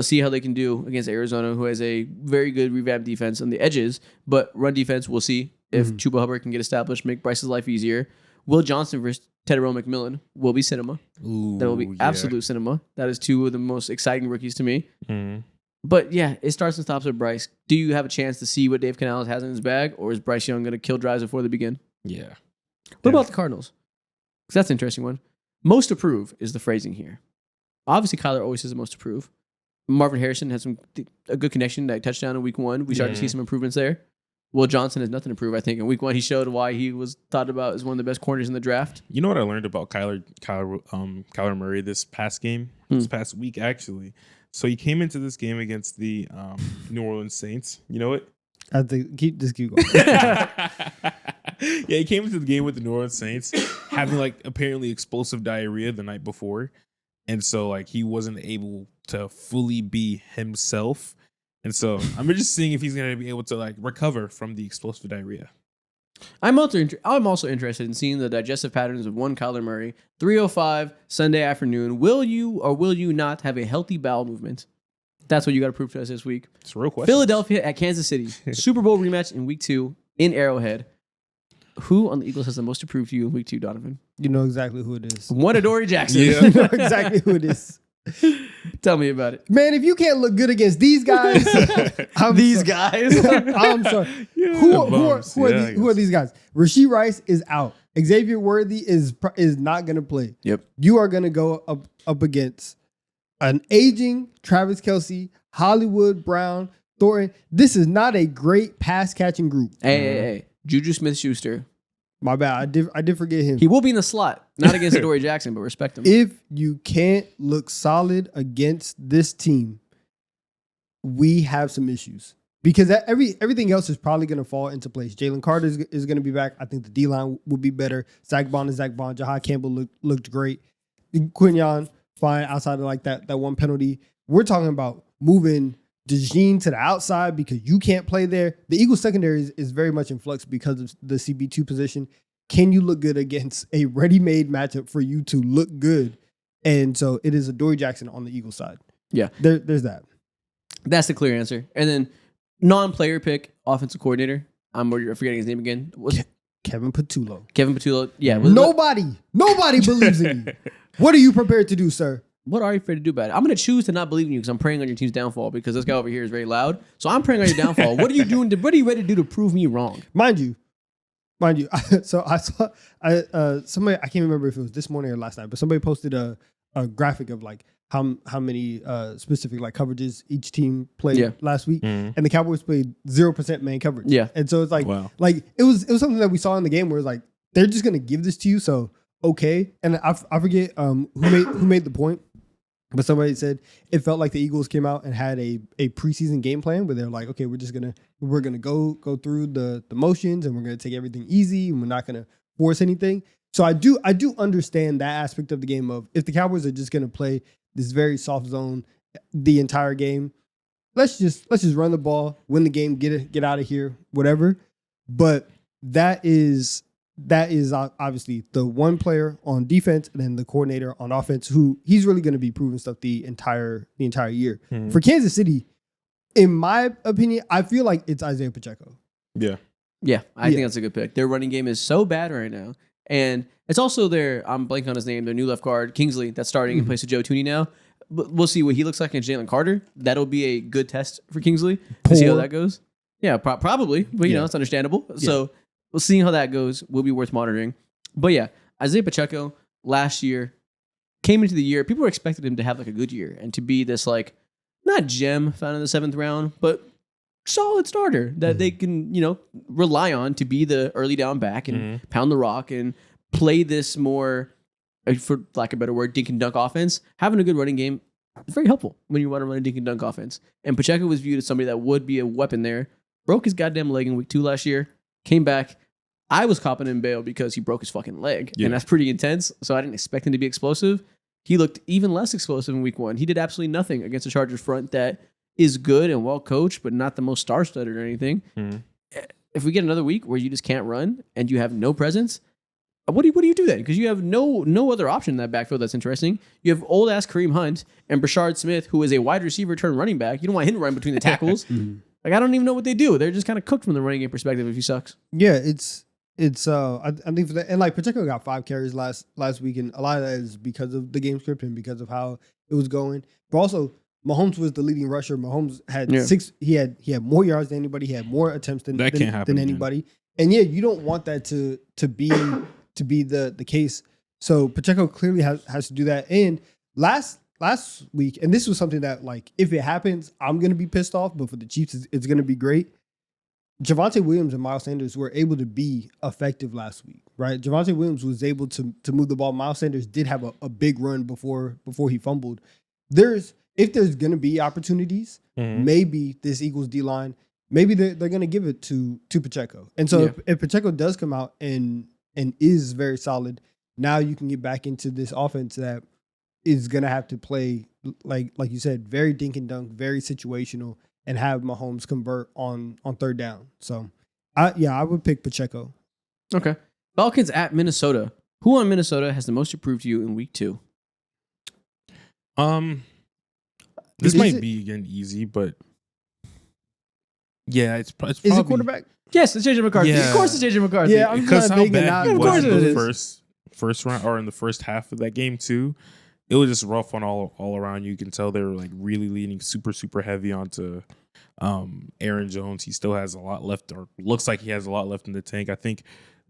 See how they can do against Arizona, who has a very good revamped defense on the edges. But run defense, we'll see if Chuba Hubbard can get established, make Bryce's life easier. Will Johnson versus Tedderone McMillan will be cinema. Ooh, That will be absolute cinema. That is two of the most exciting rookies to me. Mm-hmm. But yeah, it starts and stops with Bryce. Do you have a chance to see what Dave Canales has in his bag, or is Bryce Young going to kill drives before they begin? Yeah. What about the Cardinals? Because that's an interesting one. Most approve is the phrasing here. Obviously, Kyler always says the most approve. Marvin Harrison had a good connection, that touchdown in week 1. We started to see some improvements there. Will Johnson has nothing to prove, I think. In week 1, he showed why he was thought about as one of the best corners in the draft. You know what I learned about Kyler Murray this past game? This past week, actually. So he came into this game against the New Orleans Saints. You know it? I think keep going. Yeah, he came into the game with the New Orleans Saints having like apparently explosive diarrhea the night before. And so like he wasn't able to fully be himself. And so I'm just seeing if he's going to be able to like recover from the explosive diarrhea. I'm also interested in seeing the digestive patterns of one Kyler Murray. 3:05 Sunday afternoon. Will you or will you not have a healthy bowel movement? That's what you got to prove to us this week. It's a real question. Philadelphia at Kansas City. Super Bowl rematch in week 2 in Arrowhead. Who on the Eagles has the most to prove to you in week 2, Donovan? You know exactly who it is. One Adoree Jackson. Yeah. You know exactly who it is. Tell me about it. Man, if you can't look good against these guys, These guys. I'm sorry. Who are these guys? Rasheed Rice is out. Xavier Worthy is not going to play. Yep. You are going to go up against an aging Travis Kelce, Hollywood Brown, Thornton. This is not a great pass catching group. Hey. Juju Smith-Schuster. My bad. I did forget him. He will be in the slot. Not against Adoree Jackson, but respect him. If you can't look solid against this team, we have some issues. Because everything else is probably going to fall into place. Jalen Carter is going to be back. I think the D-line will be better. Zach Bond is Zach Bond. Jahad Campbell looked great. Quinyon, fine, outside of like that one penalty. We're talking about moving DeJean to the outside because you can't play there. The Eagles secondary is very much in flux because of the CB2 position. Can you look good against a ready-made matchup for you to look good? And so it is Adoree Jackson on the Eagles side. Yeah. There's that. That's the clear answer. And then non-player pick, offensive coordinator. I'm forgetting his name again. Kevin Patullo. Kevin Patullo. Yeah. Nobody believes in you. What are you prepared to do, sir? What are you afraid to do about it? I'm going to choose to not believe in you because I'm praying on your team's downfall because this guy over here is very loud. So I'm praying on your downfall. What are you doing? What are you ready to do to prove me wrong? Mind you. So I saw somebody, I can't remember if it was this morning or last night, but somebody posted a graphic of like how many specific like coverages each team played last week, and the Cowboys played 0% man coverage. Yeah, and so it's like it was something that we saw in the game where it's like they're just gonna give this to you. So okay, and I forget who made the point. But somebody said it felt like the Eagles came out and had a preseason game plan where they're like, okay, we're gonna go through the motions and we're gonna take everything easy and we're not gonna force anything. So I do understand that aspect of the game of if the Cowboys are just gonna play this very soft zone the entire game, let's just run the ball, win the game, get out of here, whatever. But that is obviously the one player on defense and then the coordinator on offense who he's really going to be proving stuff the entire year. Mm-hmm. For Kansas City, in my opinion, I feel like it's Isaiah Pacheco. Yeah. Yeah, I think that's a good pick. Their running game is so bad right now. And it's also I'm blanking on his name, their new left guard, Kingsley, that's starting in place of Joe Thuney now. But we'll see what he looks like against Jalen Carter. That'll be a good test for Kingsley to see how that goes. Yeah, probably. But, you know, it's understandable. Yeah. So we'll see how that goes. Will be worth monitoring. But yeah, Isaiah Pacheco last year came into the year. People expected him to have like a good year and to be this like not gem found in the 7th round, but solid starter that they can, you know, rely on to be the early down back and pound the rock and play this more, for lack of a better word, dink and dunk offense. Having a good running game is very helpful when you want to run a dink and dunk offense. And Pacheco was viewed as somebody that would be a weapon there. Broke his goddamn leg in week 2 last year. Came back. I was copping in bail because he broke his fucking leg. Yeah. And that's pretty intense. So I didn't expect him to be explosive. He looked even less explosive in week 1. He did absolutely nothing against the Chargers front that is good and well coached, but not the most star-studded or anything. If we get another week where you just can't run and you have no presence, what do you do then? Because you have no other option in that backfield that's interesting. You have old-ass Kareem Hunt and Brashard Smith, who is a wide receiver turned running back. You don't want him to run between the tackles. Like, I don't even know what they do. They're just kind of cooked from the running game perspective if he sucks. Yeah, it's I think for that, and like Pacheco got 5 carries last week, and a lot of that is because of the game script and because of how it was going. But also, Mahomes was the leading rusher. Mahomes had 6. He had more yards than anybody. He had more attempts than anybody. Again. And yeah, you don't want that to be the case. So Pacheco clearly has to do that. And last week, and this was something that, like, if it happens, I'm going to be pissed off, but for the Chiefs, it's going to be great. Javonte Williams and Miles Sanders were able to be effective last week, right? Javonte Williams was able to move the ball. Miles Sanders did have a big run before he fumbled. If there's going to be opportunities, maybe this Eagles D-line, maybe they're going to give it to Pacheco. And so if Pacheco does come out and is very solid, now you can get back into this offense that is going to have to play, like you said, very dink and dunk, very situational, and have Mahomes convert on 3rd down. So, I would pick Pacheco. Okay. Falcons at Minnesota. Who on Minnesota has the most to prove to you in week 2? This might be again easy, but yeah, it's probably. Is it quarterback? Yes, it's JJ McCarthy. Yeah. Of course, it's JJ McCarthy. Yeah, I'm just thinking how bad he was in the first round or in the first half of that game too. It was just rough on all around. You can tell they were like really leaning super heavy onto Aaron Jones. He still has a lot left, or looks like he has a lot left in the tank. I think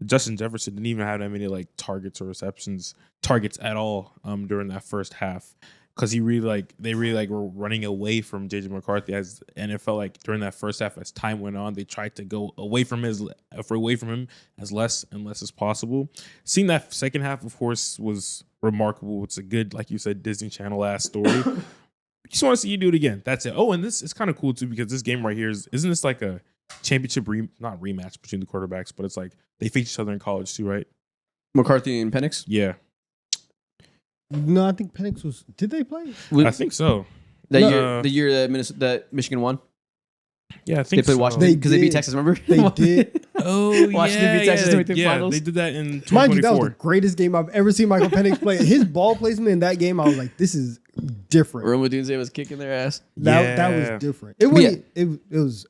Justin Jefferson didn't even have that many like targets at all during that first half. because they really were running away from JJ McCarthy and it felt like during that first half as time went on, they tried to go away from him as less and less as possible. Seeing that second half, of course, was remarkable. It's a good, like you said, Disney Channel ass story. Just want to see you do it again. That's it. Oh, and this is kind of cool too because this game right here isn't this like a championship not rematch between the quarterbacks, but it's like they face each other in college too, right? McCarthy and Penix? Yeah. No, I think Penix was. Did they play? I think so. The No. year that Michigan won? Yeah, I They think played so. Washington because they beat did. Texas, remember? They did. Oh, Washington beat Texas to make the finals. They did that in Mind you, that was 2024. the greatest game I've ever seen Michael Penix play. His ball placement in that game, I was like, this is different. Roma Dunze was kicking their ass. That Yeah. was different. It wasn't. It was.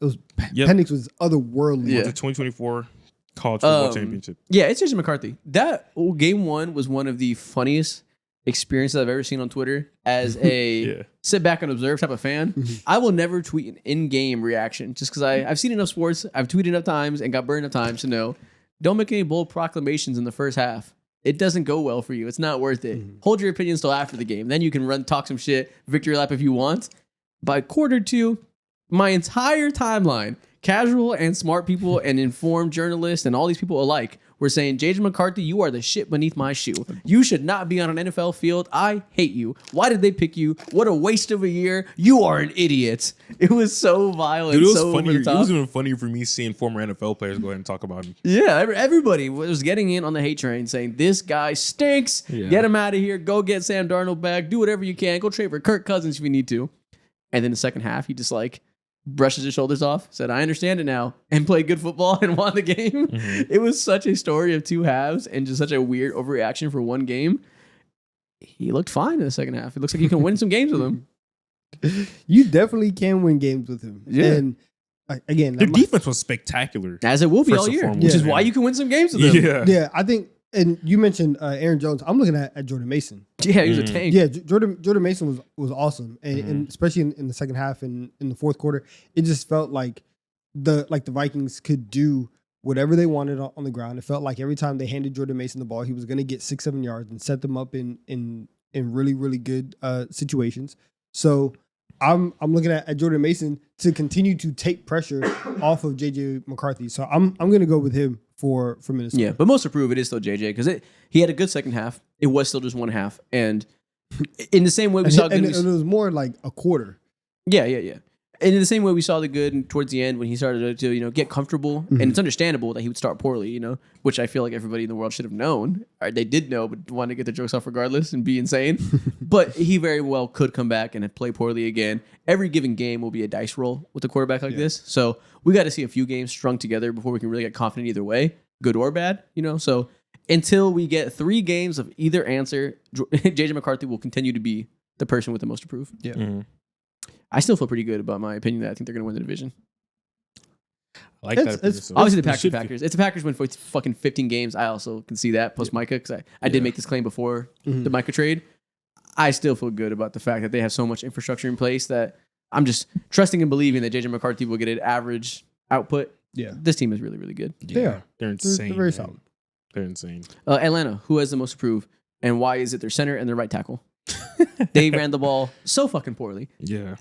Yep. Penix was otherworldly. Yeah. The 2024 college football Um, championship. Yeah, it's JJ McCarthy. That game one was one of the funniest experiences I've ever seen on Twitter as a Yeah. sit back and observe type of fan. I will never tweet an in-game reaction just because I've seen enough sports. I've tweeted enough times and got burned enough times to know don't make any bold proclamations in the first half. It doesn't go well for you. It's not worth it. Hold your opinions till after the game. Then you can talk some shit, victory lap if you want. By quarter two, my entire timeline, casual and smart people and informed journalists and all these people alike were saying, JJ McCarthy, you are the shit beneath my shoe. You should not be on an NFL field. I hate you. Why did they pick you? What a waste of a year. You are an idiot. It was so violent. Dude, it was so funnier. over the It top. was even funnier for me seeing former NFL players go ahead and talk about him. Yeah, everybody was getting in on the hate train saying, this guy stinks. Yeah. Get him out of here. Go get Sam Darnold back. Do whatever you can. Go trade for Kirk Cousins if you need to. And then the second half, he just like brushes his shoulders off, said, I understand it now, and played good football and won the game. It was such a story of two halves and just such a weird overreaction for one game. He looked fine in the second half. It looks like you can win some games with him. You definitely can win games with him. Yeah. And again, Their that defense was spectacular. As it will be First all and year, foremost, which is yeah. why you can win some games with him. Yeah. yeah, I think. And you mentioned Aaron Jones. I'm looking at Jordan Mason. Yeah, he was a tank. Yeah, Jordan Mason was awesome, and especially in the second half and in the fourth quarter, it just felt like the Vikings could do whatever they wanted on the ground. It felt like every time they handed Jordan Mason the ball, he was going to get 6-7 yards and set them up in really really good situations. So I'm looking at Jordan Mason to continue to take pressure off of JJ McCarthy. So I'm going to go with him for Minnesota. Yeah, but most to prove it is still JJ because he had a good second half. It was still just one half, and in the same way we saw and good, it was more like a quarter. yeah. And in the same way we saw the good towards the end when he started to get comfortable, and it's understandable that he would start poorly, which I feel like everybody in the world should have known. Or they did know, but wanted to get their jokes off regardless and be insane. But he very well could come back and play poorly again. Every given game will be a dice roll with a quarterback like this. So we got to see a few games strung together before we can really get confident either way, good or bad. So until we get 3 games of either answer, JJ McCarthy will continue to be the person with the most to prove. Yeah. Mm-hmm. I still feel pretty good about my opinion that I think they're going to win the division. I like It's- that. it's- opinion. Obviously, the It Packers. should- Packers. If the Packers win for fucking 15 games, I also can see that. Plus Micah, because I did make this claim before the Micah trade. I still feel good about the fact that they have so much infrastructure in place that I'm just trusting and believing that JJ McCarthy will get an average output. Yeah. This team is really, really good. Yeah. They are. They're insane. They're very man. solid. They're insane. Atlanta, who has the most to prove, and why is it their center and their right tackle? They ran the ball so fucking poorly. Yeah.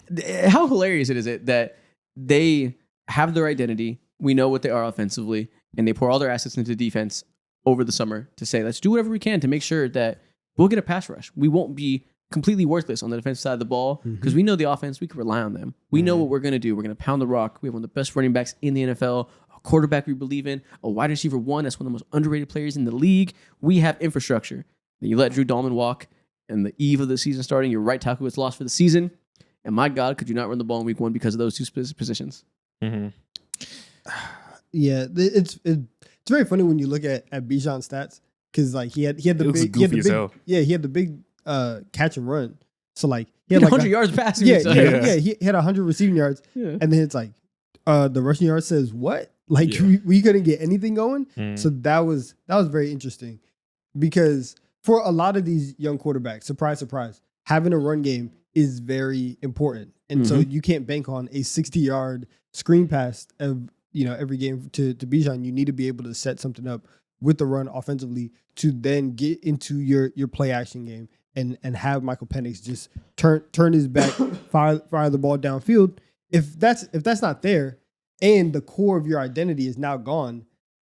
How hilarious is it that they have their identity, we know what they are offensively, and they pour all their assets into defense over the summer to say, let's do whatever we can to make sure that we'll get a pass rush. We won't be completely worthless on the defensive side of the ball because we know the offense, we can rely on them. We know what we're going to do. We're going to pound the rock. We have one of the best running backs in the NFL, a quarterback we believe in, a wide receiver one that's one of the most underrated players in the league. We have infrastructure. Then you let Drew Dahlman walk, and the eve of the season starting, your right tackle gets lost for the season. And my God, could you not run the ball in week 1 because of those two positions? Mm-hmm. Yeah, it's very funny when you look at Bijan's stats because like he had the It looks big he had goofy the as hell. big he had the big catch and run. So like He had like 100 yards passing. Yeah, so- yeah, he had 100 receiving yards, Yeah. and then it's like the rushing yard says what? Like Yeah. we couldn't get anything going. Mhm. So that was very interesting because for a lot of these young quarterbacks, surprise, surprise, having a run game is very important, and so you can't bank on a 60-yard screen pass of every game to Bijan. You need to be able to set something up with the run offensively to then get into your play action game and have Michael Penix just turn his back, fire the ball downfield. If that's not there, and the core of your identity is now gone,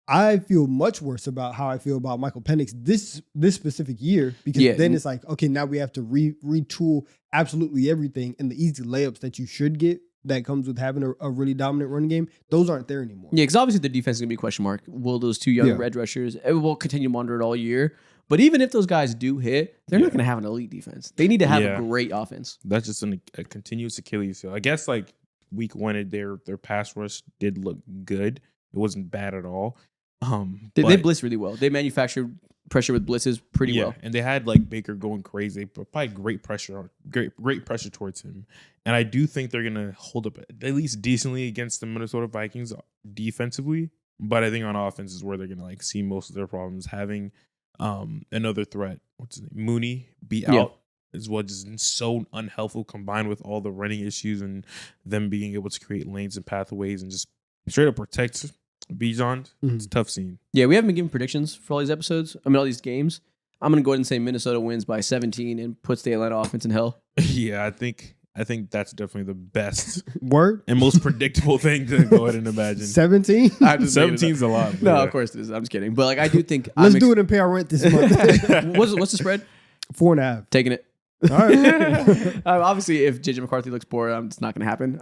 I feel much worse about how I feel about Michael Penix this specific year, because then it's like, okay, now we have to retool absolutely everything, and the easy layups that you should get that comes with having a really dominant run game, those aren't there anymore. Yeah, because obviously the defense is going to be a question mark. Will those two young red rushers, we'll continue to monitor it all year. But even if those guys do hit, they're not going to have an elite defense. They need to have a great offense. That's just a continuous Achilles heel. I guess like week one, their pass rush did look good. It wasn't bad at all. They blitz really well. They manufactured pressure with blitzes pretty well. And they had like Baker going crazy, but probably great pressure towards him. And I do think they're gonna hold up at least decently against the Minnesota Vikings defensively. But I think on offense is where they're gonna like see most of their problems. Having another threat, what's his name, Mooney, be out is what is so unhelpful, combined with all the running issues and them being able to create lanes and pathways and just straight up protect Bijan. It's a tough scene. Yeah, we haven't been giving predictions for all these episodes. I mean, all these games. I'm going to go ahead and say Minnesota wins by 17 and puts the Atlanta offense in hell. Yeah, I think that's definitely the best word and most predictable thing to go ahead and imagine. 17? 17's a lot. No, of course it is. I'm just kidding. But like, I do think let's do it and pay our rent this month. What's the spread? 4.5. Taking it. All right. Obviously, if JJ McCarthy looks poor, it's not going to happen.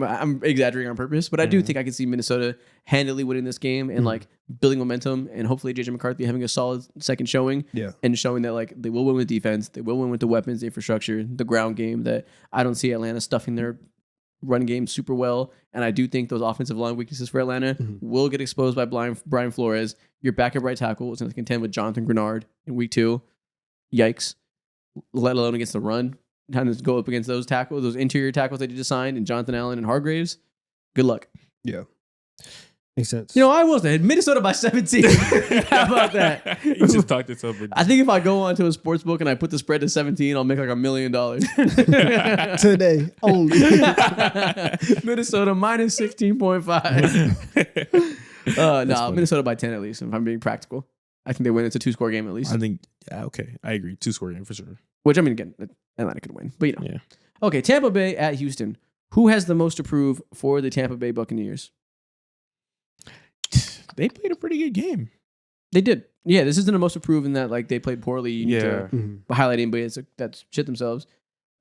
I'm exaggerating on purpose, but I do think I can see Minnesota handily winning this game and like building momentum, and hopefully JJ McCarthy having a solid second showing, and showing that like they will win with defense, they will win with the weapons, the infrastructure, the ground game. That I don't see Atlanta stuffing their run game super well, and I do think those offensive line weaknesses for Atlanta will get exposed by Brian Flores. Your backup right tackle is going to contend with Jonathan Grenard in week 2. Yikes. Let alone against the run. Time to go up against those tackles, those interior tackles that you just signed, and Jonathan Allen and Hargraves. Good luck. Yeah. Makes sense. You know, I will say Minnesota by 17. How about that? You just talked yourself into I think if I go onto a sports book and I put the spread to 17, I'll make like $1 million. Today only. Minnesota minus 16.5. No, Minnesota by 10 at least, if I'm being practical. I think they win. It's a 2-score game at least. I think, okay. I agree. 2-score game for sure. Which, I mean, again, Atlanta could win. But, you know. Yeah. Okay, Tampa Bay at Houston. Who has the most to prove for the Tampa Bay Buccaneers? They played a pretty good game. They did. Yeah, this isn't the most to prove in that, like, they played poorly. You need to highlight anybody that's shit themselves.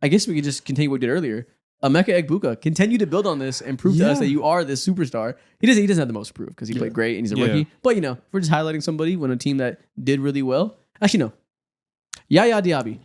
I guess we could just continue what we did earlier. Emeka Egbuka, continue to build on this and prove to us that you are this superstar. He doesn't have the most to prove because he played great and he's a rookie. But, you know, we're just highlighting somebody when a team that did really well. Actually, no. Yaya Diaby.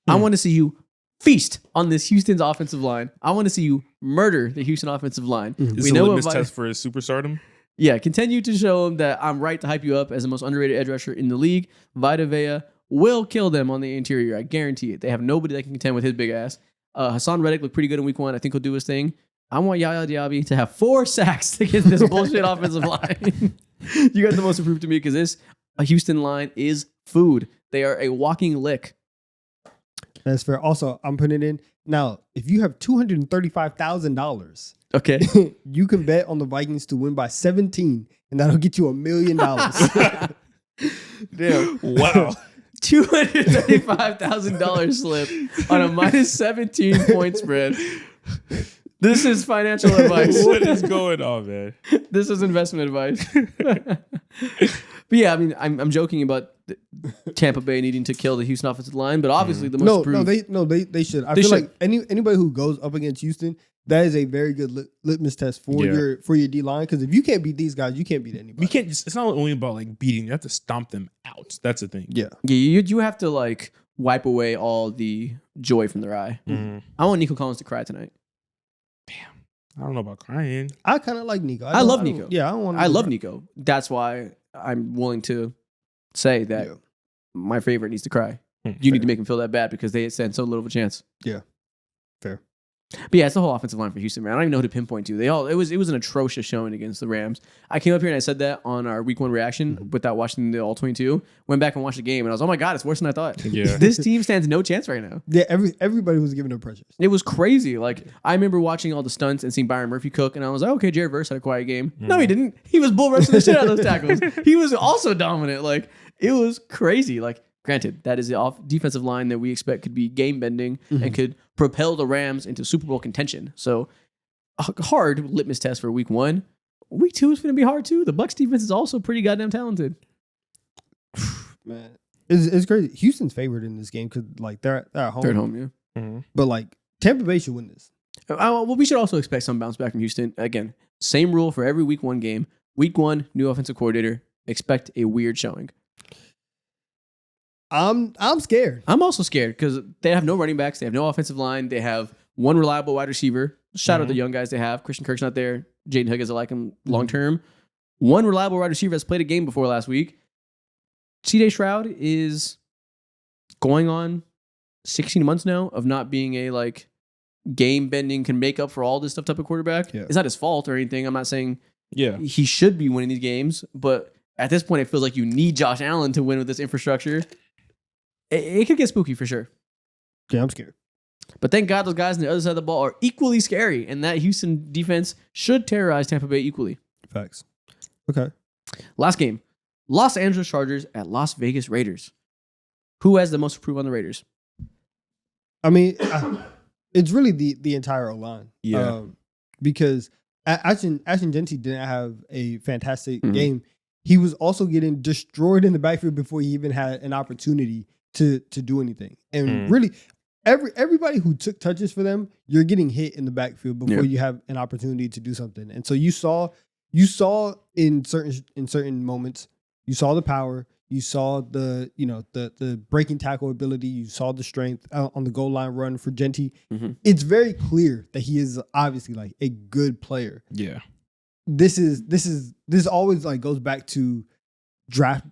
I want to see you feast on this Houston's offensive line. I want to see you murder the Houston offensive line. Is it a litmus test for his superstardom? Yeah, continue to show him that I'm right to hype you up as the most underrated edge rusher in the league. Vita Vea will kill them on the interior. I guarantee it. They have nobody that can contend with his big ass. Hassan Reddick looked pretty good in week 1. I think he'll do his thing. I want Yaya Diaby to have 4 sacks against this bullshit offensive line. You got the most to prove to me because this Houston line is food. They are a walking lick. That's fair. Also, I'm putting it in. Now, if you have $235,000, okay, you can bet on the Vikings to win by 17, and that'll get you $1 million. Damn. Wow. $235,000 slip on a minus 17 point spread. This is financial advice. What is going on, man? This is investment advice. But yeah, I mean, I'm joking about Tampa Bay needing to kill the Houston offensive line, but obviously the most they should. I feel like anybody who goes up against Houston, that is a very good litmus test for your D line. Because if you can't beat these guys, you can't beat anybody. You can't. It's not only about like beating. You have to stomp them out. That's the thing. Yeah. You have to like wipe away all the joy from their eye. Mm-hmm. I want Nico Collins to cry tonight. Damn. I don't know about crying. I kind of like Nico. I love Nico. Yeah, I love Nico. That's why I'm willing to say that my favorite needs to cry. You need to make him feel that bad because they stand so little of a chance. Yeah. Fair. But yeah, it's the whole offensive line for Houston, man. I don't even know who to pinpoint to. It was an atrocious showing against the Rams. I came up here and I said that on our week 1 reaction without watching the all 22. Went back and watched the game and I was, oh my God, it's worse than I thought. Yeah. This team stands no chance right now. Yeah, everybody was giving them pressures. It was crazy. Like, I remember watching all the stunts and seeing Byron Murphy cook, and I was like, okay, Jared Verse had a quiet game. No, he didn't. He was bull rushing the shit out of those tackles. He was also dominant. Like, it was crazy. Like, Granted, that is the defensive line that we expect could be game-bending and could propel the Rams into Super Bowl contention. So, a hard litmus test for week 1. Week 2 is going to be hard too. The Bucs defense is also pretty goddamn talented. Man, it's crazy. Houston's favored in this game because like they're at home. They're at home, yeah. But like Tampa Bay should win this. Well, we should also expect some bounce back from Houston. Again, same rule for every week 1 game. Week 1, new offensive coordinator. Expect a weird showing. I'm scared. I'm also scared because they have no running backs. They have no offensive line. They have one reliable wide receiver. Shout out the young guys they have. Christian Kirk's not there. Jaden Higgins, I like him long term. One reliable wide receiver has played a game before last week. C.J. Stroud is going on 16 months now of not being a like game bending, can make up for all this stuff type of quarterback. Yeah. It's not his fault or anything. I'm not saying Yeah. he should be winning these games, but at this point, it feels like you need Josh Allen to win with this infrastructure. It could get spooky for sure. Yeah, I'm scared. But thank God those guys on the other side of the ball are equally scary, and that Houston defense should terrorize Tampa Bay equally. Facts. Okay. Last game, Los Angeles Chargers at Las Vegas Raiders. Who has the most to prove on the Raiders? I mean, it's really the entire line. Yeah. Because Ashton Jeanty didn't have a fantastic game. He was also getting destroyed in the backfield before he even had an opportunity to do anything. And really, everybody who took touches for them, you're getting hit in the backfield before you have an opportunity to do something. And so you saw in certain moments, you saw the power, you saw the breaking tackle ability, you saw the strength on the goal line run for Jeanty. It's very clear that he is obviously like a good player. Yeah. This always like goes back to draft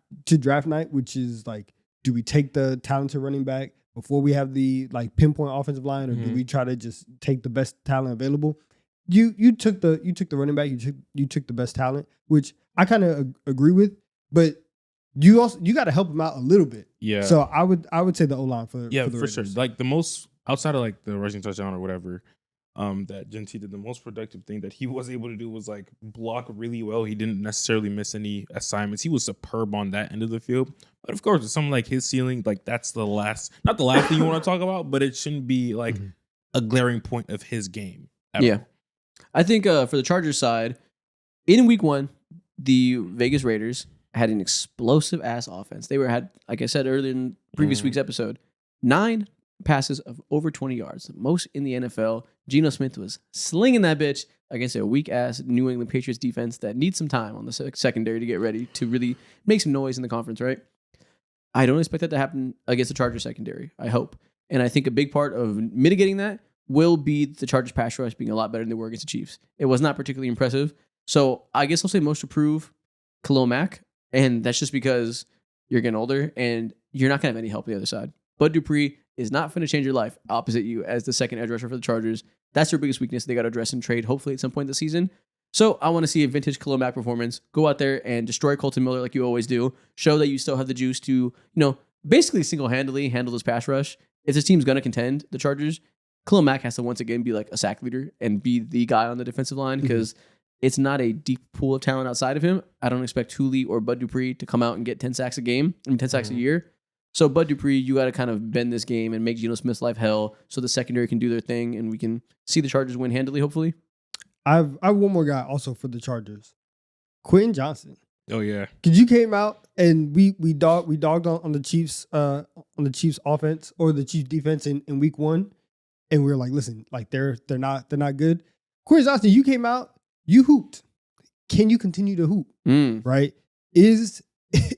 night, which is like, do we take the talented running back before we have the like pinpoint offensive line, or do we try to just take the best talent available? You took the running back, you took the best talent, which I kind of agree with, but you got to help him out a little bit. Yeah. So I would say the O-line for the for sure. Raiders. Like the most outside of like the rushing touchdown or whatever, that Jeanty did, the most productive thing that he was able to do was like block really well. He didn't necessarily miss any assignments. He was superb on that end of the field. But of course, with something like his ceiling, like that's not the last thing you want to talk about, but it shouldn't be like a glaring point of his game. Yeah. I think for the Chargers side, in week 1, the Vegas Raiders had an explosive ass offense. They had, like I said earlier in previous week's episode, 9 passes of over 20 yards, the most in the NFL. Geno Smith was slinging that bitch against a weak ass New England Patriots defense that needs some time on the secondary to get ready to really make some noise in the conference, right? I don't expect that to happen against the Chargers secondary. I hope. And I think a big part of mitigating that will be the Chargers pass rush being a lot better than they were against the Chiefs. It was not particularly impressive. So I guess I'll say most to prove Khalil Mack. And that's just because you're getting older and you're not going to have any help on the other side. Bud Dupree is not going to change your life opposite you as the second edge rusher for the Chargers. That's their biggest weakness. They got to address and trade, hopefully, at some point this season. So I want to see a vintage Khalil Mack performance. Go out there and destroy Colton Miller like you always do. Show that you still have the juice to, basically single-handedly handle this pass rush. If this team's going to contend, the Chargers, Khalil Mack has to once again be like a sack leader and be the guy on the defensive line because it's not a deep pool of talent outside of him. I don't expect Hooley or Bud Dupree to come out and get 10 sacks a game, 10 sacks a year. So Bud Dupree, you got to kind of bend this game and make Geno Smith's life hell so the secondary can do their thing and we can see the Chargers win handily, hopefully. I have one more guy also for the Chargers, Quentin Johnson. Oh yeah, because you came out and we dogged on the Chiefs offense or the Chiefs defense in week 1, and we were like, listen, like they're not good. Quentin Johnson, you came out, you hooped. Can you continue to hoop? Right? Is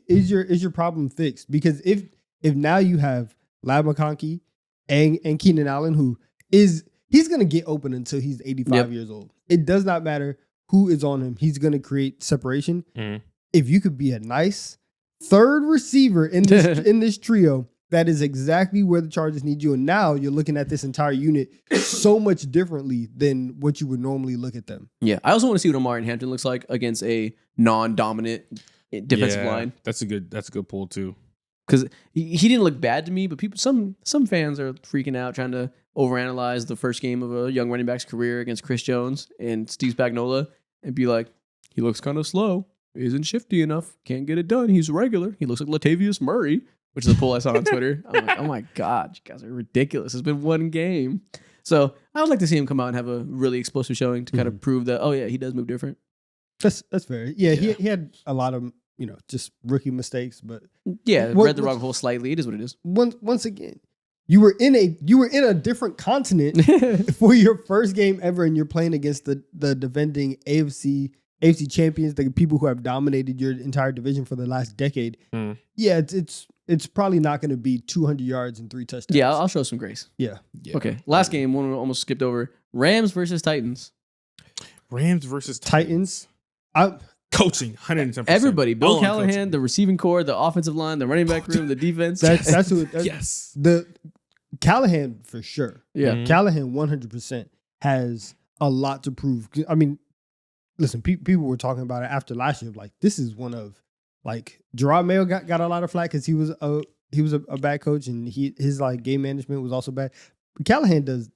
your problem fixed? Because if now you have Lab McConkey and Keenan Allen, who he's gonna get open until he's 85 years old. It does not matter who is on him. He's gonna create separation. If you could be a nice third receiver in this trio, that is exactly where the Chargers need you. And now you're looking at this entire unit so much differently than what you would normally look at them. Yeah, I also want to see what Omarion Hampton looks like against a non-dominant defensive line. That's a good pull too. Because he didn't look bad to me, but some fans are freaking out, trying to overanalyze the first game of a young running back's career against Chris Jones and Steve Spagnuolo and be like, he looks kind of slow, isn't shifty enough, can't get it done. He's regular. He looks like Latavius Murray. which is a poll I saw on Twitter. I'm like, oh my God, you guys are ridiculous. It's been one game. So I would like to see him come out and have a really explosive showing to kind of prove that, oh yeah, he does move different. That's fair. Yeah, he had a lot of, just rookie mistakes, but read the wrong hole slightly. It is what it is. Once again, you were in a different continent for your first game ever, and you're playing against the defending AFC champions, the people who have dominated your entire division for the last decade. Yeah, it's probably not going to be 200 yards and 3 touchdowns. Yeah, I'll show some grace. Yeah. Okay. Last game, one we almost skipped over. Rams versus Titans. Rams versus Titans. Coaching, 110%. Everybody, Bill All on Callahan, coaching. the receiving core, the offensive line, the running back room, the defense. That's Yes. The Callahan for sure. Yeah. Mhm. Callahan 100% has a lot to prove. I mean, listen, people were talking about it after last year. Like, this is one of, like, Gerard Mayo got a lot of flack because he was a bad coach, and his like game management was also bad. But Callahan does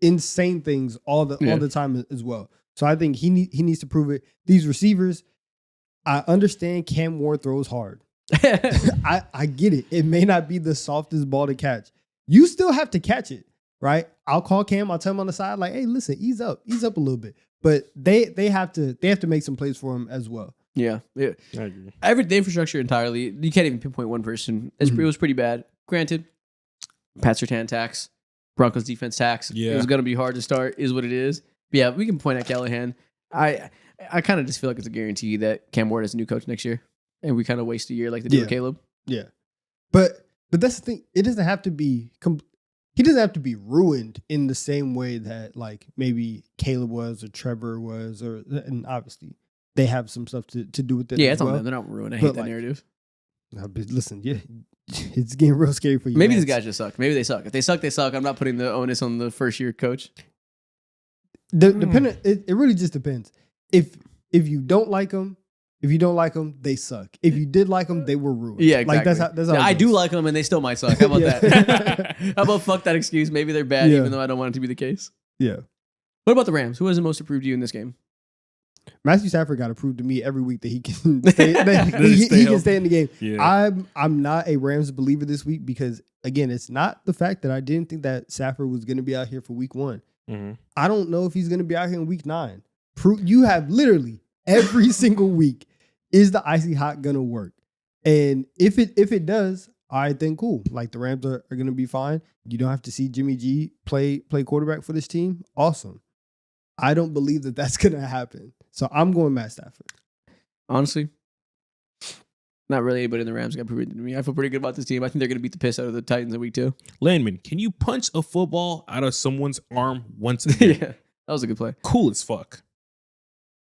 insane things all the time as well. So I think he needs to prove it. These receivers, I understand Cam Ward throws hard. I get it. It may not be the softest ball to catch. You still have to catch it, right? I'll call Cam. I'll tell him on the side, like, hey, listen, ease up a little bit. But they have to make some plays for him as well. Yeah. I agree. The infrastructure entirely, you can't even pinpoint one person. It was pretty bad. Granted, Pat Surtain tax, Broncos defense tax. Yeah. It was going to be hard to start, is what it is. But yeah, we can point at Callahan. I kind of just feel like it's a guarantee that Cam Ward is a new coach next year. And we kind of waste a year like they did with Caleb. Yeah. But that's the thing. It doesn't have to be he doesn't have to be ruined in the same way that like maybe Caleb was or Trevor was, and obviously they have some stuff to do with it. Yeah, as it's on well. them. They're not ruined. I hate But, that like, narrative. But listen, yeah, it's getting real scary for you. Maybe man. these guys just suck. Maybe they suck. If they suck, they suck. I'm not putting the onus on the first year coach. Depending, it really just depends. If you don't like them, they suck. If you did like them, they were ruined. Yeah, exactly. Like that's how it I do goes. like them, and they still might suck. How about Yeah. that? How about fuck that excuse? Maybe they're bad, Yeah. even though I don't want it to be the case. Yeah. What about the Rams? Who has the most approved you in this game? Matthew Stafford got to prove to me every week that he can stay, he can stay in the game. Yeah. I'm not a Rams believer this week because again, it's not the fact that I didn't think that Stafford was going to be out here for week 1. Mm-hmm. I don't know if he's going to be out here in week 9. You have literally every single week. Is the icy hot going to work? And if it does, all right, then cool. Like the Rams are going to be fine. You don't have to see Jimmy G play quarterback for this team. Awesome. I don't believe that that's going to happen. So I'm going Matt Stafford. Honestly, not really anybody in the Rams got proved to me. I feel pretty good about this team. I think they're going to beat the piss out of the Titans in week 2. Landman, can you punch a football out of someone's arm once a year? Yeah, that was a good play. Cool as fuck.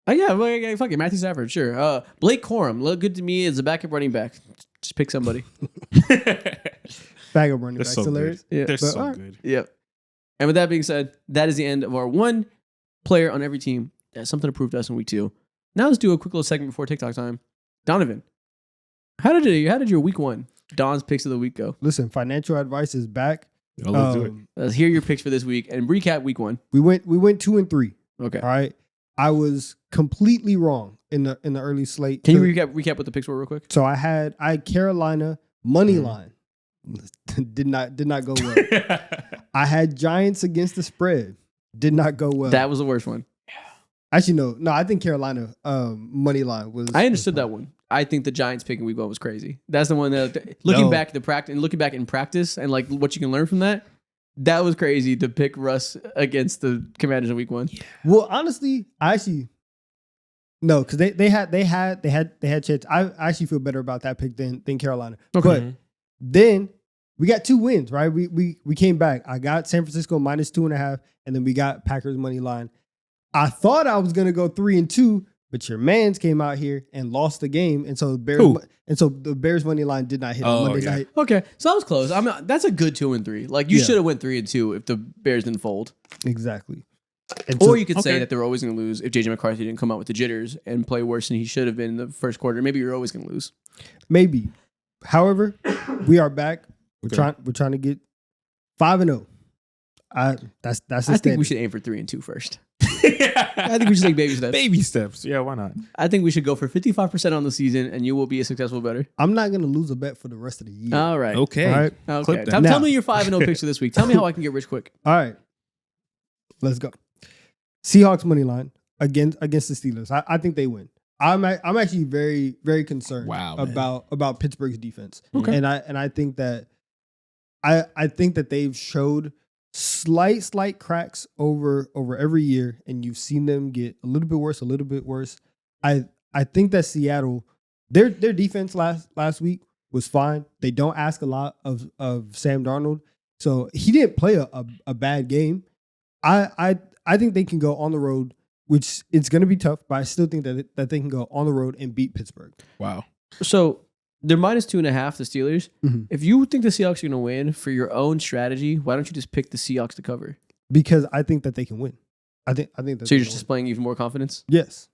Yeah, fuck it. Matthew Stafford, sure. Blake Corum, look good to me as a backup running back. Just pick somebody. Backup running back. so hilarious. Yeah. They're But, so all right. good. Yep. And with that being said, that is the end of our one player on every team that has something to prove to us in week 2. Now let's do a quick little segment before TikTok time. Donovan, how did your week 1 Don's picks of the week go? Listen, financial advice is back. Oh, let's do it. Let's hear your picks for this week and recap week 1. We went 2-3. Okay. All right. I was completely wrong in the early slate. Can you recap what the picks were real quick? So I had Carolina money line. Did not go well. I had Giants against the spread. Did not go well. That was the worst one. Actually, no. I think Carolina money line was. I understood that one. I think the Giants picking week 1 was crazy. That's the one that looking back in practice and like what you can learn from that. That was crazy to pick Russ against the Commanders in week 1. Well, honestly, I actually no, because they had chance. I actually feel better about that pick than Carolina. Okay. But then we got 2 wins, right? We came back. I got San Francisco -2.5, and then we got Packers money line. I thought I was gonna go 3-2, but your mans came out here and lost the game, and so the Bears money line did not hit on Monday night. Okay, so that was close. That's a good 2-3. Like you Yeah. should have went 3-2 if the Bears didn't fold. Exactly. And Or so- you could say okay. that they were always going to lose if JJ McCarthy didn't come out with the jitters and play worse than he should have been in the first quarter. Maybe you're always going to lose. maybe. However, we are back. We're Okay. trying to get 5-0. That's the I think we standard. should aim for 3-2 first. I think we should take baby steps. Baby steps. Yeah, why not? I think we should go for 55% on the season, and you will be a successful bettor. I'm not gonna lose a bet for the rest of the year. All right. Okay. All right. Okay. Clip that. Tell Now- me your 5-0 picks for this week. Tell me how I can get rich quick. All right. Let's go. Seahawks money line against the Steelers. I think they win. I'm actually very, very concerned Wow, man. about Pittsburgh's defense. Okay. And I think that I think that they've showed slight cracks over every year, and you've seen them get a little bit worse. I think that Seattle, their defense last week was fine. They don't ask a lot of Sam Darnold, so he didn't play a bad game. I think they can go on the road, which it's going to be tough, but I still think that they can go on the road and beat Pittsburgh. Wow. So they're minus 2.5, the Steelers. Mhm. If you think the Seahawks are going to win for your own strategy, why don't you just pick the Seahawks to cover? Because I think that they can win. I think that So you're they just can win. displaying even more confidence? Yes.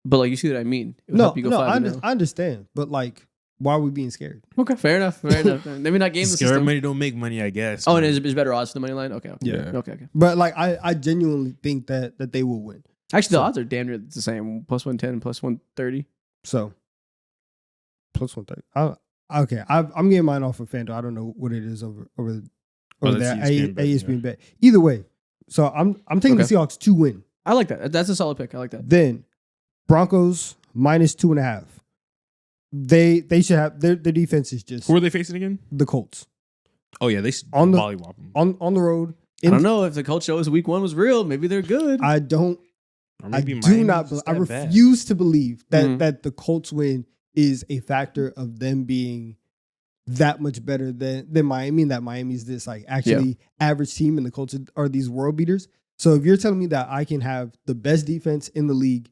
But like you see what I mean? It would No, help you go I 5-0. understand, but like, why are we being scared? Okay, fair enough. Maybe not game the Scare system. money don't make money, I guess. Oh, and man. it's better odds for the money line? Okay. Yeah. Okay. But like, I genuinely think that they will win. Actually, the So- odds are damn near the same. Plus 110, plus 130. So plus 130. Okay, I'm getting mine off of FanDuel. I don't know what it is over that's there. ESPN bet, ESPN bet. Either way, so I'm taking the Okay. Seahawks to win. I like that. That's a solid pick. I like that. Then Broncos minus 2.5. They should have their defense is just Who are they facing again? the Colts Oh, yeah, they should On the- vollywop them. on the road. I don't know if the Colts show us week 1 was real. Maybe they're good. I don't. Or I maybe do Miami's not. just I that bad. refuse to believe that Mhm. that the Colts win is a factor of them being that much better than Miami, and that Miami's this like actually average team, and the Colts are these world beaters. So if you're telling me that I can have the best defense in the league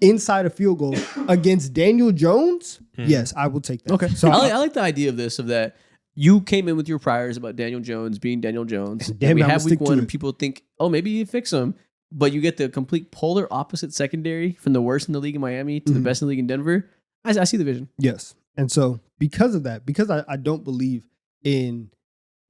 inside a field goal against Daniel Jones, Mhm. yes, I will take that. Okay. So I like the idea of this, of that you came in with your priors about Daniel Jones being Daniel Jones. And damn and we it, I'ma have week stick to 1 and it. people think, oh, maybe you fix him. But you get the complete polar opposite secondary from the worst in the league in Miami to the Mhm. best in the league in Denver. I see the vision. yes, and so because of that, because I don't believe in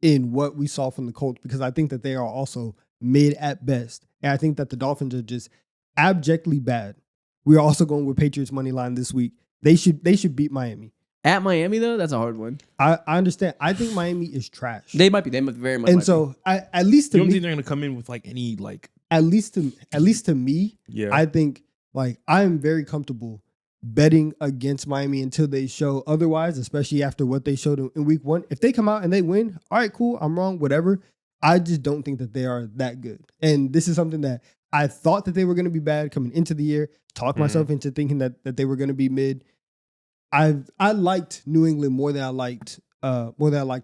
what we saw from the Colts, because I think that they are also mid at best, and I think that the Dolphins are just abjectly bad. We're also going with Patriots money line this week. They should beat Miami. At Miami, though, that's a hard one. I understand. I think Miami is trash. They might be. They might very much. and might so at least You to don't me, think they're going to come in with like any like, at least to me, yeah. I think like I am very comfortable betting against Miami until they show otherwise, especially after what they showed in week 1. If they come out and they win, all right, cool, I'm wrong, whatever. I just don't think that they are that good. And this is something that I thought that they were going to be bad coming into the year, talked myself into thinking that they were going to be mid. I liked New England more than I liked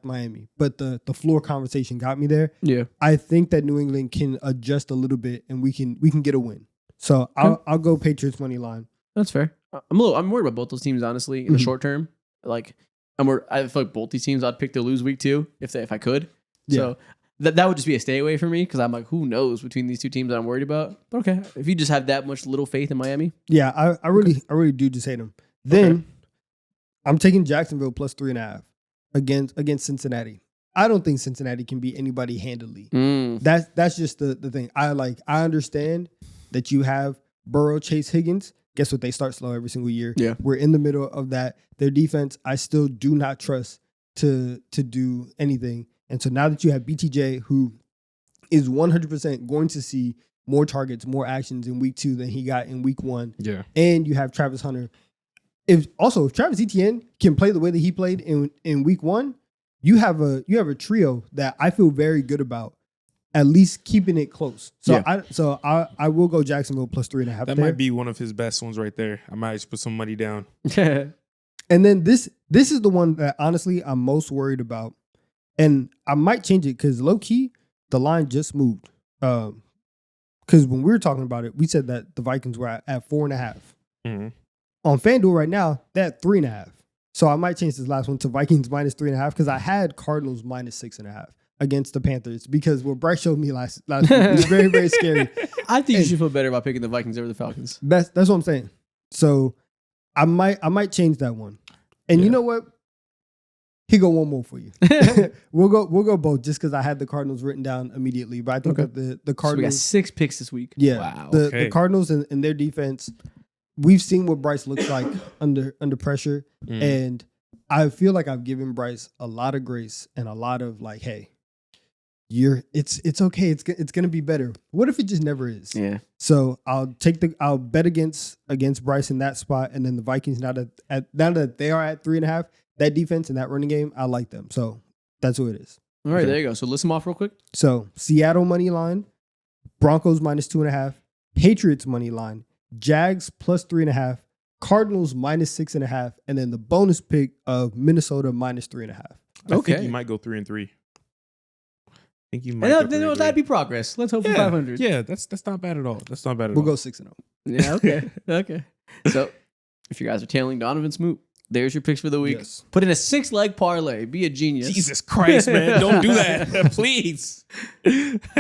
Miami, but the floor conversation got me there. Yeah. I think that New England can adjust a little bit and we can get a win. So I'll go Patriots money line. That's fair. I'm worried about both those teams, honestly, in the Mhm. short term. Like, I feel like both these teams I'd pick to lose week 2 if I could. Yeah. So that would just be a stay away for me because I'm like, who knows between these two teams that I'm worried about. But okay, if you just have that much little faith in Miami, Yeah, I really do just hate them. Then I'm taking Jacksonville plus 3.5 against Cincinnati. I don't think Cincinnati can beat anybody handily. That's just the thing. I understand that you have Burrow, Chase Higgins. Guess what? They start slow every single year. Yeah. We're in the middle of that. Their defense, I still do not trust to do anything. And so now that you have BTJ, who is 100% going to see more targets, more actions in week 2 than he got in week 1, yeah. and you have Travis Hunter. If Travis Etienne can play the way that he played in week 1, you have a trio that I feel very good about, at least keeping it close. So Yeah. I will go Jacksonville plus 3.5. That there. might be one of his best ones right there. I might just put some money down. And then this is the one that honestly I'm most worried about, and I might change it because low key the line just moved. Because when we were talking about it, we said that the Vikings were at 4.5. Mhm. On FanDuel right now, they're at 3.5. So I might change this last one to Vikings minus 3.5 because I had Cardinals minus 6.5 against the Panthers because what Bryce showed me last week was very, very scary. I think you And- should feel better about picking the Vikings over the Falcons. That's what I'm saying. So I might change that one. And you Yeah. know what? He go one more for you. We'll go both just because I had the Cardinals written down immediately. But I think that the So we got Cardinals, 6 picks this week. yeah, Wow, the okay. Cardinals and their defense. We've seen what Bryce looks like under pressure, and I feel like I've given Bryce a lot of grace and a lot of like, hey, it's okay. It's gonna be better. What if it just never is? Yeah. So I'll bet against Bryce in that spot, and then the Vikings now that they are at 3.5, that defense and that running game, I like them. So that's what it is. All right, Okay. there you go. So list them off real quick. So Seattle money line, Broncos -2.5, Patriots money line, Jags +3.5, Cardinals -6.5, and then the bonus pick of Minnesota -3.5. I think Okay. you might go 3-3. I think you might. And go 3-3. that'd be progress. Let's hope for 500. Yeah, that's not bad at all. That's not bad at We'll all. go 6-0. Yeah, okay. Okay. So if you guys are tailing Donovan Smoot, there's your picks for the week. Yes. Put in a 6-leg parlay. Be a genius. Jesus Christ, man! Don't do that, please.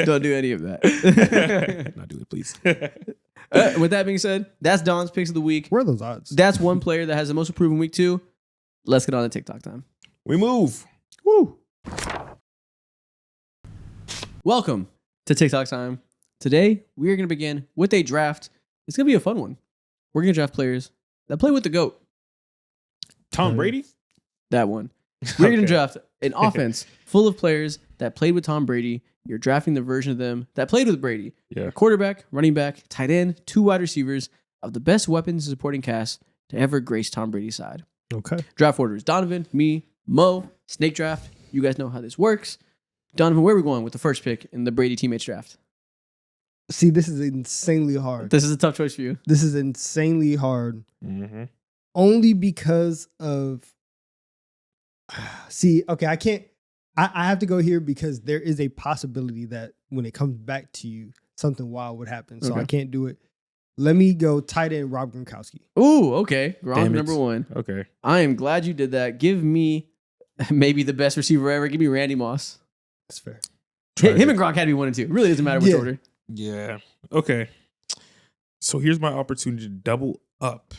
Don't do any of that. Not do it, please. With that being said, that's Don's picks of the week. Where are those odds? That's one player that has the most improved in week 2. Let's get on to TikTok time. We move. Woo! Welcome to TikTok time. Today, we are going to begin with a draft. It's going to be a fun one. We're going to draft players that play with the GOAT. Tom Brady. That one. We're going to Okay. draft an offense full of players that played with Tom Brady. You're drafting the version of them that played with Brady. Yeah. A quarterback, running back, tight end, 2 wide receivers of the best weapons and supporting cast to ever grace Tom Brady's side. Okay. Draft order is Donovan, me, Mo, Snake Draft. You guys know how this works. Donovan, where are we going with the first pick in the Brady teammates draft? See, this is insanely hard. This is a tough choice for you. This is insanely hard Mm-hmm. only because of. See, okay, I can't. I have to go here because there is a possibility that when it comes back to you, something wild would happen. So Okay. I can't do it. Let me go tight end Rob Gronkowski. Ooh, okay. Gronk Damn it. number 1. Okay. I am glad you did that. Give me maybe the best receiver ever. Give me Randy Moss. That's fair. Him and Gronk had to be 1 and 2. Really doesn't matter which Yeah. order. Yeah. Okay. So here's my opportunity to double up.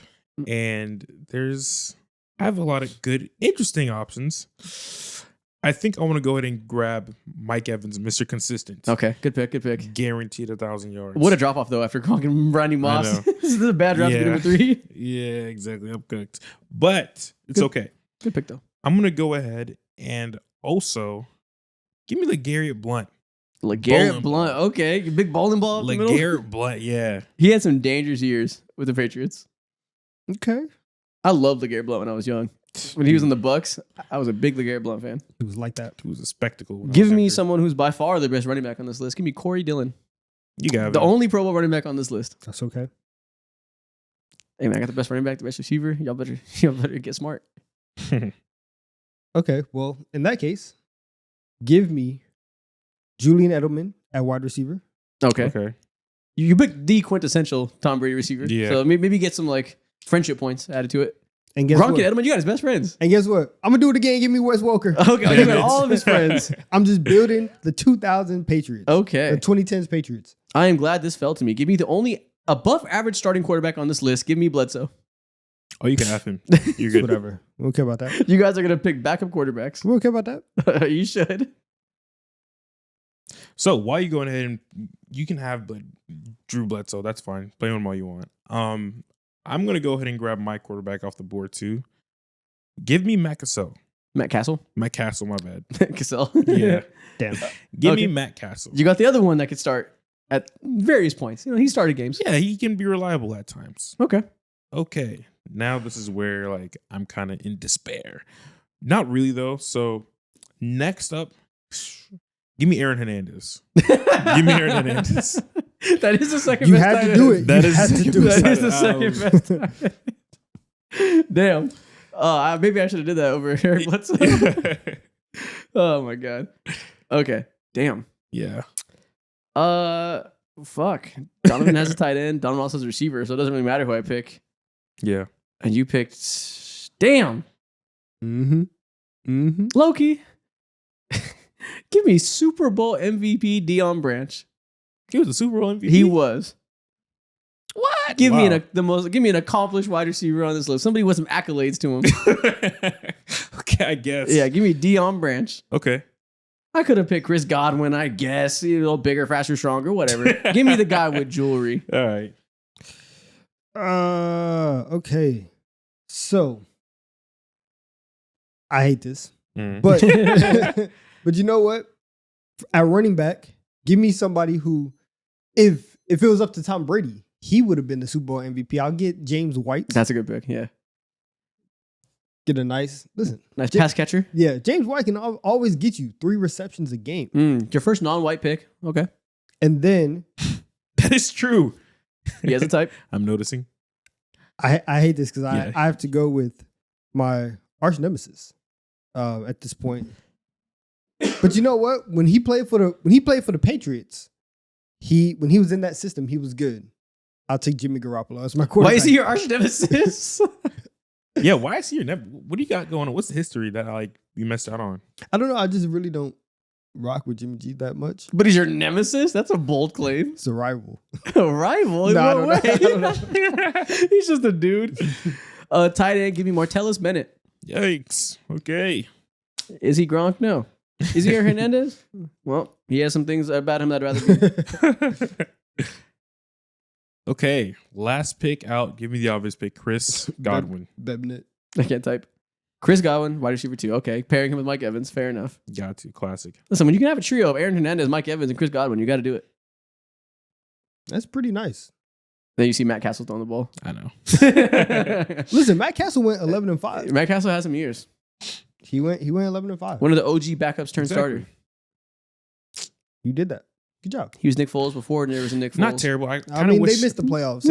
And I have a lot of good, interesting options. I think I want to go ahead and grab Mike Evans, Mr. Consistent. Okay, good pick, good pick. Guaranteed 1,000 yards. What a drop off though after Gronk and Randy Moss. know. This is a bad draft to Yeah. get number 3. Yeah, exactly. I'm cooked. But it's Good. okay. Good pick though. I'm going to go ahead and also give me LeGarrette Blunt. LeGarrette Bowling Blunt. ball. Okay, big bowling ball. In the middle. LeGarrette Blunt, yeah. He had some dangerous years with the Patriots. Okay. I loved LeGarrette Blunt when I was young. When he was in the Bucks, I was a big LeGarrette Blunt fan. It was like that. It was a spectacle. when I Give was me younger. someone who's by far the best running back on this list. Give me Corey Dillon, You got the it. only Pro Bowl running back on this list. That's okay. Hey man, I got the best running back, the best receiver. Y'all better get smart. Okay. Well, in that case, give me Julian Edelman at wide receiver. Okay, Okay. you picked the quintessential Tom Brady receiver. Yeah. So maybe get some like friendship points added to it. And guess Gronk what? and Edelman, you got his best friends. And guess what? I'm gonna do it again. Give me Wes Welker. Okay, you Damn got it. all of his friends. I'm just building the 2000 Patriots. Okay. The 2010s Patriots. I am glad this fell to me. Give me the only above average starting quarterback on this list. Give me Bledsoe. Oh, you can have him. You're good. Whatever. We don't care about that. You guys are going to pick backup quarterbacks. We don't care about that. You should. So while you going ahead and you can have Drew Bledsoe, that's fine. Play him all you want. I'm gonna go ahead and grab my quarterback off the board too. Give me Matt Cassell. Matt Castle? Matt Castle, my bad. Cassell. Yeah. Damn. Give Okay. me Matt Castle. You got the other one that could start at various points. You know, he started games. Yeah, he can be reliable at times. Okay. Okay. Now this is where like I'm kind of in despair. Not really though. So next up, give me Aaron Hernandez. Give me Aaron Hernandez. That is the second You best had tight to do end. it. That You is had the to do second That it. is the best. second best tight end. Damn. Maybe I should have did that over Eric Bledsoe. Oh my god. Okay. Damn. Yeah. Fuck. Donovan has a tight end. Donovan also has a receiver, so it doesn't really matter who I pick. Yeah. And you picked. Damn. Mm-hmm. Mm-hmm. Loki. Give me Super Bowl MVP Deion Branch. He was a Super Bowl MVP. He was. What? Give me Wow. Give me an accomplished wide receiver on this list. Somebody with some accolades to him. I guess. Yeah, give me Deion Branch. Okay. I could have picked Chris Godwin, I guess. A little bigger, faster, stronger, whatever. Give me the guy with jewelry. All right. Okay. So I hate this. Mm. But but you know what? At running back, give me somebody who, if it was up to Tom Brady, he would have been the Super Bowl MVP. I'll get James White. That's a good pick, yeah. Get a nice Nice pass catcher. Yeah, James White can always get you 3 receptions a game. Your first non-white pick. Okay. And then That is true. He has a type. I'm noticing. I hate this because Yeah. I have to go with my arch nemesis at this point. But you know what? When he played for the Patriots, when he was in that system, he was good. I'll take Jimmy Garoppolo as my quarterback. Why is he your arch nemesis? Yeah, why is he your never? What do you got going on? What's the history that you messed out on? I don't know. I just really don't rock with Jimmy G that much. But he's your nemesis? That's a bold claim. It's a rival. A rival? In No, I what don't way? know. I don't He's just a dude. Tight end, give me Martellus Bennett. Yikes. Okay. Is he Gronk? No. Is he Aaron Hernandez? Well, he has some things about him that I'd rather be. Okay. Last pick out. Give me the obvious pick. Chris Godwin. Bebnet. I can't type. Chris Godwin, wide receiver 2. Okay. Pairing him with Mike Evans. Fair enough. Got to. Classic. Listen, when you can have a trio of Aaron Hernandez, Mike Evans, and Chris Godwin, you got to do it. That's pretty nice. Then you see Matt Castle throwing the ball. I know. Listen, Matt Castle went 11-5. Matt Castle has some years. He went 11-5. One of the OG backups turned Exactly. starter. You did that. Good job. He was Nick Foles before there was a Nick Foles. Not terrible. I I kind of mean, wish they missed the playoffs.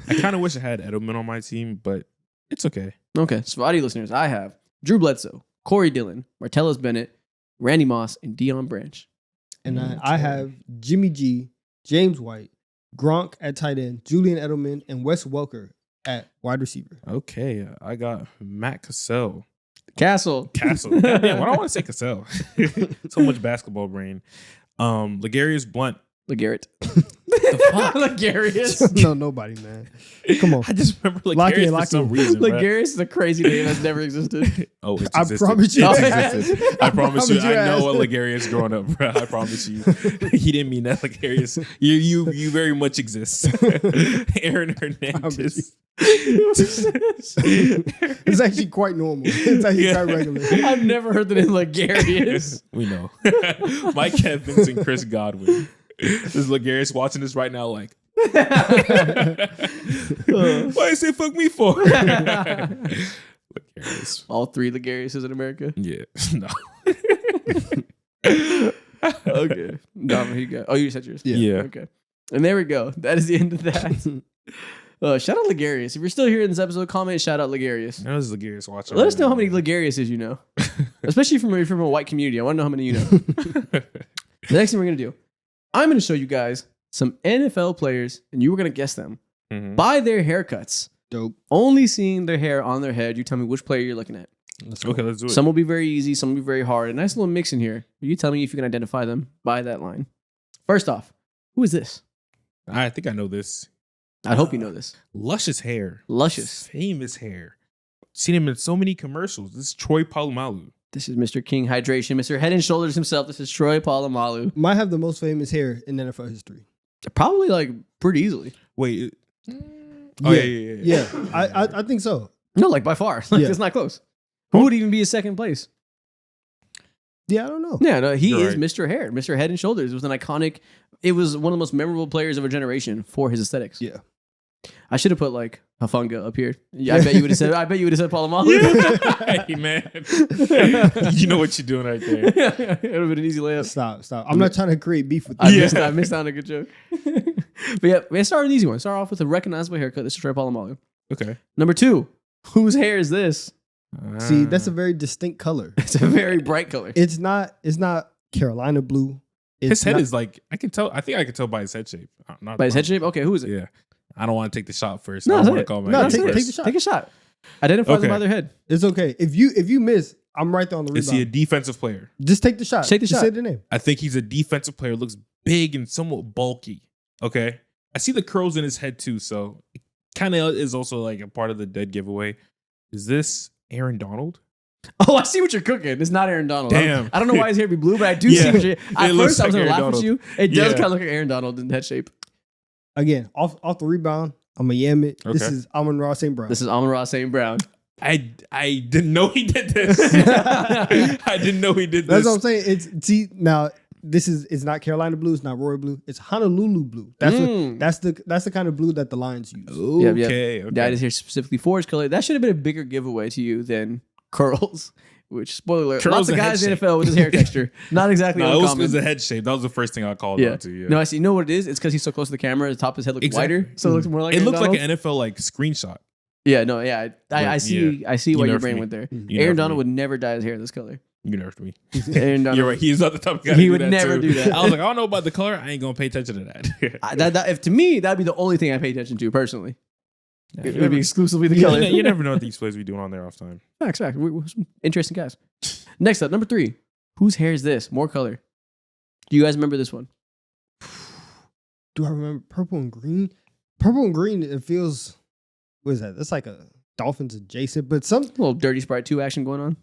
I kind of wish I had Edelman on my team, but it's okay. Okay, so for audio listeners, I have Drew Bledsoe, Corey Dillon, Martellus Bennett, Randy Moss, and Deion Branch. And I have Jimmy G, James White, Gronk at tight end, Julian Edelman, and Wes Welker at wide receiver. Okay. I got Matt Cassell. Castle. Castle. Goddamn, why do I want to say Cassell? So much basketball brain. Legarius Blunt. LeGarrette. The fuck? Legarius. No, nobody, man. Come on. I just remember Lock Legarius in, for lock some in. reason. bruh. Legarius is a crazy name that's never existed. Oh, it I existed. promise you. It it existed. has. I promise you. I promise you I know it what Legarius growing up, bro. I promise you. He didn't mean that, Legarius. You very much exist. Aaron Hernandez. It's actually quite normal. It's actually quite regular. I've never heard the name Legarius. We know. Mike Evans and Chris Godwin. This is Legarius watching this right now like, why you say fuck me for? Legarius. All 3 Legariuses in America. Yeah. No. Okay. Dom, who you got? Oh, you said yours. Yeah. Okay. And there we go. That is the end of that. Shout out Legarius. If you're still here in this episode, comment shout out Legarius. I know this is Legarius watching. Let us know how many Legariuses you know. Especially from a white community. I want to know how many you know. The next thing we're going to do, I'm going to show you guys some NFL players, and you were going to guess them Mhm. by their haircuts. Dope. Only seeing their hair on their head, you tell me which player you're looking at. Okay, let's do it. Some will be very easy, some will be very hard. A nice little mix in here. You tell me if you can identify them by that line. First off, who is this? I think I know this. I hope you know this. Luscious hair. Luscious. Famous hair. Seen him in so many commercials. This is Troy Polamalu. This is Mr. King Hydration, Mr. Head and Shoulders himself. This is Troy Polamalu. Might have the most famous hair in NFL history. Probably like pretty easily. Wait. Oh, yeah. Yeah, I think so. No, like by far. Like, Yeah. it's not close. Who would even be his second place? Yeah, I don't know. Yeah, no, he You're is right. Mr. Hair, Mr. Head and Shoulders. It was an iconic, it was one of the most memorable players of a generation for his aesthetics. Yeah. I should have put like Hafunga up here. Yeah, I bet you would have said Polamalu. Hey, man. You know what you're doing right there. It would have been an easy layup. Stop. I'm not trying to create beef with I you. missed out on a good joke. But yeah, let's start with an easy one. Start off with a recognizable haircut. This is Troy Polamalu. Okay. Number 2, whose hair is this? See, that's a very distinct color. It's a very bright color. It's not Carolina blue. It's his head not- is like, I think I can tell by his head shape. Not By his head shape? Okay, who is it? Yeah. I don't want to take the shot first. No, I that's don't want it. to call my No, guy take first. the shot. Take a shot. Identify them Okay. by their head. It's okay. If you miss, I'm right there on the Is he a rebound. defensive player? Just take the shot. Take the Just shot. say the name. I think he's a defensive player. Looks big and somewhat bulky. Okay. I see the curls in his head too, so it kind of is also like a part of the dead giveaway. Is this Aaron Donald? Oh, I see what you're cooking. It's not Aaron Donald. Damn. I don't know why his hair be blue, but I do Yeah. see what you're. At It looks first, I was like gonna Aaron laugh at Donald. you. It does Yeah. kind of look like Aaron Donald in head shape. Again, off the rebound, I'm a yam it. This Okay. is Amon-Ra St. Brown. This is Amon-Ra St. Brown. I didn't know he did this. I didn't know he did this. That's what I'm saying. Now it's not Carolina blue, it's not Royal blue, it's Honolulu blue. That's the kind of blue that the Lions use. Okay. Dyed his hair specifically for his color. That should have been a bigger giveaway to you than curls. Which, spoiler alert, Curls lots of and guys in head the NFL with his hair texture. Not exactly No, it uncommon. was the head shape. That was the first thing I called Yeah. on to. Yeah. No, I see. You know what it is? It's because he's so close to the camera. The top of his head looks Exactly. wider, so it looks more like It Aaron looked like Donald. an NFL like screenshot. Yeah, no, yeah. I see. I see why your nerfed brain me. went there. You Aaron nerfed Donald me. would never dye his hair this color. You nerfed me. Aaron Donald. You're right. He's not the type of guy. He to do would that never too. do that. I was like, I don't know about the color. I ain't gonna pay attention to that. If to me, that'd be the only thing I pay attention to personally. It would be exclusively the color. You never know what these players be doing on their off time. Facts. We're some interesting guys. Next up, number 3. Whose hair is this? More color. Do you guys remember this one? Do I remember purple and green? Purple and green, it feels, what is that? That's like a Dolphins adjacent, but A little Dirty Sprite 2 action going on.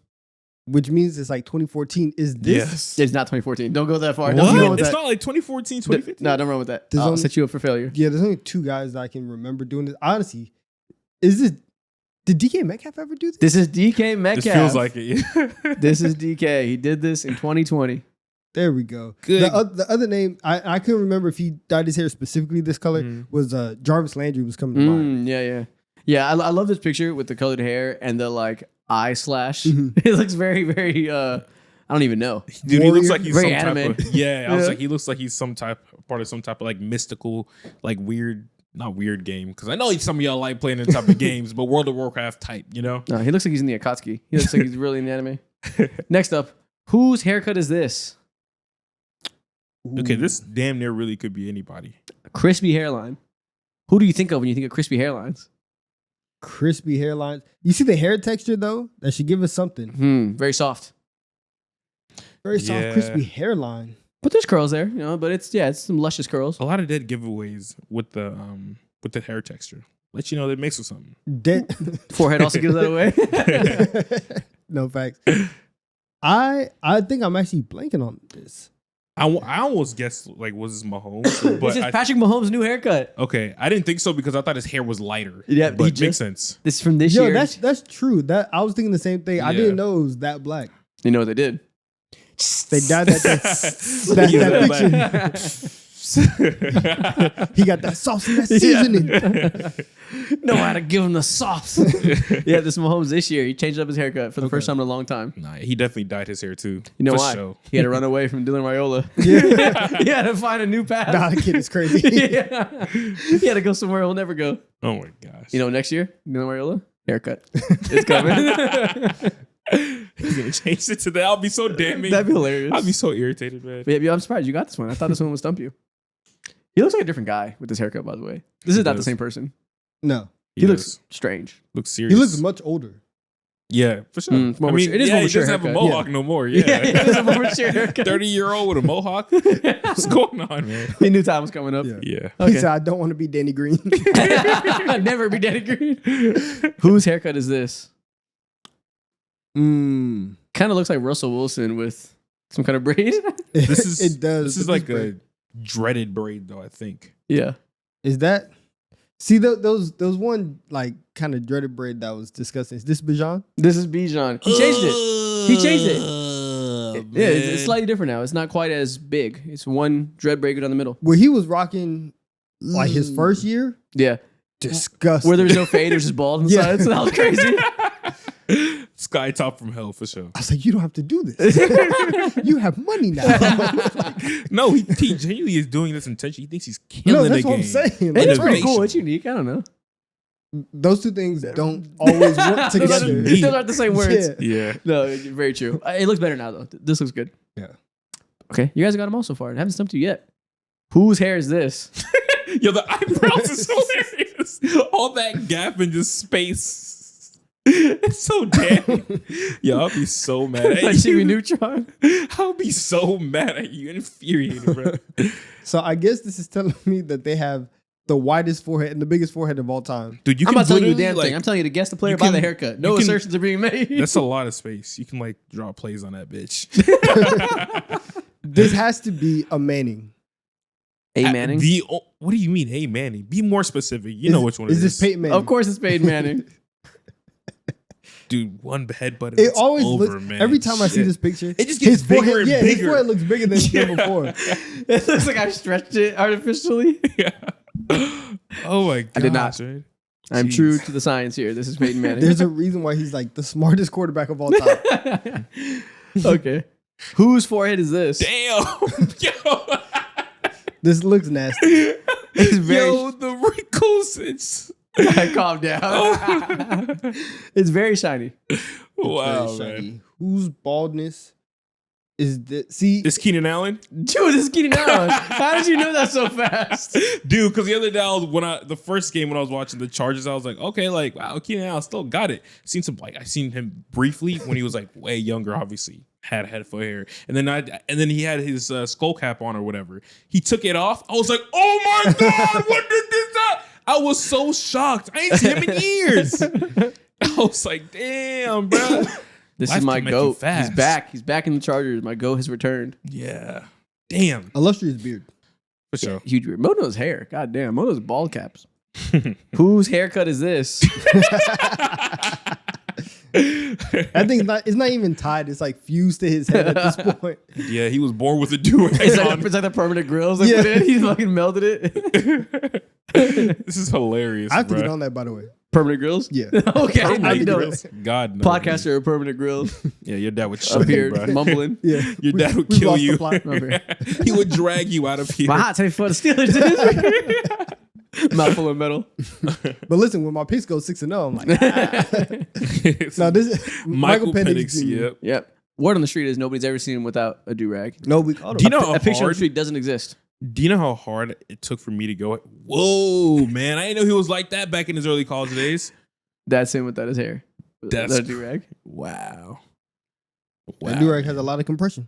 which means it's like 2014. Is this? Yes. It's not 2014. Don't go that far. What? Don't go with It's that. not like 2014, 2015. No, don't run with that. There's I'll only- set you up for failure. Yeah, there's only 2 guys that I can remember doing this. Honestly, did DK Metcalf ever do this? This is DK Metcalf. This feels like it. Yeah. This is DK. He did this in 2020. There we go. Good. The other name, I couldn't remember if he dyed his hair specifically this color, was Jarvis Landry was coming to mind. Yeah. I love this picture with the colored hair and the like eye slash. Mhm. It looks very, very. I don't even know. Dude, he looks Warrior. like he's Very some anime. type of I was Yeah. like, he looks like he's part of some type of like mystical, like weird, not weird game. Because I know some of y'all like playing the type of games, but World of Warcraft type, you know? No, he looks like he's in the Akatsuki. He looks like he's really in the anime. Next up, whose haircut is this? Okay, Ooh. this damn near really could be anybody. Crispy hairline. Who do you think of when you think of crispy hairlines? Crispy hairlines. You see the hair texture though? That should give us something. Very soft. Very soft, Yeah. crispy hairline. But there's curls there, but it's some luscious curls. A lot of dead giveaways with the hair texture. Let you know they mix with something. Dead. Forehead also gives that away. No facts. I think I'm actually blanking on this. I almost guessed like was this Mahomes, but This is Patrick Mahomes' new haircut. okay, I didn't think so because I thought his hair was lighter. Yeah, but he it makes sense. This is from this Yo, year. that's true. That I was thinking the same thing. I Yeah. didn't know it was that black. You know what they did? They dyed that Yeah, picture. He got that sauce and that seasoning. Know how to give him the sauce. Yeah, this Mahomes this year, he changed up his haircut for the first time in a long time. Nah, he definitely dyed his hair too. You know for why? Sure. He had to run away from Dylan Raiola. Yeah. He had to find a new path. Nah, the kid is crazy. Yeah. He had to go somewhere he'll never go. Oh my gosh. Next year, Dylan Raiola, haircut. It's coming. He's gonna change it to that. I'll be so damning. That'd be hilarious. I'll be so irritated, man. But yeah, I'm surprised you got this one. I thought this one would stump you. He looks like a different guy with this haircut, by the way. This He is not the does. same person. No, He looks strange. looks serious. he looks much older. Yeah, for sure. It's more mature. It is yeah, more he mature doesn't have a haircut. mohawk no more. Yeah, it is a more mature haircut. 30-year-old with a mohawk. What's going on, man? He knew time was coming up. Yeah. Yeah. He said, "I don't want to be Danny Green." Never be Danny Green. Whose haircut is this? Kind of looks like Russell Wilson with some kind of braid. This is It does. This is but like braid. a dreaded braid, though. I think. Yeah. Is that? See those one like kind of dreaded braid that was disgusting. Is this Bijan? This is Bijan. He changed it. He changed it. Yeah, it's slightly different now. It's not quite as big. It's one dread braid down the middle. Where he was rocking like his first year. Yeah. Disgusting. Where there was no fade, it was just bald on the Yeah. sides. So that was crazy. Sky top from hell for sure. I was like, you don't have to do this. You have money now. No, he genuinely is doing this intentionally. He thinks he's killing No, that's the what game. I'm saying. It Like, is pretty Innovation. cool. It's unique. I don't know. those two things don't always work Those together. neat. aren't the same words. Yeah. Yeah. No, very true. It looks better now, though. This looks good. Yeah. Okay. You guys got them all so far. I haven't stumped you yet. Whose hair is this? Yo, the eyebrows is hilarious. All that gap and just space. It's so damn. Yo, I'll be so mad at Like Jimmy you. Neutron. I'll be so mad at you. Infuriated, bro. So I guess this is telling me that they have the widest forehead and the biggest forehead of all time. Dude, you I'm can not telling you a literally, damn thing. I'm telling you to guess the player you by the can- haircut. No you can- assertions are being made. That's a lot of space. You can like draw plays on that bitch. This has to be a Manning. A Manning. What do you mean, hey Manning? Be more specific. You know which one is it this is. Peyton Manning? Of course, it's Peyton Manning. Dude, one headbutt. and It it's always over, looks. man. Every time I see Shit. this picture, It just gets bigger forehead, and his bigger. forehead looks bigger than before. It looks like I stretched it artificially. Yeah. Oh my god. I did not. Right? I'm Jeez. true to the science here. This is Peyton Manning. There's a reason why he's like the smartest quarterback of all time. Okay. Whose forehead is this? Damn. Yo. This looks nasty. It's very. Yo, the wrinkles. It's Calm down. It's very shiny. wow, Very man. shiny. Whose baldness is this? See, This Keenan Allen, Dude, this is Keenan Allen. How did you know that so fast? dude. Because the other day, the first game when I was watching the Chargers, I was like, okay, like wow, Keenan Allen still got it. I seen him briefly when he was like way younger. Obviously, had head for hair, and then he had his skull cap on or whatever. He took it off. I was like, oh my god, what did this? I was so shocked. I ain't seen him in years. I was like, damn, bro. This Life is my can make you goat. fast. He's back. He's back in the Chargers. My goat has returned. Yeah, damn, illustrious beard. for sure. Huge beard. Mono's hair. God damn. Mono's bald caps. Whose haircut is this? I think it's not even tied. It's like fused to his head at this point. Yeah, he was born with a do-rag It's on. like the permanent grills. Like, Yeah. put in. He fucking melted it. This is hilarious. I have to bruh. get on that, by the way. Permanent grills? Yeah. Okay. Permanent Now you know. grills. God no. Podcaster of permanent grills. Yeah, your dad would show Up you, here bro. mumbling. Yeah. Your dad would We've kill lost the you. plot. Okay. He would drag you out of here. My hot take for the Steelers. Mouthful of metal. But listen, when my picks go 6-0, I'm like, no, this is Michael Penix. Penix Jr. Yep. Yep. Word on the street is nobody's ever seen him without a do-rag. No, we called Do you him. know how A picture on the hard? street doesn't exist. Do you know how hard it took for me to go? Whoa, man! I didn't know he was like that back in his early college days. That's him without his hair. That's Without a do-rag. Wow. That durag has a lot of compression.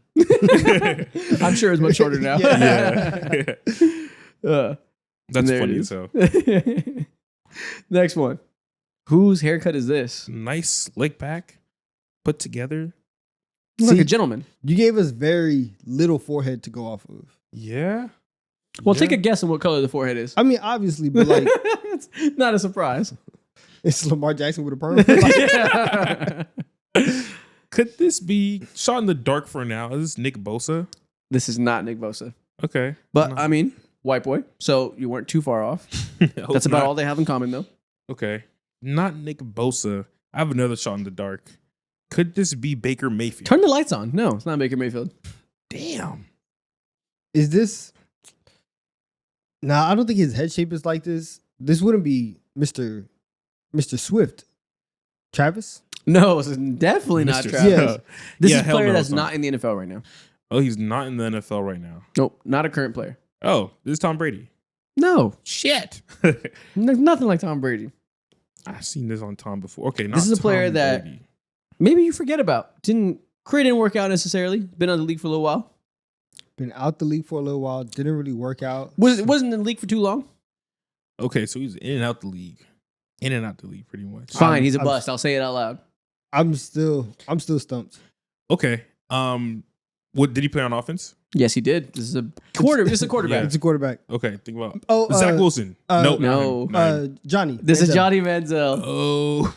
I'm sure it's much shorter now. Yeah. That's There it funny is. as hell. Next one. Whose haircut is this? Nice slick back, put together. He's like See, a gentleman. You gave us very little forehead to go off of. Yeah. Well, Yeah. take a guess on what color the forehead is. I mean, obviously, but like, It's not a surprise. it's Lamar Jackson with a perm. Yeah. Could this be shot in the dark for now? Is this Nick Bosa? This is not Nick Bosa. Okay. But, No. I mean, white boy. So you weren't too far off. Hope That's about not. all they have in common, though. Okay. Not Nick Bosa. I have another shot in the dark. Could this be Baker Mayfield? Turn the lights on. No, it's not Baker Mayfield. Damn. Is this? Nah, I don't think his head shape is like this. This wouldn't be Mr. Swift. Travis? No, this is definitely not Mr. Travis. Yes. This Yeah, is a hell player no, that's it's not. not in the NFL right now. Oh, he's not in the NFL right now. Nope, not a current player. Oh, this is Tom Brady. No, Shit. there's nothing like Tom Brady. I've seen this on Tom before. Okay, not This is a player Tom that- Brady. Maybe you forget about. Career didn't work out necessarily. Been on the league for a little while. Been out the league for a little while. Didn't really work out. Wasn't in the league for too long. Okay, so he's in and out the league. In and out the league, pretty much. Fine, he's a I'm- bust. I'll say it out loud. I'm still stumped. Okay. What did he play on offense? Yes, he did. This is a quarterback. Yeah. quarterback. It's a quarterback. Okay, think about Oh, Zach Wilson. Nope, not no. him, not him. Johnny. This is Manziel. Johnny Manziel. Oh,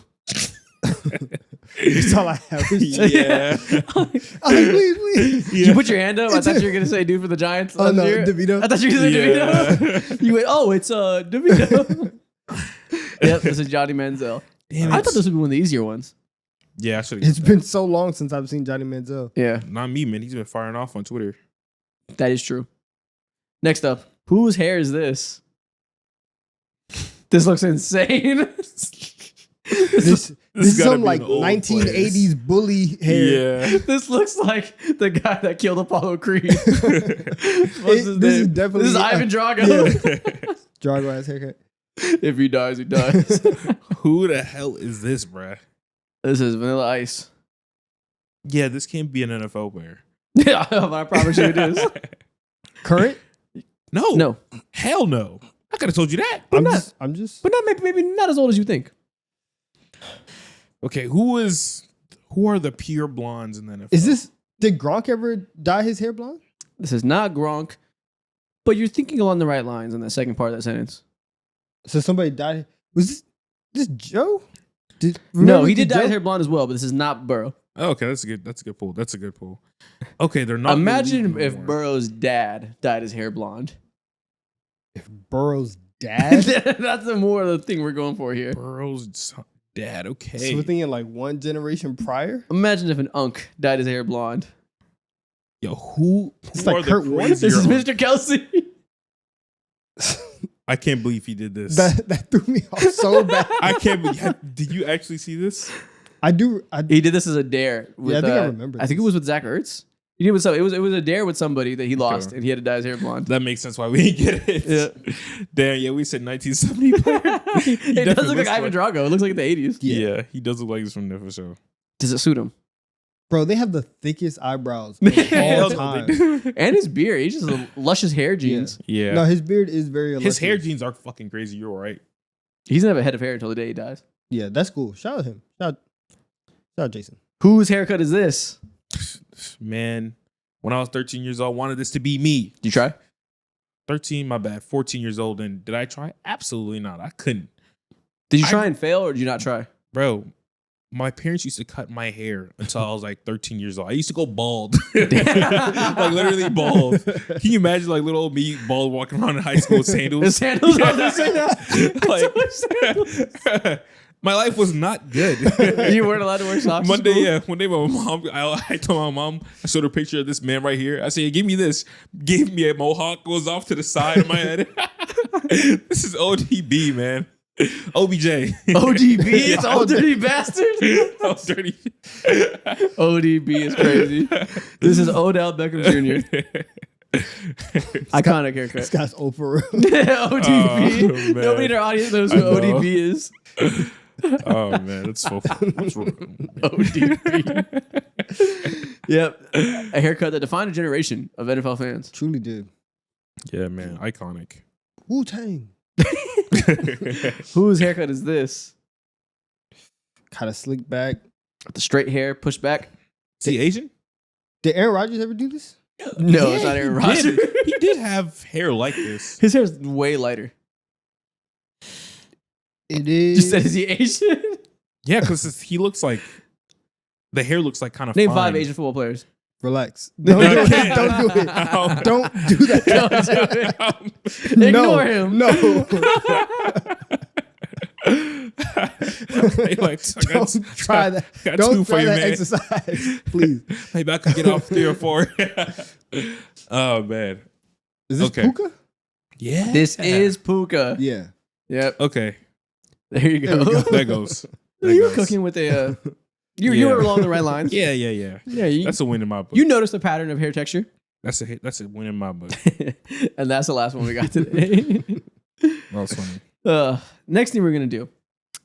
That's all I have. yeah. I'm like, please. Did you put your hand up? I thought you were gonna say dude for the Giants. Oh last no, year. DeVito. I thought you were gonna say Yeah. DeVito. You went, oh, it's DeVito. Yep, this is Johnny Manziel. Damn I it. thought this would be one of the easier ones. Yeah, I should have. It's been so long since I've seen Johnny Manziel. Yeah, Not me, man. He's been firing off on Twitter. that is true. Next up, whose hair is this? This looks insane. This is gotta some be like an old 1980s bully hair. Yeah. This looks like the guy that killed Apollo Creed. What's his This is name? definitely- This is Ivan Drago. Yeah. Drago ass haircut. If he dies, he dies. Who the hell is this, bruh? This is Vanilla Ice. Yeah, this can't be an NFL player. Yeah, I promise you it is. Current? No. No. Hell no. I could have told you that. I'm just. But not maybe not as old as you think. Okay, who are the pure blondes in the NFL? Did Gronk ever dye his hair blonde? This is not Gronk, but you're thinking along the right lines in that second part of that sentence. So somebody dyed. Was this Joe? No, he did dye his hair blonde as well, but this is not Burrow. Oh, okay, that's a good pull. That's a good pull. Okay, they're not. Imagine if Burrow's dad dyed his hair blonde. If Burrow's dad? That's the more of the thing we're going for here. Burrow's dad. Okay, So we're thinking like one generation prior? Imagine if an unk dyed his hair blonde. yo, who It's are like the Kurt Warner? This is crazier- Mr. Kelsey. I can't believe he did this. That threw me off so bad. I can't believe. Did you actually see this? I do. He did this as a dare. With, I think I remember I think it this. was with Zach Ertz. He did it with it was a dare with somebody that he lost, and he had to dye his hair blonde. That makes sense why we didn't get it. Yeah. Damn, yeah, we said 1970 player. It does look like missed Ivan one. Drago. It looks like the 80s. Yeah, he does look like he's from there for sure. Does it suit him? Bro, they have the thickest eyebrows of Hell all no, time. they do. And his beard. He's just a luscious hair jeans. Yeah. No, his beard is very His hair illustrious. jeans are fucking crazy. You're right. He's gonna have a head of hair until the day he dies. Yeah, that's cool. Shout out him. Shout out Jason. Whose haircut is this? Man, when I was 13 years old, I wanted this to be me. Did you try? 13, my bad. 14 years old. And did I try? Absolutely not. I couldn't. Did you try and fail, or did you not try? Bro, my parents used to cut my hair until I was like 13 years old. I used to go bald. like literally bald. Can you imagine like little old me bald walking around in high school with sandals? The sandals on the Like, my life was not good. You weren't allowed to wear socks. to school? One day my mom, I told my mom, I showed her a picture of this man right here. I said, give me this. Gave me a mohawk, goes off to the side of my head. This is ODB, man. OBJ. ODB, it's old dirty bastard. Oh, dirty. ODB is crazy. This is Odell Beckham Jr. Iconic haircut. This guy's old for real. ODB. Oh, man. Nobody in our audience knows who I know. ODB is. Oh man, that's so funny. ODB. Yep. A haircut that defined a generation of NFL fans. Truly did. Yeah, man, iconic. Wu Tang. Whose haircut is this? Kind of slick back. The straight hair pushed back? Is he Asian? Did Aaron Rodgers ever do this? No, Yeah, it's not Aaron he Rodgers. did. He did have hair like this. His hair is way lighter. It is. Just said, is he Asian? Yeah, because he looks like the hair looks like kind of Name fine. 5 Asian football players. Relax. Don't do it. Don't do it. Don't do that. Don't do it. Ignore him. No. Hey, like, Don't try that. got Don't two for try you, that man. exercise, please. Maybe I could get off 3 or 4. Oh man. Is this Okay. Puka? Yeah. This is Puka. Yeah. Yep. Okay. There you go. There we go. There goes. There You were goes. cooking with a. You Yeah. were along the right lines. Yeah. Yeah. That's a win in my book. You noticed the pattern of hair texture, That's a win in my book. and that's the last one we got today. That was funny. Next thing we're gonna do,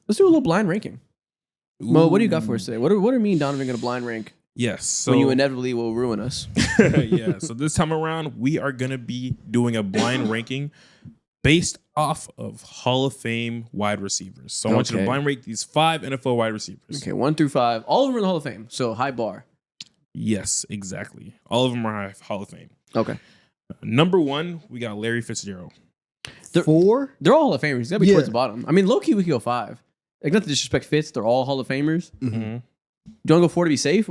let's do a little blind ranking. Mo, what do you got for us today? What are me and Donovan gonna blind rank Yes. So when you inevitably will ruin us? yeah. So this time around, we are gonna be doing a blind ranking based off of Hall of Fame wide receivers. So I want you to Okay. blind rank these 5 NFL wide receivers. Okay, 1 through 5, all of them are in the Hall of Fame, so high bar. Yes, exactly. All of them are Hall of Fame. Okay, Number 1, we got Larry Fitzgerald. 4? they're all Hall of Famers. It's gotta be Yeah. towards the bottom. I mean, low key we could go 5. Like not to disrespect Fitz, they're all Hall of Famers. Mm-hmm. Mm-hmm. Do you want to go 4 to be safe?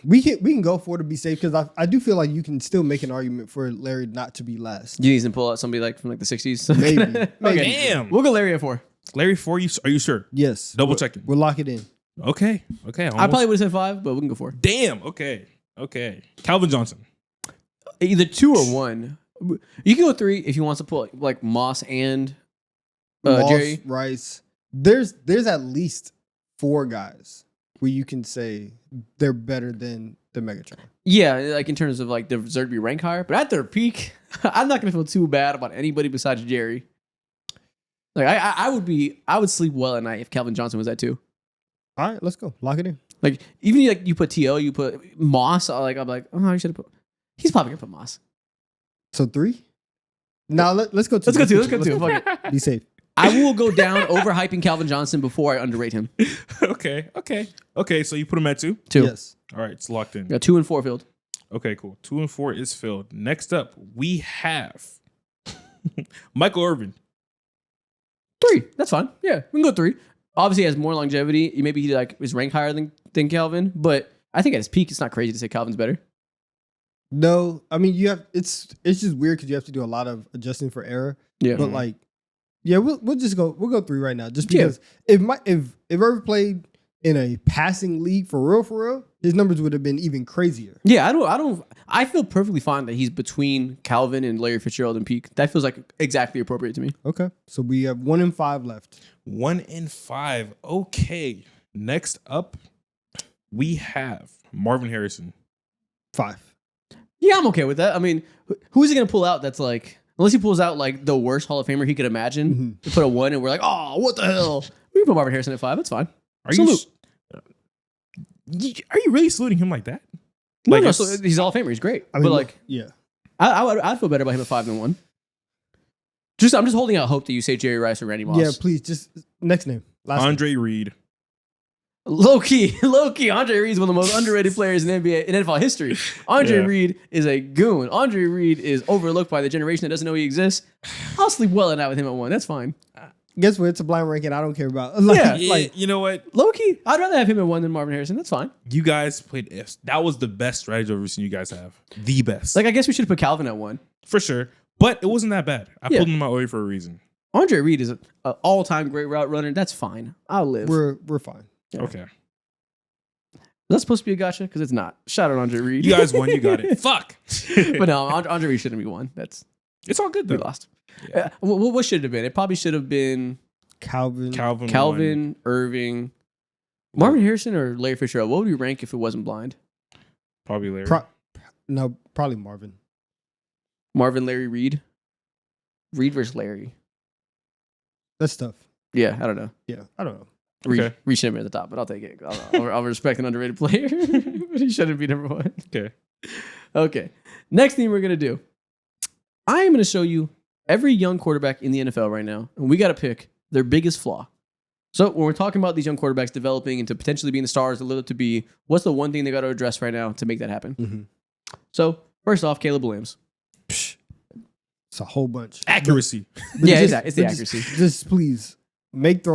We can go 4 to be safe because I do feel like you can still make an argument for Larry not to be last. You need to pull out somebody like from like the 60s. Maybe. Okay. Damn. We'll go Larry at 4. Larry 4, are you sure? Yes. Double We'll- checking. We'll lock it in. Okay. Okay. I almost. probably would have said 5, but we can go 4. Damn. Okay. Okay. Calvin Johnson. Either 2 or 1. You can go 3 if you want to pull like Moss and Moss, Jerry. Rice. There's at least 4 guys where you can say they're better than the Megatron. Yeah, like in terms of like they deserve to be ranked higher. But at their peak, I'm not gonna feel too bad about anybody besides Jerry. Like I would sleep well at night if Calvin Johnson was at 2. All right, let's go. Lock it in. Like even like you put T.O., you put Moss. I'm like, oh, I should have put. He's probably gonna put Moss. So 3? Now let's go to Let's go to. Fuck it. Be safe. I will go down overhyping Calvin Johnson before I underrate him. Okay. So you put him at 2? 2. Yes. All right, it's locked in. Got 2 and 4 filled. Okay, cool. 2 and 4 is filled. Next up, we have Michael Irvin. 3. That's fine. Yeah, we can go 3. Obviously, he has more longevity. Maybe he like is ranked higher than Calvin, but I think at his peak, it's not crazy to say Calvin's better. No, I mean it's just weird because you have to do a lot of adjusting for error. Yeah, But like, yeah, we'll go 3 right now, just because if Irvin played in a passing league for real, his numbers would have been even crazier. Yeah, I feel perfectly fine that he's between Calvin and Larry Fitzgerald and peak. That feels like exactly appropriate to me. Okay, so we have 1 and 5 left. 1 and 5. Okay. Next up, we have Marvin Harrison. 5. Yeah, I'm okay with that. I mean, who is he going to pull out that's like, unless he pulls out like the worst Hall of Famer he could imagine, to put a 1 and we're like, oh, what the hell? We can put Marvin Harrison at 5. That's fine. Are you really saluting him like that? Like No, so he's a Hall of Famer. He's great. I mean, but like, yeah, I'd feel better about him at 5 than 1. I'm just holding out hope that you say Jerry Rice or Randy Moss. yeah. Please, just next name. Last name. Andre Reed. Low key, Andre Reed is one of the most underrated players in NFL history. Andre Reed is a goon. Andre Reed is overlooked by the generation that doesn't know he exists. I'll sleep well at night with him at 1. That's fine. Guess what? It's a blind ranking. I don't care about. Like, you know what? Low key, I'd rather have him at 1 than Marvin Harrison. That's fine. You guys played ifs. That was the best strategy I've ever seen you guys have. The best. Like, I guess we should have put Calvin at 1. For sure. But it wasn't that bad. I pulled him out way for a reason. Andre Reed is an all-time great route runner. That's fine. I'll live. We're fine. Yeah. Okay. Is that supposed to be a gotcha? Because it's not. Shout out Andre Reed. You guys won. You got it. Fuck. But no, Andre Reed shouldn't be 1. It's all good, We though. lost. What should it have been? It probably should have been Calvin, Irving, Marvin Harrison, or Larry Fitzgerald. What would we rank if it wasn't blind? Probably Larry. No, probably Marvin. Marvin, Larry, Reed. Reed versus Larry. That's tough. Yeah, I don't know. Yeah, I don't know. Reed should have been at the top, but I'll take it. I'll respect an underrated player, but he shouldn't be number 1. Okay. Next thing we're gonna do, I am gonna show you every young quarterback in the NFL right now, and we got to pick their biggest flaw. So when we're talking about these young quarterbacks developing into potentially being the stars they live up to be, what's the one thing they got to address right now to make that happen? Mm-hmm. So first off, Caleb Williams. It's a whole bunch. Accuracy. But Yeah, just- it's the but accuracy. Just please make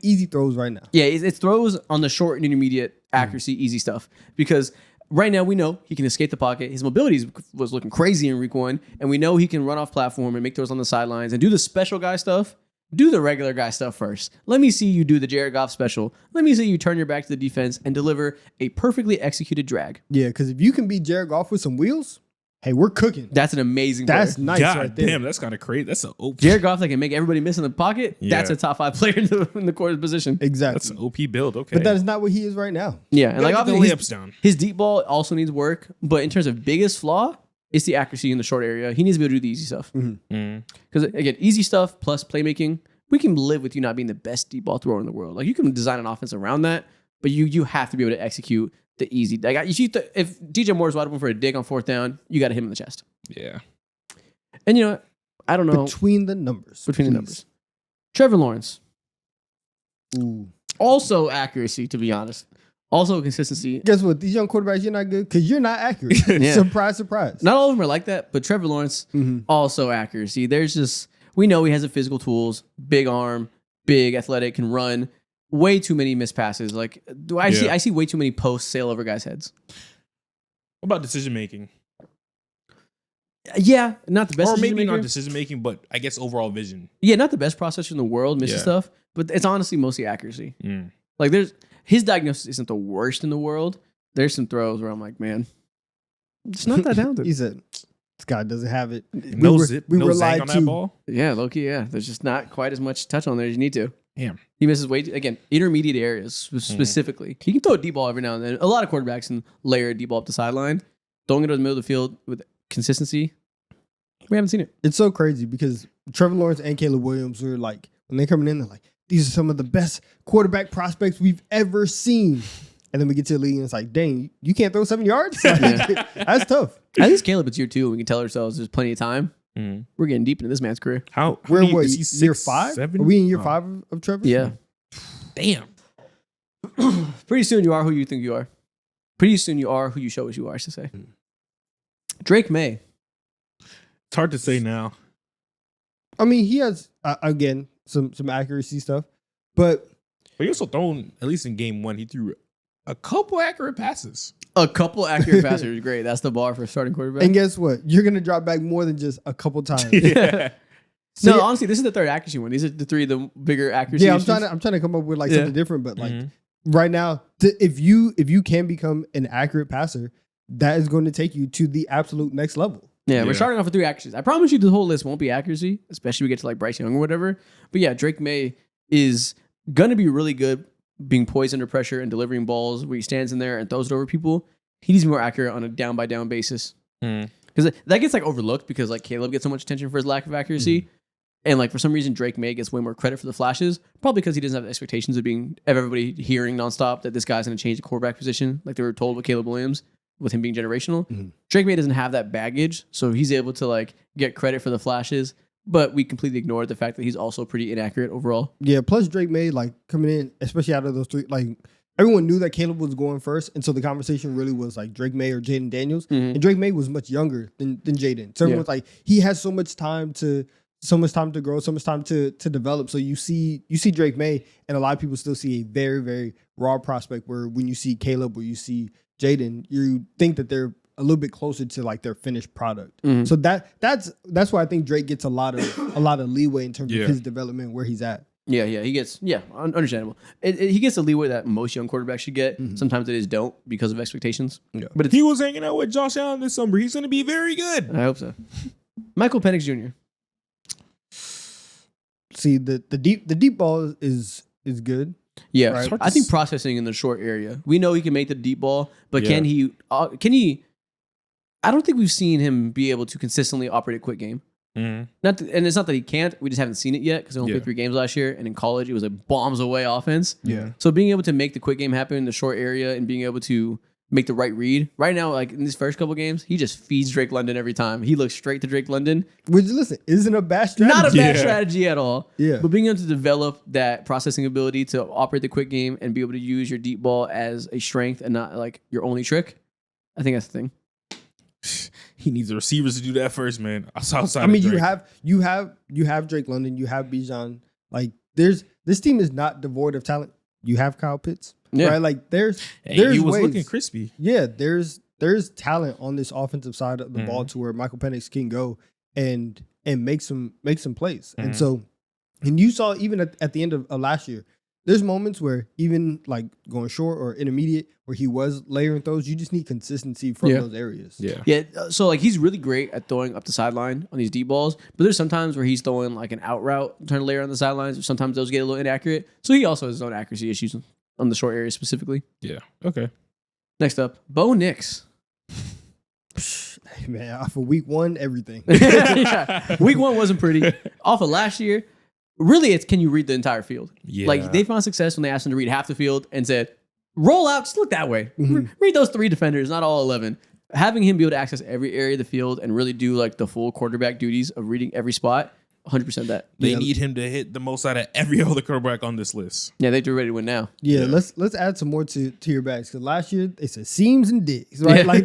easy throws right now. Yeah, it's throws on the short and intermediate accuracy, easy stuff. Because right now we know he can escape the pocket. His mobility was looking crazy in week 1, and we know he can run off platform and make throws on the sidelines and do the special guy stuff. Do the regular guy stuff first. Let me see you do the Jared Goff special. Let me see you turn your back to the defense and deliver a perfectly executed drag. Yeah, because if you can beat Jared Goff with some wheels, hey, we're cooking. That's an amazing That's player. nice God right there. damn, that's kind of crazy. That's an OP. Jared Goff that can make everybody miss in the pocket. Yeah. That's a top 5 player in the quarterback position. Exactly. That's an OP build. Okay. But that is not what he is right now. Yeah, and like Gotta get the obviously layups down. his deep ball also needs work, but in terms of biggest flaw, it's the accuracy in the short area. He needs to be able to do the easy stuff. Because again, easy stuff plus playmaking, we can live with you not being the best deep ball thrower in the world. Like you can design an offense around that, but you have to be able to execute the easy. Like if DJ Moore's wide open for a dig on 4th down, you got to hit him in the chest. Yeah. And you know what? I don't know Between the numbers. the please. numbers. Trevor Lawrence, Ooh. also accuracy to be honest, also consistency. Guess what? These young quarterbacks, you're not good because you're not accurate. Yeah. Surprise, surprise. Not all of them are like that, but Trevor Lawrence also accuracy. We know he has the physical tools, big arm, big athletic, can run. Way too many missed passes. Like I see way too many posts sail over guys' heads. What about decision making? Yeah, not the best. Or maybe decision-maker. not decision making, but I guess overall vision. Yeah, not the best processor in the world, missing Yeah. stuff, but it's honestly mostly accuracy. Like his diagnosis isn't the worst in the world. There's some throws where I'm like, man, it's not that talented. He said, this guy doesn't have it. No zip, we no were zang lied on to. that ball. Yeah, low-key, yeah. There's just not quite as much touch on there as you need to. Damn. He misses again, intermediate areas specifically. He can throw a deep ball every now and then. A lot of quarterbacks can layer a deep ball up the sideline. Throwing it in the middle of the field with consistency, we haven't seen it. It's so crazy because Trevor Lawrence and Caleb Williams were like, when they're coming in, they're like, these are some of the best quarterback prospects we've ever seen. And then we get to the league and it's like, dang, you can't throw 7 yards? That's tough. At least Caleb, it's year 2. We can tell ourselves there's plenty of time. Mhm. We're getting deep into this man's career. How We're many- what, is he year 6', 5? 7? Are we in year Oh, 5 of Trevor? Yeah. Damn. Pretty soon you are who you think you are. Pretty soon you are who you show us you are, I should say. Drake May. It's hard to say now. I mean, he has again some accuracy stuff, but But he also thrown, at least in game 1, he threw a couple accurate passes. A couple accurate passers, great. That's the bar for a starting quarterback. and guess what? You're gonna drop back more than just a couple times. Yeah. So No, yeah- honestly, this is the third accuracy one. These are the three of the bigger accuracy. Yeah, I'm issues. trying to come up with like Yeah. something different, but like Mhm. right now, if you can become an accurate passer, that is going to take you to the absolute next level. Yeah, we're Yeah. starting off with 3 accuracies. I promise you the whole list won't be accuracy, especially when we get to like Bryce Young or whatever. But yeah, Drake May is gonna be really good being poised under pressure and delivering balls where he stands in there and throws it over people. He needs to be more accurate on a down by down basis. Mhm. Because that gets like overlooked because like Caleb gets so much attention for his lack of accuracy. And like for some reason Drake May gets way more credit for the flashes, probably because he doesn't have the expectations of everybody hearing nonstop that this guy's gonna change the quarterback position, like they were told with Caleb Williams, with him being generational. Mhm. Drake May doesn't have that baggage, so he's able to like get credit for the flashes, but we completely ignored the fact that he's also pretty inaccurate overall. Yeah, plus Drake May, like coming in, especially out of those 3, like everyone knew that Caleb was going first, and so the conversation really was like Drake May or Jaden Daniels. Mhm. And Drake May was much younger than Jaden. So Yeah. everyone's like, he has so much time to grow, so much time to develop. So you see Drake May, and a lot of people still see a very, very raw prospect where when you see Caleb or you see Jaden, you think that they're a little bit closer to like their finished product. Mhm. So that's why I think Drake gets a lot of leeway in terms Yeah. of his development where he's at. Yeah, he gets understandable. He gets the leeway that most young quarterbacks should get. Mhm. Sometimes it is don't because of expectations. Yeah. But If he was hanging out with Josh Allen this summer, he's going to be very good. I hope so. Michael Penix Jr. See the deep ball is good. Yeah, Right. I think processing in the short area. We know he can make the deep ball, but Yeah. can he? Can he? I don't think we've seen him be able to consistently operate a quick game. Mhm. And it's not that he can't. We just haven't seen it yet because he only Yeah. played 3 games last year, and in college it was a bombs away offense. Yeah. So being able to make the quick game happen in the short area and being able to make the right read right now, like in these first couple games, he just feeds Drake London every time. He looks straight to Drake London. Which listen, isn't a bad strategy. Not a bad Yeah. strategy at all. Yeah. But being able to develop that processing ability to operate the quick game and be able to use your deep ball as a strength and not like your only trick, I think that's the thing. He needs the receivers to do that first, man. Outside I mean, of Drake. you have Drake London, you have Bijan. Like this team is not devoid of talent. You have Kyle Pitts, Yeah. right? Like there's Hey, he was ways. looking crispy. Yeah, there's talent on this offensive side of the ball to where Michael Penix can go and make some plays. And so, and you saw even at the end of last year, there's moments where even like going short or intermediate where he was layering throws, you just need consistency from Yeah. those areas. Yeah. Yeah, so like he's really great at throwing up the sideline on these deep balls, but there's sometimes where he's throwing like an out route, trying to layer on the sidelines. Sometimes those get a little inaccurate. So he also has his own accuracy issues on the short area specifically. Yeah. Okay. Next up, Bo Nix. Hey, man, off of week 1, everything. Yeah. Week 1 wasn't pretty. Off of last year, really, it's can you read the entire field? Yeah. Like they found success when they asked him to read half the field and said, roll out, just look that way. Mhm. Read those 3 defenders, not all 11. Having him be able to access every area of the field and really do like the full quarterback duties of reading every spot, 100% that. They Yeah. need him to hit the most out of every other quarterback on this list. Yeah, they're ready to win now. Yeah, Yeah. let's add some more to your backs because last year they said seams and digs, right? Yeah. Like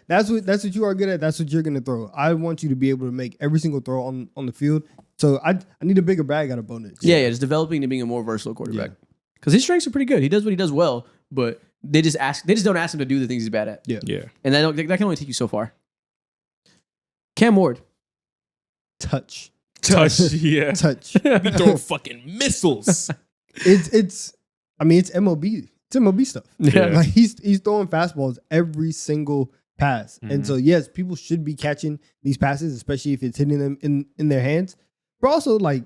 that's what you are good at. That's what you're gonna throw. I want you to be able to make every single throw on the field. So I need a bigger bag out of Bo Nix. Yeah, just developing to being a more versatile quarterback. Because his strengths are pretty good. He does what he does well, but they just don't ask him to do the things he's bad at. Yeah. Yeah. And that can only take you so far. Cam Ward. Touch. Yeah. Touch. Be throwing fucking missiles. It's I mean it's MLB. It's MLB stuff. Yeah. Like he's throwing fastballs every single pass. And so yes, people should be catching these passes, especially if it's hitting them in their hands. But also like,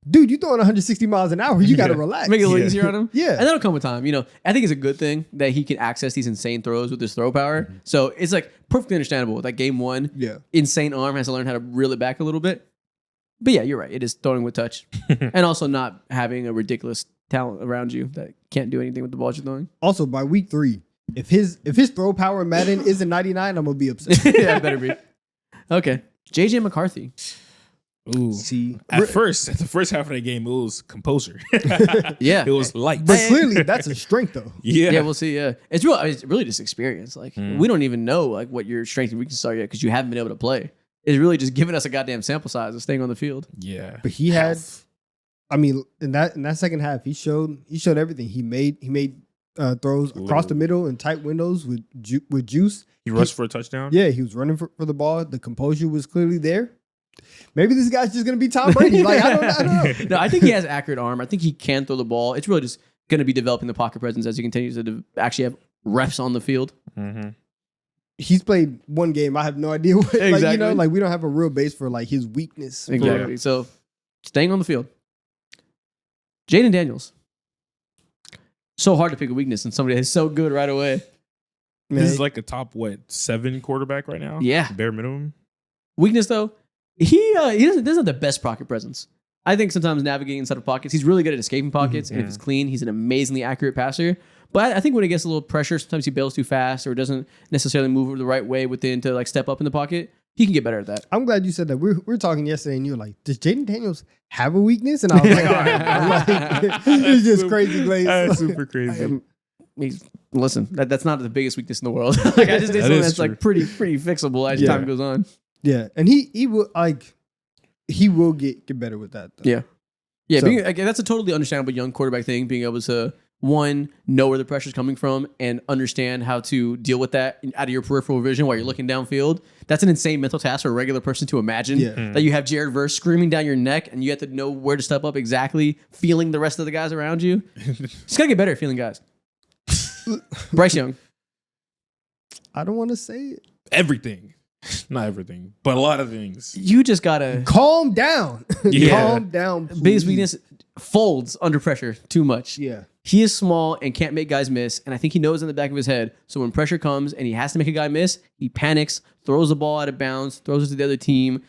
dude, you throwing 160 miles an hour, you gotta Yeah. relax. Make it a little Yeah. easier on him. Yeah. And that'll come with time. You know, I think it's a good thing that he can access these insane throws with his throw power. So it's like perfectly understandable. With like game 1, Yeah. insane arm has to learn how to reel it back a little bit. But yeah, you're right. It is throwing with touch. And also not having a ridiculous talent around you that can't do anything with the ball you're throwing. Also, by week 3, if his throw power in Madden isn't 99, I'm gonna be upset. Yeah, it better be. Okay. JJ McCarthy. Ooh. See, At the first half of the game, it was composure. Yeah. It was light. but clearly that's a strength though. Yeah. Yeah, we'll see. Yeah, it's really just experience. Like we don't even know like what your strengths and weaknesses are yet because you haven't been able to play. It's really just giving us a goddamn sample size of staying on the field. Yeah. But he had, I mean, in that second half, he showed everything. He made throws across the middle in tight windows with juice. He rushed for a touchdown. Yeah, he was running for the ball. The composure was clearly there. Maybe this guy's just gonna be Tom Brady. Like I don't know. No, I think he has accurate arm. I think he can throw the ball. It's really just going to be developing the pocket presence as he continues to actually have reps on the field. Mm-hmm. He's played one game. I have no idea what. Like, Exactly. you know, like we don't have a real base for like his weakness. Exactly. So staying on the field. Jaden Daniels. So hard to pick a weakness in somebody that's so good right away. Man, This is like a top 7 quarterback right now. Yeah. Bare minimum. Weakness though, he doesn't have the best pocket presence. I think sometimes navigating inside of pockets, he's really good at escaping pockets, and if it's clean, he's an amazingly accurate passer. But I think when he gets a little pressure, sometimes he bails too fast or doesn't necessarily move the right way within to like step up in the pocket. He can get better at that. I'm glad you said that. We were talking yesterday, and you were like, "Does Jaden Daniels have a weakness?" And I was like, "All right, bro." Like, it's just crazy, Glaze. That's super crazy. Listen, that's not the biggest weakness in the world. Like I just did That something is that's true. like pretty fixable as Yeah. time goes on. Yeah, and he will get better with that. Though. Yeah. Yeah, So- that's a totally understandable young quarterback thing, being able to, one, know where the pressure's coming from and understand how to deal with that out of your peripheral vision while you're looking downfield. That's an insane mental task for a regular person to imagine. Yeah. That you have Jared Verse screaming down your neck and you have to know where to step up exactly, feeling the rest of the guys around you. Just got to get better at feeling guys. Bryce Young. I don't want to say it. Everything. Not everything, but a lot of things. You just got to... Calm down. Yeah. Calm down. Biggest please. weakness, folds under pressure too much. Yeah. He is small and can't make guys miss, and I think he knows in the back of his head. So when pressure comes and he has to make a guy miss, he panics, throws the ball out of bounds, throws it to the other team.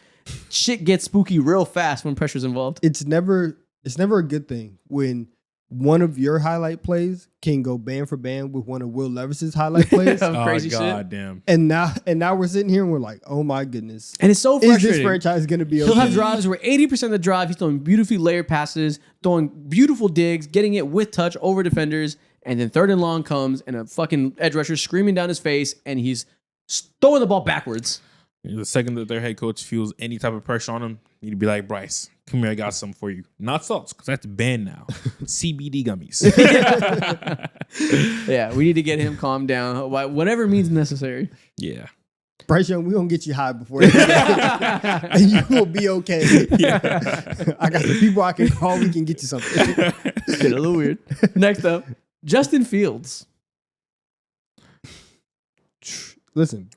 Shit gets spooky real fast when pressure's involved. It's never a good thing when one of your highlight plays can go band for band with one of Will Levis's highlight plays. Of crazy shit. God damn. And now we're sitting here and we're like, oh my goodness. And it's so Is this frustrating. franchise gonna be He'll okay? have drives where 80% of the drive, he's throwing beautifully layered passes, throwing beautiful digs, getting it with touch over defenders, and then third and long comes and a fucking edge rusher screaming down his face, and he's throwing the ball backwards. The second that their head coach feels any type of pressure on him, you need to be like, Bryce, come here, I got something for you. Not salts, because that's banned now. CBD gummies. Yeah, we need to get him calmed down, whatever means necessary. Yeah. Bryce Young, we're gonna get you high before you and you will be okay. I got some people I can call, we can get you something. It's getting a little weird. Next up, Justin Fields. Listen,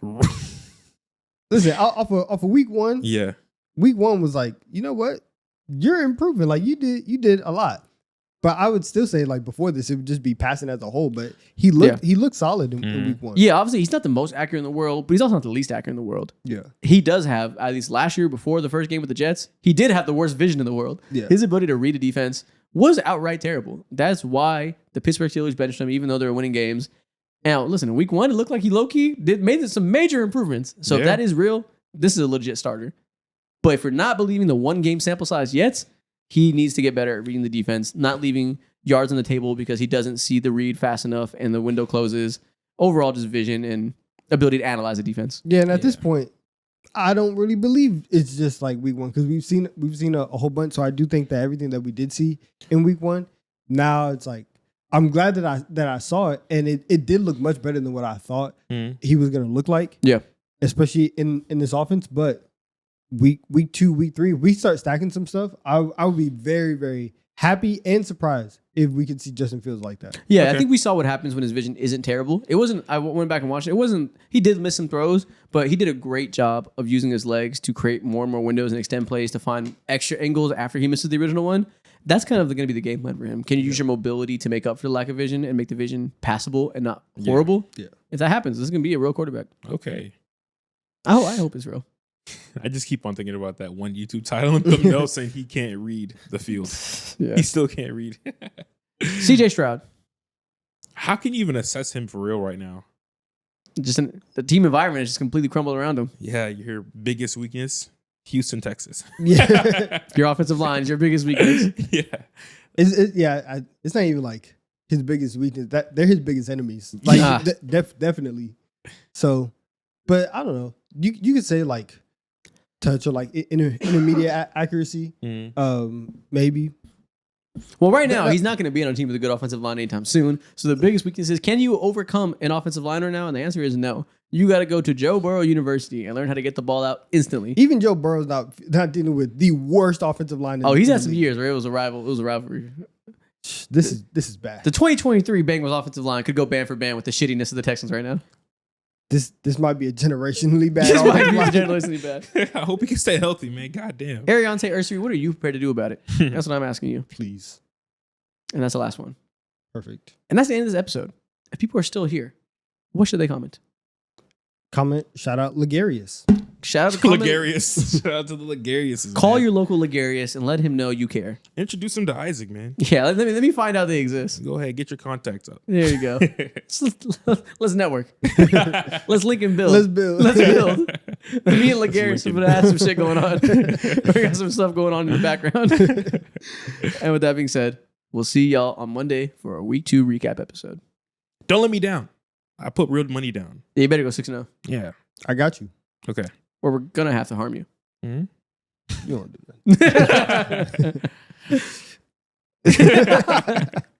off of week one, Yeah. week one was like, you know what? You're improving. Like you did a lot. But I would still say, like before this, it would just be passing as a whole. But he looked solid in week one. Yeah, obviously he's not the most accurate in the world, but he's also not the least accurate in the world. Yeah. He does have, at least last year before the first game with the Jets, he did have the worst vision in the world. Yeah. His ability to read a defense was outright terrible. That's why the Pittsburgh Steelers benched him, even though they were winning games. Now, listen, in week one, it looked like he low-key made some major improvements. So if Yeah. that is real, this is a legit starter. But if we're not believing the one-game sample size yet, he needs to get better at reading the defense, not leaving yards on the table because he doesn't see the read fast enough and the window closes. Overall, just vision and ability to analyze the defense. Yeah, and at this point, I don't really believe it's just like week one because we've seen a whole bunch. So I do think that everything that we did see in week one, now it's like I'm glad that I saw it, and it did look much better than what I thought he was gonna look like. Yeah. Especially in this offense. But week 2, week 3, we start stacking some stuff. I would be very, very happy and surprised if we could see Justin Fields like that. Yeah, I Okay. think we saw what happens when his vision isn't terrible. It wasn't, I went back and watched it. It wasn't, he did miss some throws, but he did a great job of using his legs to create more and more windows and extend plays to find extra angles after he misses the original one. That's kind of going to be the game plan for him. Can you use your mobility to make up for the lack of vision and make the vision passable and not horrible? Yeah. If that happens, this is going to be a real quarterback. Okay. I hope it's real. I just keep on thinking about that one YouTube title and thumbnail saying he can't read the field. Yeah. He still can't read. CJ Stroud. How can you even assess him for real right now? The team environment is just completely crumbled around him. Yeah, your biggest weakness, Houston, Texas. Yeah. Your offensive line is your biggest weakness. Yeah. It's not even like his biggest weakness. That they're his biggest enemies. Like Nah. definitely. So, but I don't know. You could say like touch or like intermediate accuracy. Maybe. Well, right now, he's not going to be on a team with a good offensive line anytime soon. So the biggest weakness is, can you overcome an offensive line right now? And the answer is no. You got to go to Joe Burrow University and learn how to get the ball out instantly. Even Joe Burrow's not dealing with the worst offensive line. He's in had the some league. years where it was a rivalry. This is bad. The 2023 Bengals offensive line could go band for band with the shittiness of the Texans right now. This might be a generationally bad. This might offensive be line. generously bad. I hope he can stay healthy, man. God damn. Ariante Ursary, what are you prepared to do about it? That's what I'm asking you. Please. And that's the last one. Perfect. And that's the end of this episode. If people are still here, what should they comment? Comment. Shout out Ligarius. Shout out to Ligarius. Shout out to the Ligariuses. Call man. your local Ligarius and let him know you care. Introduce him to Isaac, man. Yeah, let me find out they exist. Go ahead, get your contacts up. There you go. Let's network. Let's link and build. Let's build. Let's build. Me and Let's Ligarius link are and gonna have some shit going on. We got some stuff going on in the background. And with that being said, we'll see y'all on Monday for our week 2 recap episode. Don't let me down. I put real money down. Yeah, you better go 6-0. Yeah. I got you. Okay. Or we're gonna have to harm you. Mm-hmm. You don't do that.